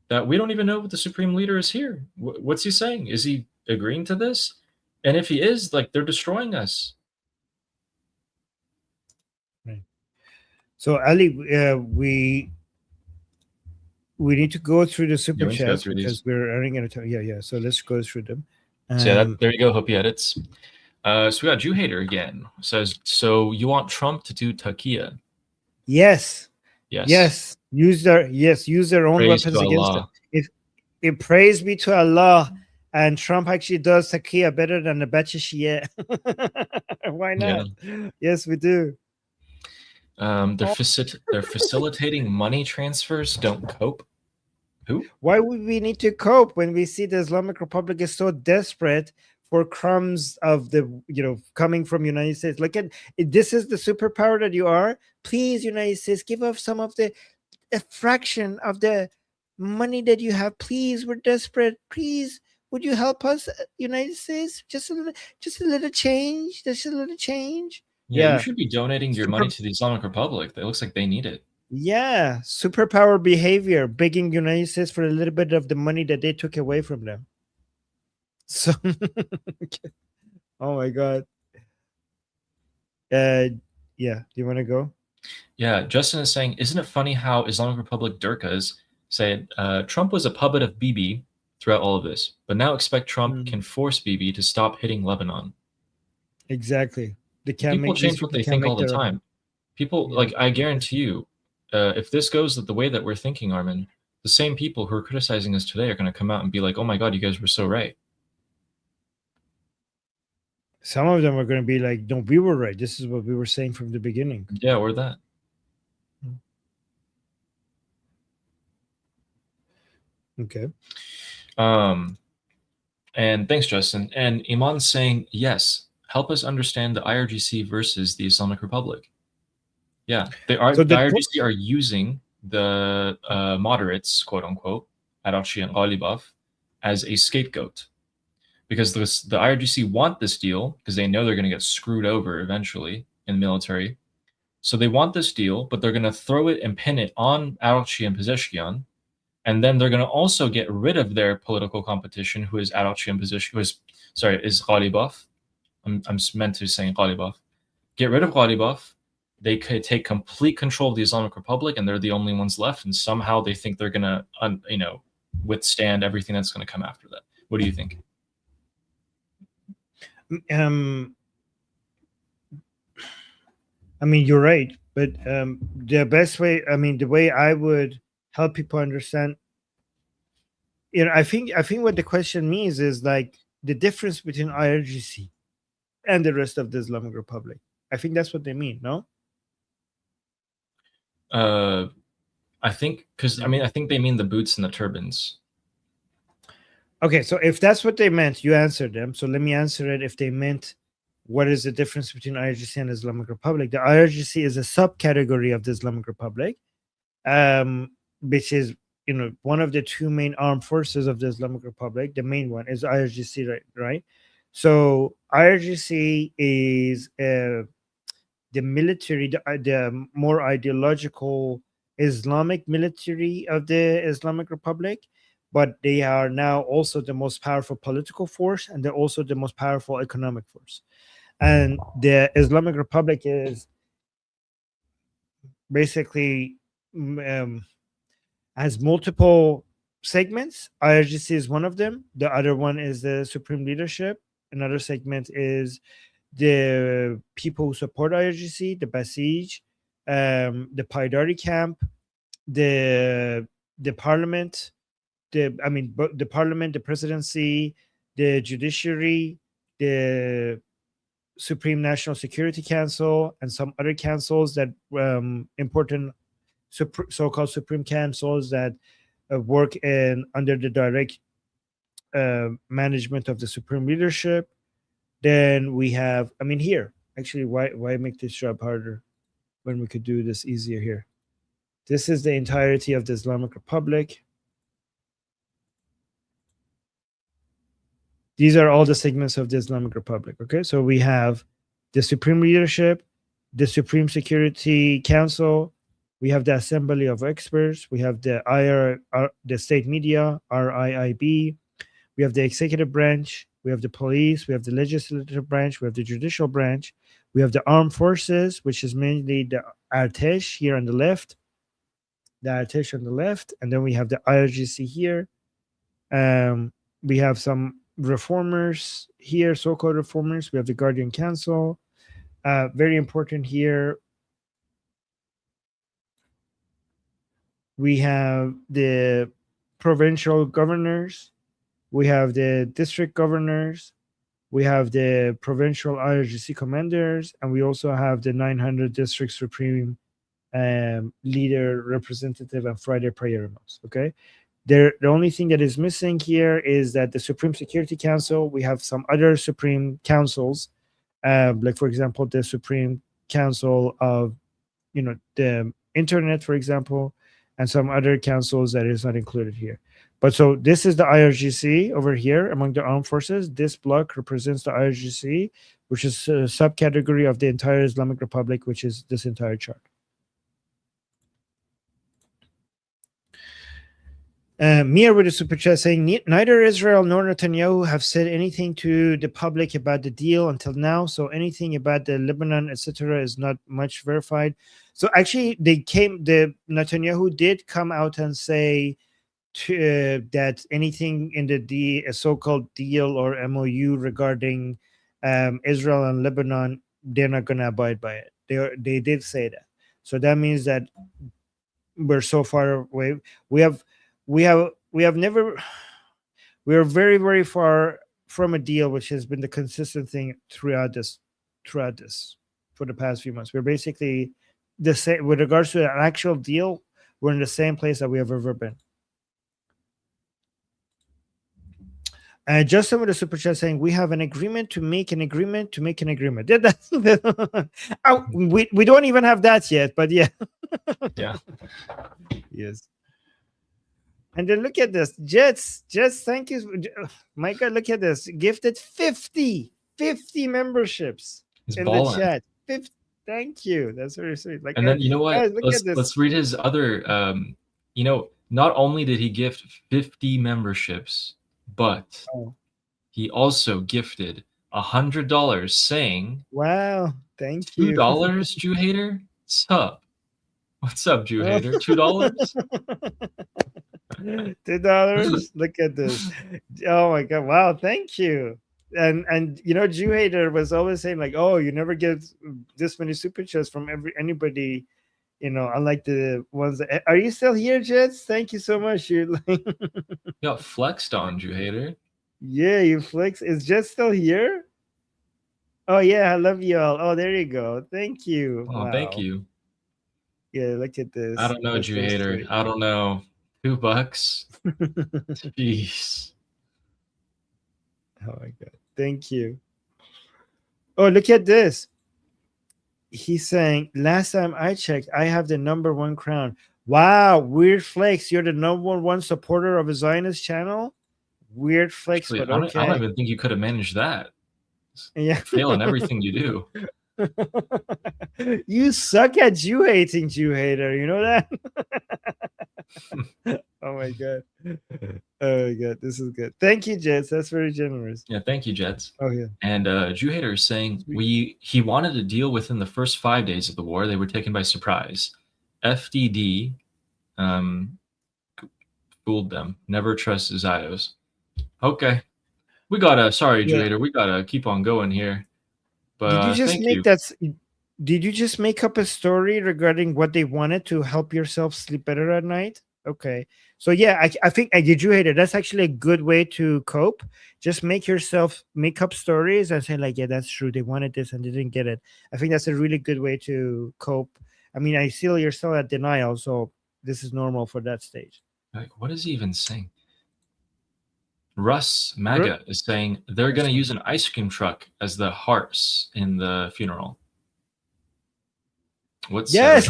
that we don't even know what the supreme leader is here. What's he saying? Is he agreeing to this? And if he is, like, they're destroying us. Right. So Ali, we need to go through the super chats because we're running out of time. Yeah. So let's go through them. So yeah, there you go. Hope he edits. So we got Jew Hater again. Says, so you want Trump to do Taqiyya? Yes. Use their own Praise weapons against them. If praise be to Allah, and Trump actually does Taqiyya better than the Bacha Shia. Why not? Yeah. Yes, we do. They're facilitating money transfers. Don't cope. Who? Why would we need to cope when we see the Islamic Republic is so desperate for crumbs of the, coming from United States? Look at this is the superpower that you are. Please, United States, give us some of a fraction of the money that you have. Please, we're desperate. Please, would you help us, United States? Just a little change. Just a little change. Yeah, you should be donating your money to the Islamic Republic. It looks like they need it. Yeah, superpower behavior, begging United States for a little bit of the money that they took away from them. So, oh my God. Yeah, do you want to go? Yeah, Justin is saying, isn't it funny how Islamic Republic Durkas said Trump was a puppet of Bibi throughout all of this, but now expect Trump can force Bibi to stop hitting Lebanon. Exactly. People change what they think all the time. People, like, I guarantee you, if this goes the way that we're thinking, Armin, the same people who are criticizing us today are going to come out and be like, oh my God, you guys were so right. Some of them are going to be like, no, we were right. This is what we were saying from the beginning. Yeah, or that. Okay. And thanks, Justin. And Iman's saying, yes, help us understand the IRGC versus the Islamic Republic. Yeah, the IRGC are using the moderates, quote unquote, Araghchi and Ghalibaf, as a scapegoat. Because the IRGC want this deal because they know they're going to get screwed over eventually in the military. So they want this deal, but they're going to throw it and pin it on Araghchi and Pezeshkian. And then they're going to also get rid of their political competition, who is Araghchi and Pezeshkian, is Ghalibaf. I'm meant to say Ghalibaf. Get rid of Ghalibaf. They could take complete control of the Islamic Republic, and they're the only ones left. And somehow they think they're going to, withstand everything that's going to come after that. What do you think? I mean, you're right, but the best way, I mean, the way I would help people understand, I think what the question means is like the difference between IRGC and the rest of the Islamic Republic. I think that's what they mean, no? I think I think they mean the boots and the turbans. Okay, so if that's what they meant, you answered them. So let me answer it. If they meant what is the difference between IRGC and Islamic Republic, the IRGC is a subcategory of the Islamic Republic, which is one of the two main armed forces of the Islamic Republic. The main one is IRGC, right? So IRGC is the military, the more ideological Islamic military of the Islamic Republic, but they are now also the most powerful political force, and they're also the most powerful economic force. And the Islamic Republic is basically has multiple segments. IRGC is one of them. The other one is the supreme leadership. Another segment is the people who support IRGC, the Basij, the Paidari camp, the parliament, the parliament, the presidency, the judiciary, the Supreme National Security Council, and some other councils that important so-called supreme councils that work under the direct management of the supreme leadership. Then we have, here, actually, why make this job harder when we could do this easier here? This is the entirety of the Islamic Republic. These are all the segments of the Islamic Republic. Okay, so we have the supreme leadership, the Supreme Security Council, we have the Assembly of Experts, we have the the state media, RIIB, we have the executive branch, we have the police, we have the legislative branch, we have the judicial branch, we have the armed forces, which is mainly the Artesh here on the left, and then we have the IRGC here. We have some reformers here, so-called reformers. We have the Guardian Council. Very important here. We have the provincial governors. We have the district governors. We have the provincial IRGC commanders. And we also have the 900 district supreme leader, representative, and Friday prayer imams. Okay. The only thing that is missing here is that the Supreme Security Council, we have some other supreme councils, like, for example, the Supreme Council of, the Internet, for example, and some other councils that is not included here. But so this is the IRGC over here among the armed forces. This block represents the IRGC, which is a subcategory of the entire Islamic Republic, which is this entire chart. Mir with a super chat saying, neither Israel nor Netanyahu have said anything to the public about the deal until now. So anything about the Lebanon, etc., is not much verified. So actually, the Netanyahu did come out and say that anything in the so-called deal or MOU regarding Israel and Lebanon, they're not going to abide by it. They did say that. So that means that we're so far away. We are very, very far from a deal, which has been the consistent thing throughout this for the past few months. We're basically the same with regards to an actual deal. We're in the same place that we have ever been. And Justin with a super chat saying, we have an agreement to make an agreement to make an agreement. Yeah, we don't even have that yet, but yeah. Yeah. Yes. And then look at this. Jets, thank you. My God, look at this. Gifted 50 memberships in the chat. 50, thank you. That's very sweet. And then, you know what? Guys, let's read his other, not only did he gift 50 memberships, but he also gifted $100 saying, wow, thank you. $2, Jew hater? Sup? What's up, Jew hater? $2? $2. Look at this. Oh my god! Wow, thank you. And Jew Hater was always saying like, "Oh, you never get this many super chats from anybody." Unlike the ones that are you still here, Jets? Thank you so much. You got flexed on, Jew Hater. Yeah, you flex. Is Jet still here? Oh yeah, I love you all. Oh, there you go. Thank you. Oh, thank you. Yeah, look at this. I don't know, That's Jew so Hater. sweet. I don't know. $2. Jeez. Oh my god. Thank you. Oh, look at this. He's saying, last time I checked, I have the #1 crown. Wow, Weird Flex. You're the #1 supporter of a Zionist channel? Weird Flex, Actually, but I don't okay. even think you could have managed that. Yeah. Failing everything you do. You suck at Jew hating, Jew Hater. You know that? Oh my god. Oh my god, this is good. Thank you, Jets. That's very generous. Yeah, thank you, Jets. Oh yeah. And Jew Hater is saying he wanted to deal within the first 5 days of the war. They were taken by surprise. FDD fooled them. Never trust Zios. Okay. We gotta Jew Hater, we gotta keep on going here. But Did you just thank make you. that? Did you just make up a story regarding what they wanted to help yourself sleep better at night? Okay. So yeah, I think I did you hate it. That's actually a good way to cope. Just make up stories and say like, yeah, that's true. They wanted this and they didn't get it. I think that's a really good way to cope. I mean, I see you're still at denial, so this is normal for that stage. Like, what is he even saying? Russ Maga is saying they're going to use an ice cream truck as the hearse in the funeral. What's yes,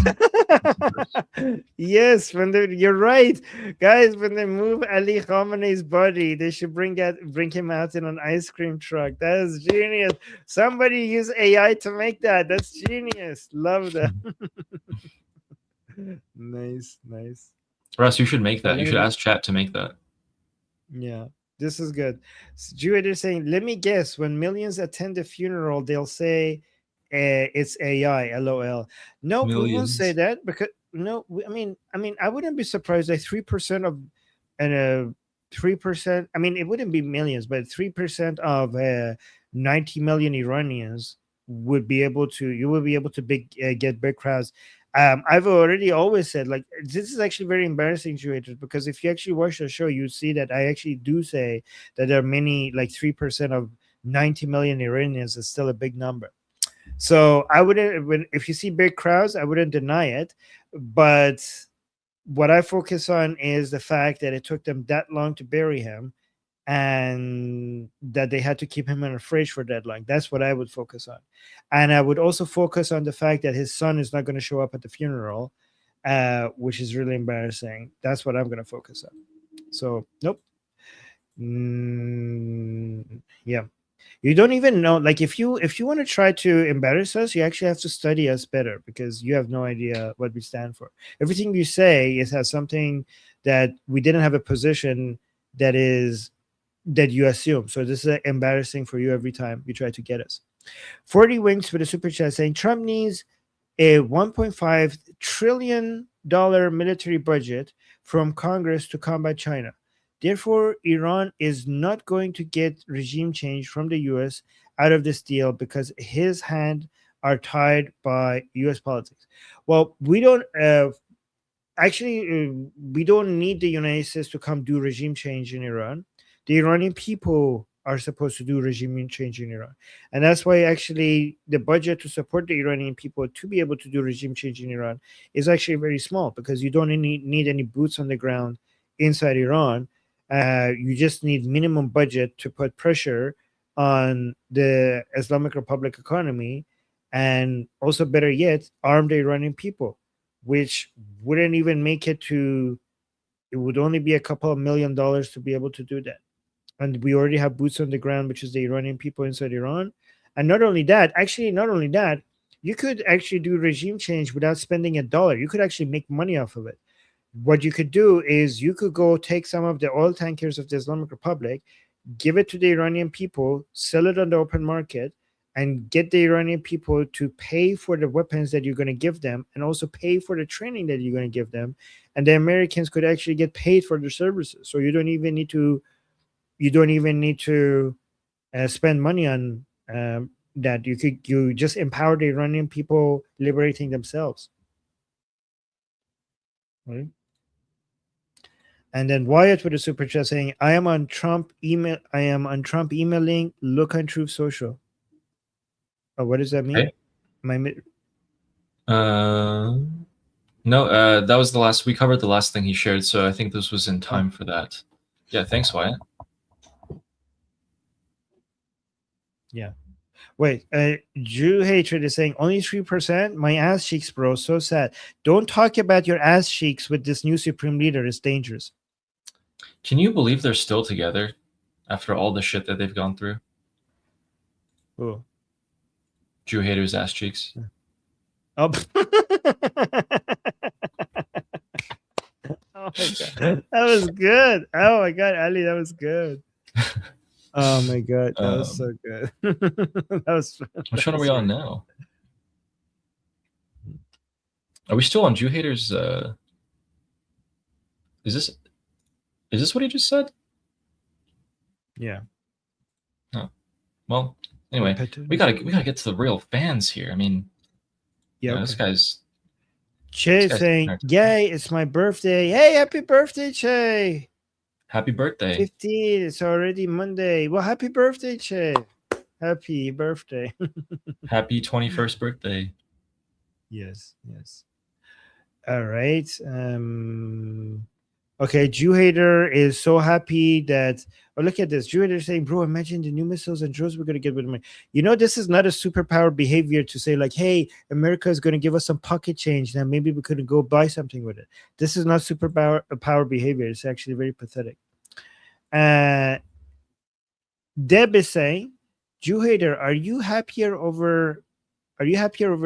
yes. You're right, guys. When they move Ali Khamenei's body, they should bring him out in an ice cream truck. That is genius. Somebody use AI to make that. That's genius. Love that. Nice. Russ, you should make that. You should ask chat to make that. Yeah, this is good. Jewett is saying, let me guess, when millions attend the funeral, they'll say it's AI, LOL. No, we won't say that because I mean, I wouldn't be surprised that 3% of 3%. I mean, it wouldn't be millions, but 3% of 90 million Iranians would be able to. You will be able to get big crowds. I've always said, like, this is actually very embarrassing, Julius, because if you actually watch the show, you see that I actually do say that there are many, like 3% of 90 million Iranians is still a big number. So I wouldn't, if you see big crowds, I wouldn't deny it. But what I focus on is the fact that it took them that long to bury him and that they had to keep him in a fridge for that long. That's what I would focus on. And I would also focus on the fact that his son is not going to show up at the funeral, which is really embarrassing. That's what I'm going to focus on. So, nope. Yeah. You don't even know, like, if you want to try to embarrass us, you actually have to study us better because you have no idea what we stand for. Everything you say has something that we didn't have a position that you assume. So this is embarrassing for you every time you try to get us. 40 Winks with a super chat saying Trump needs a $1.5 trillion military budget from Congress to combat China. Therefore, Iran is not going to get regime change from the U.S. out of this deal because his hands are tied by U.S. politics. Well, we don't we don't need the United States to come do regime change in Iran. The Iranian people are supposed to do regime change in Iran. And that's why actually the budget to support the Iranian people to be able to do regime change in Iran is actually very small because you don't need any boots on the ground inside Iran. You just need minimum budget to put pressure on the Islamic Republic economy and also, better yet, arm the Iranian people, which wouldn't even make it to, it would only be a couple of $1 million to be able to do that. And we already have boots on the ground, which is the Iranian people inside Iran. And not only that, you could actually do regime change without spending $1. You could actually make money off of it. What you could do is you could go take some of the oil tankers of the Islamic Republic, give it to the Iranian people, sell it on the open market, and get the Iranian people to pay for the weapons that you're going to give them, and also pay for the training that you're going to give them, and the Americans could actually get paid for their services. So you don't even need to spend money on that. You just empower the Iranian people liberating themselves, right? And then Wyatt with a super chat saying, I am on Trump emailing. Look on Truth Social. Oh, what does that mean? Okay. No, that was the last. We covered the last thing he shared, so I think this was in time for that. Yeah, thanks, Wyatt. Yeah. Wait, Jew hatred is saying only 3%. My ass cheeks, bro. So sad. Don't talk about your ass cheeks with this new supreme leader. It's dangerous. Can you believe they're still together after all the shit that they've gone through? Oh. Jew haters' ass cheeks. Oh. Oh my god, that was good. Oh my god, Ali, that was good. Oh my god, that was so good. That was. Which one are we on now? Are we still on Jew haters? Is this what he just said? Yeah. Oh, well. Anyway, we gotta get to the real fans here. I mean, yeah, this guy's. Che saying, "Yay, it's my birthday! Hey, happy birthday, Che! Happy birthday! 15. It's already Monday. Well, happy birthday, Che! Happy birthday! Happy 21st birthday! Yes. All right. Okay, Jew hater is so happy that. Oh, look at this. Jew hater saying, "Bro, imagine the new missiles and drones we're gonna get with them." You know, this is not a superpower behavior to say like, "Hey, America is going to give us some pocket change. Now maybe we could go buy something with it." This is not superpower behavior. It's actually very pathetic. Deb is saying, "Jew hater, are you happier over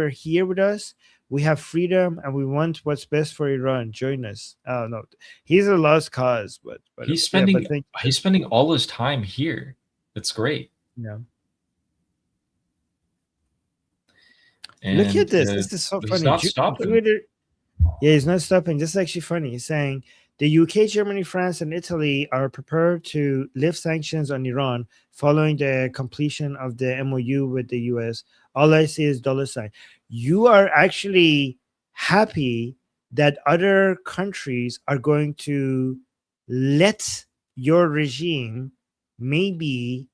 here with us? We have freedom and we want what's best for Iran. Join us." Oh no, he's a lost cause, but he's spending all his time here. It's great. Yeah. And, look at this. This is so funny. He's not stopping. Yeah, he's not stopping. This is actually funny. He's saying the UK, Germany, France, and Italy are prepared to lift sanctions on Iran following the completion of the MOU with the US. All I see is $. You are actually happy that other countries are going to let your regime maybe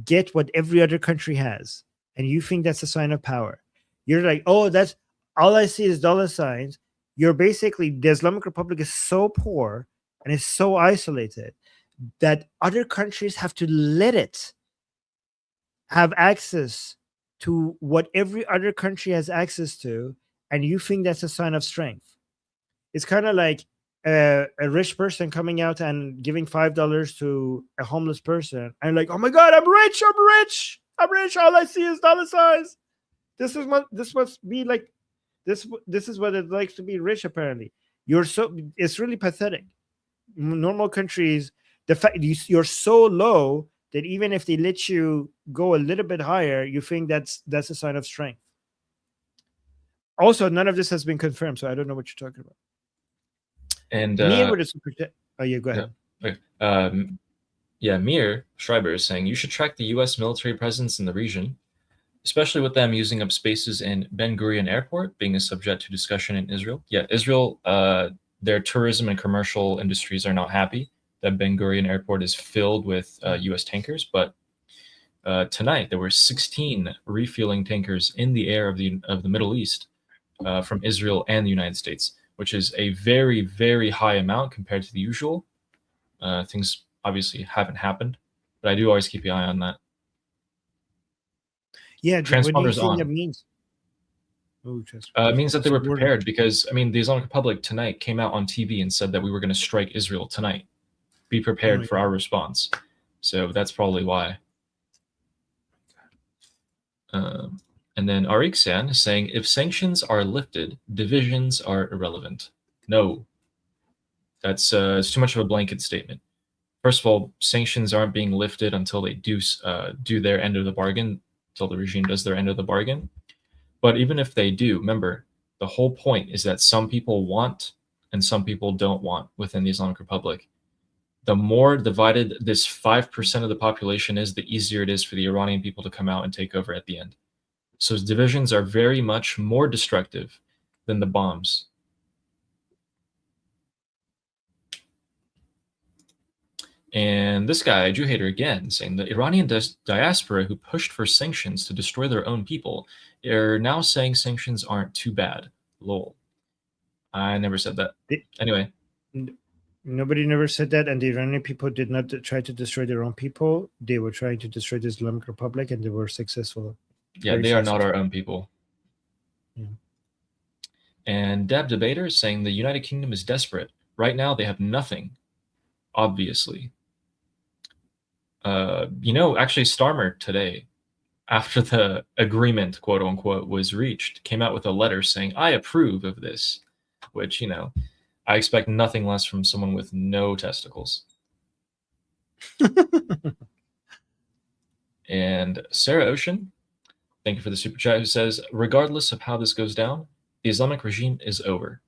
get what every other country has. And you think that's a sign of power. You're like, oh, that's all I see is $. You're basically, the Islamic Republic is so poor and is so isolated that other countries have to let it have access to what every other country has access to, and you think that's a sign of strength. It's kind of like a rich person coming out and giving $5 to a homeless person, and like, oh my god, I'm rich. All I see is $. This must be like this is what it's like to be rich. Apparently, it's really pathetic. Normal countries, the fact you're so low that even if they let you go a little bit higher, you think that's a sign of strength. Also, none of this has been confirmed, so I don't know what you're talking about. And oh yeah, go ahead. Mir Schreiber is saying you should track the U.S. military presence in the region, especially with them using up spaces in Ben Gurion Airport being a subject to discussion in Israel. Yeah, Israel, their tourism and commercial industries are not happy that Ben Gurion Airport is filled with U.S. tankers, but tonight there were 16 refueling tankers in the air of the Middle East from Israel and the United States, which is a very, very high amount compared to the usual. Things obviously haven't happened, but I do always keep an eye on that. Yeah, transponders what do you think on. that means? It means that they were prepared because, I mean, the Islamic Republic tonight came out on TV and said that we were going to strike Israel tonight. Be prepared for our response. So that's probably why. And then Ariksan is saying, if sanctions are lifted, divisions are irrelevant. No. That's it's too much of a blanket statement. First of all, sanctions aren't being lifted until they do their end of the bargain. until the regime does their end of the bargain. But even if they do, remember, the whole point is that some people want and some people don't want within the Islamic Republic. The more divided this 5% of the population is, the easier it is for the Iranian people to come out and take over at the end. So divisions are very much more destructive than the bombs. And this guy, Jew hater again, saying the Iranian diaspora who pushed for sanctions to destroy their own people are now saying sanctions aren't too bad. Lol. I never said that. Anyway. Nobody never said that, and the Iranian people did not try to destroy their own people. They were trying to destroy the Islamic Republic, and they were successful. Yeah, they are not our own people. Yeah. And Deb Debater is saying the United Kingdom is desperate. Right now, they have nothing, obviously. Actually, Starmer today, after the agreement, quote unquote, was reached, came out with a letter saying, I approve of this, which, I expect nothing less from someone with no testicles. And Sarah Ocean, thank you for the super chat, who says, regardless of how this goes down, the Islamic regime is over.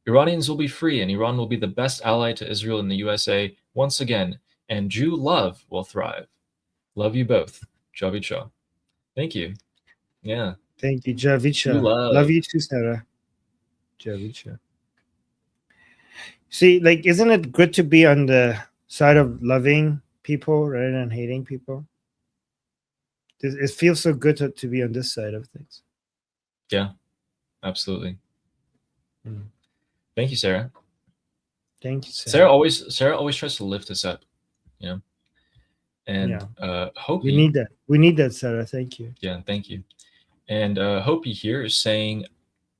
Iranians will be free, and Iran will be the best ally to Israel and the USA once again, and Jew love will thrive. Love you both. Javicha. Thank you. Yeah. Thank you, Javicha. Love you too, Sarah. Javicha. See, isn't it good to be on the side of loving people rather than hating people? It feels so good to be on this side of things. Yeah, absolutely. Mm. Thank you, Sarah. Thank you, Sarah. Sarah always tries to lift us up, And Hopi, we need that. We need that, Sarah. Thank you. Yeah, thank you. And Hopi here is saying,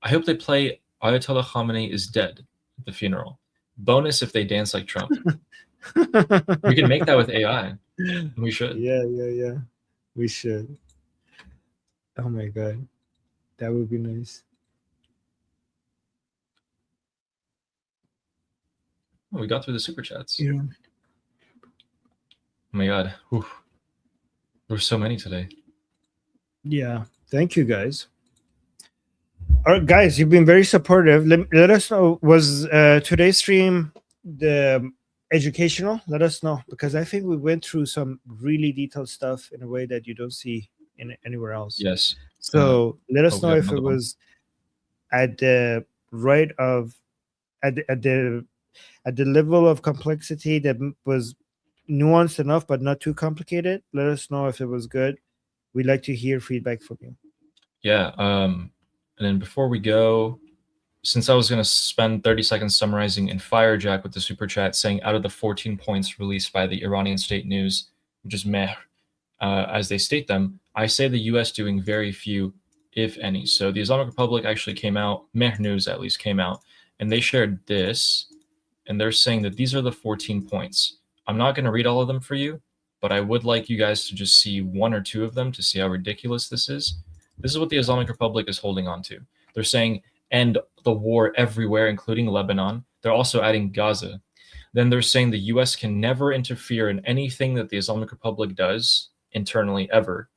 I hope they play Ayatollah Khamenei is dead at the funeral. Bonus if they dance like Trump. We can make that with AI. We should. Yeah. We should. Oh my God. That would be nice. Oh, we got through the super chats. Yeah. Oh my God. Whew. There were so many today. Yeah. Thank you, guys. All right, guys, you've been very supportive. Let us know, was today's stream the educational? Let us know, because I think we went through some really detailed stuff in a way that you don't see anywhere else. Yes. So let us know if it was at the level of complexity that was nuanced enough but not too complicated. Let us know if it was good. We'd like to hear feedback from you. Yeah. And then before we go, since I was going to spend 30 seconds summarizing in Firejack with the super chat saying out of the 14 points released by the Iranian state news, which is meh, as they state them, I say the U.S. doing very few, if any. So the Islamic Republic actually came out, Meh News at least came out, and they shared this, and they're saying that these are the 14 points. I'm not going to read all of them for you, but I would like you guys to just see one or two of them to see how ridiculous this is. This is what the Islamic Republic is holding on to. They're saying end the war everywhere, including Lebanon. They're also adding Gaza. Then they're saying the U.S. can never interfere in anything that the Islamic Republic does internally ever.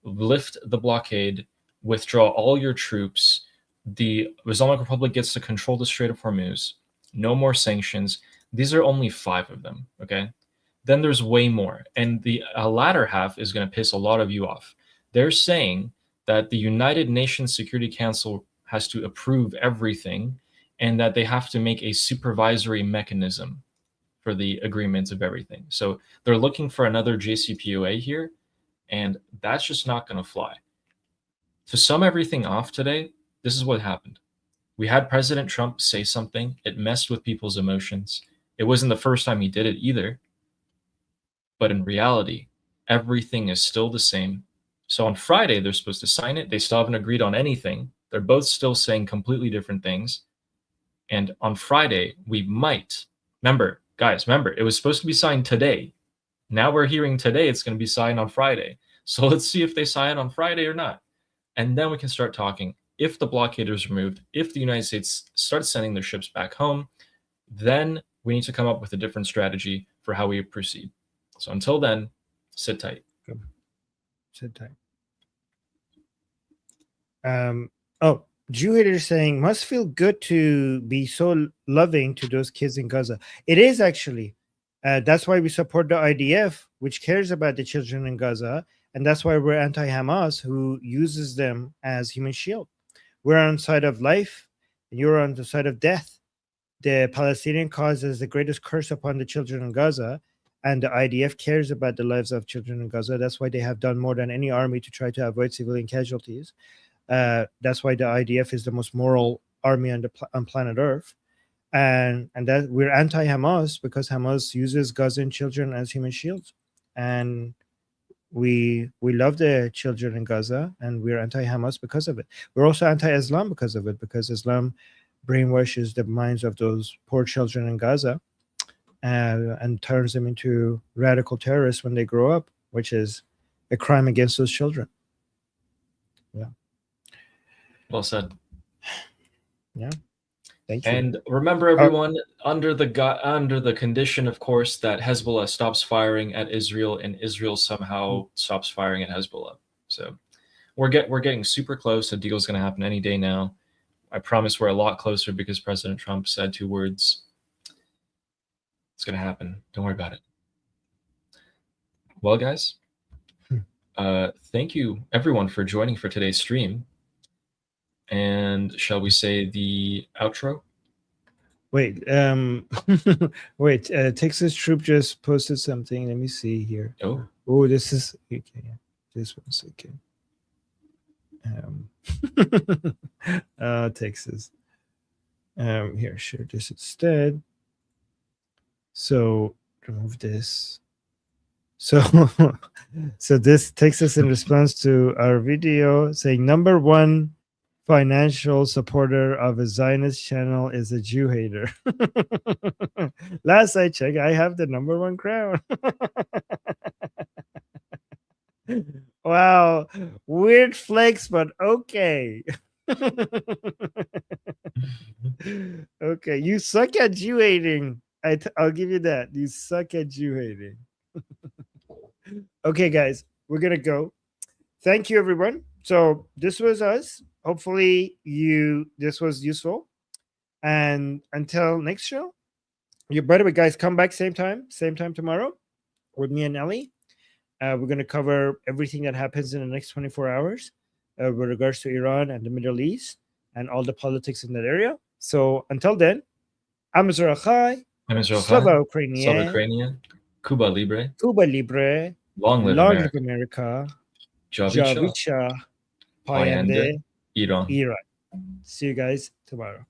Lift the blockade, withdraw all your troops. The Islamic Republic gets to control the Strait of Hormuz. No more sanctions. These are only 5 of them, okay? Then there's way more. And the latter half is going to piss a lot of you off. They're saying that the United Nations Security Council has to approve everything and that they have to make a supervisory mechanism for the agreements of everything. So they're looking for another JCPOA here, and that's just not going to fly. To sum everything off today, this is what happened. We had President Trump say something. It messed with people's emotions. It wasn't the first time he did it either. But in reality, everything is still the same. So on Friday, they're supposed to sign it. They still haven't agreed on anything. They're both still saying completely different things. And on Friday, we might. Remember, guys, it was supposed to be signed today. Now we're hearing today it's going to be signed on Friday. So let's see if they sign on Friday or not. And then we can start talking. If the blockade is removed, if the United States starts sending their ships back home, then we need to come up with a different strategy for how we proceed. So until then, sit tight. Sit tight. Oh, Jew haters saying must feel good to be so loving to those kids in Gaza. It is actually. That's why we support the IDF, which cares about the children in Gaza, and that's why we're anti-Hamas, who uses them as human shield. We're on the side of life, and you're on the side of death. The Palestinian cause is the greatest curse upon the children in Gaza, and the IDF cares about the lives of children in Gaza. That's why they have done more than any army to try to avoid civilian casualties. That's why the IDF is the most moral army on planet Earth, and that we're anti-Hamas because Hamas uses Gazan children as human shields, and we love the children in Gaza, and we're anti-Hamas because of it. We're also anti-Islam because of it, because Islam brainwashes the minds of those poor children in Gaza and turns them into radical terrorists when they grow up, which is a crime against those children. Yeah. Well said. Yeah. Thank you. And remember, everyone, under the condition, of course, that Hezbollah stops firing at Israel and Israel somehow stops firing at Hezbollah. So we're getting super close. A deal's going to happen any day now. I promise we're a lot closer because President Trump said 2 words. It's going to happen. Don't worry about it. Well, guys, thank you, everyone, for joining for today's stream. And shall we say the outro? Wait, wait, Texas Troop just posted something. Let me see here. Oh, this is okay. Just 1 second. Texas. Here, share this instead. So remove this. So this Texas in response to our video saying #1 financial supporter of a Zionist channel is a Jew hater. Last I checked, I have the #1 crown. Wow, weird flex, but okay. Okay, you suck at Jew hating. I'll give you that. You suck at Jew hating. Okay, guys, we're gonna go. Thank you, everyone. So this was us. Hopefully this was useful. And until next show, by the way, guys, come back same time tomorrow with me and Ellie. We're going to cover everything that happens in the next 24 hours with regards to Iran and the Middle East and all the politics in that area. So until then, I'm Israel Chai. Slava Ukrainian. Cuba Libre. Cuba Libre. Long live America. Javicha. Payende. Iran. See you guys tomorrow.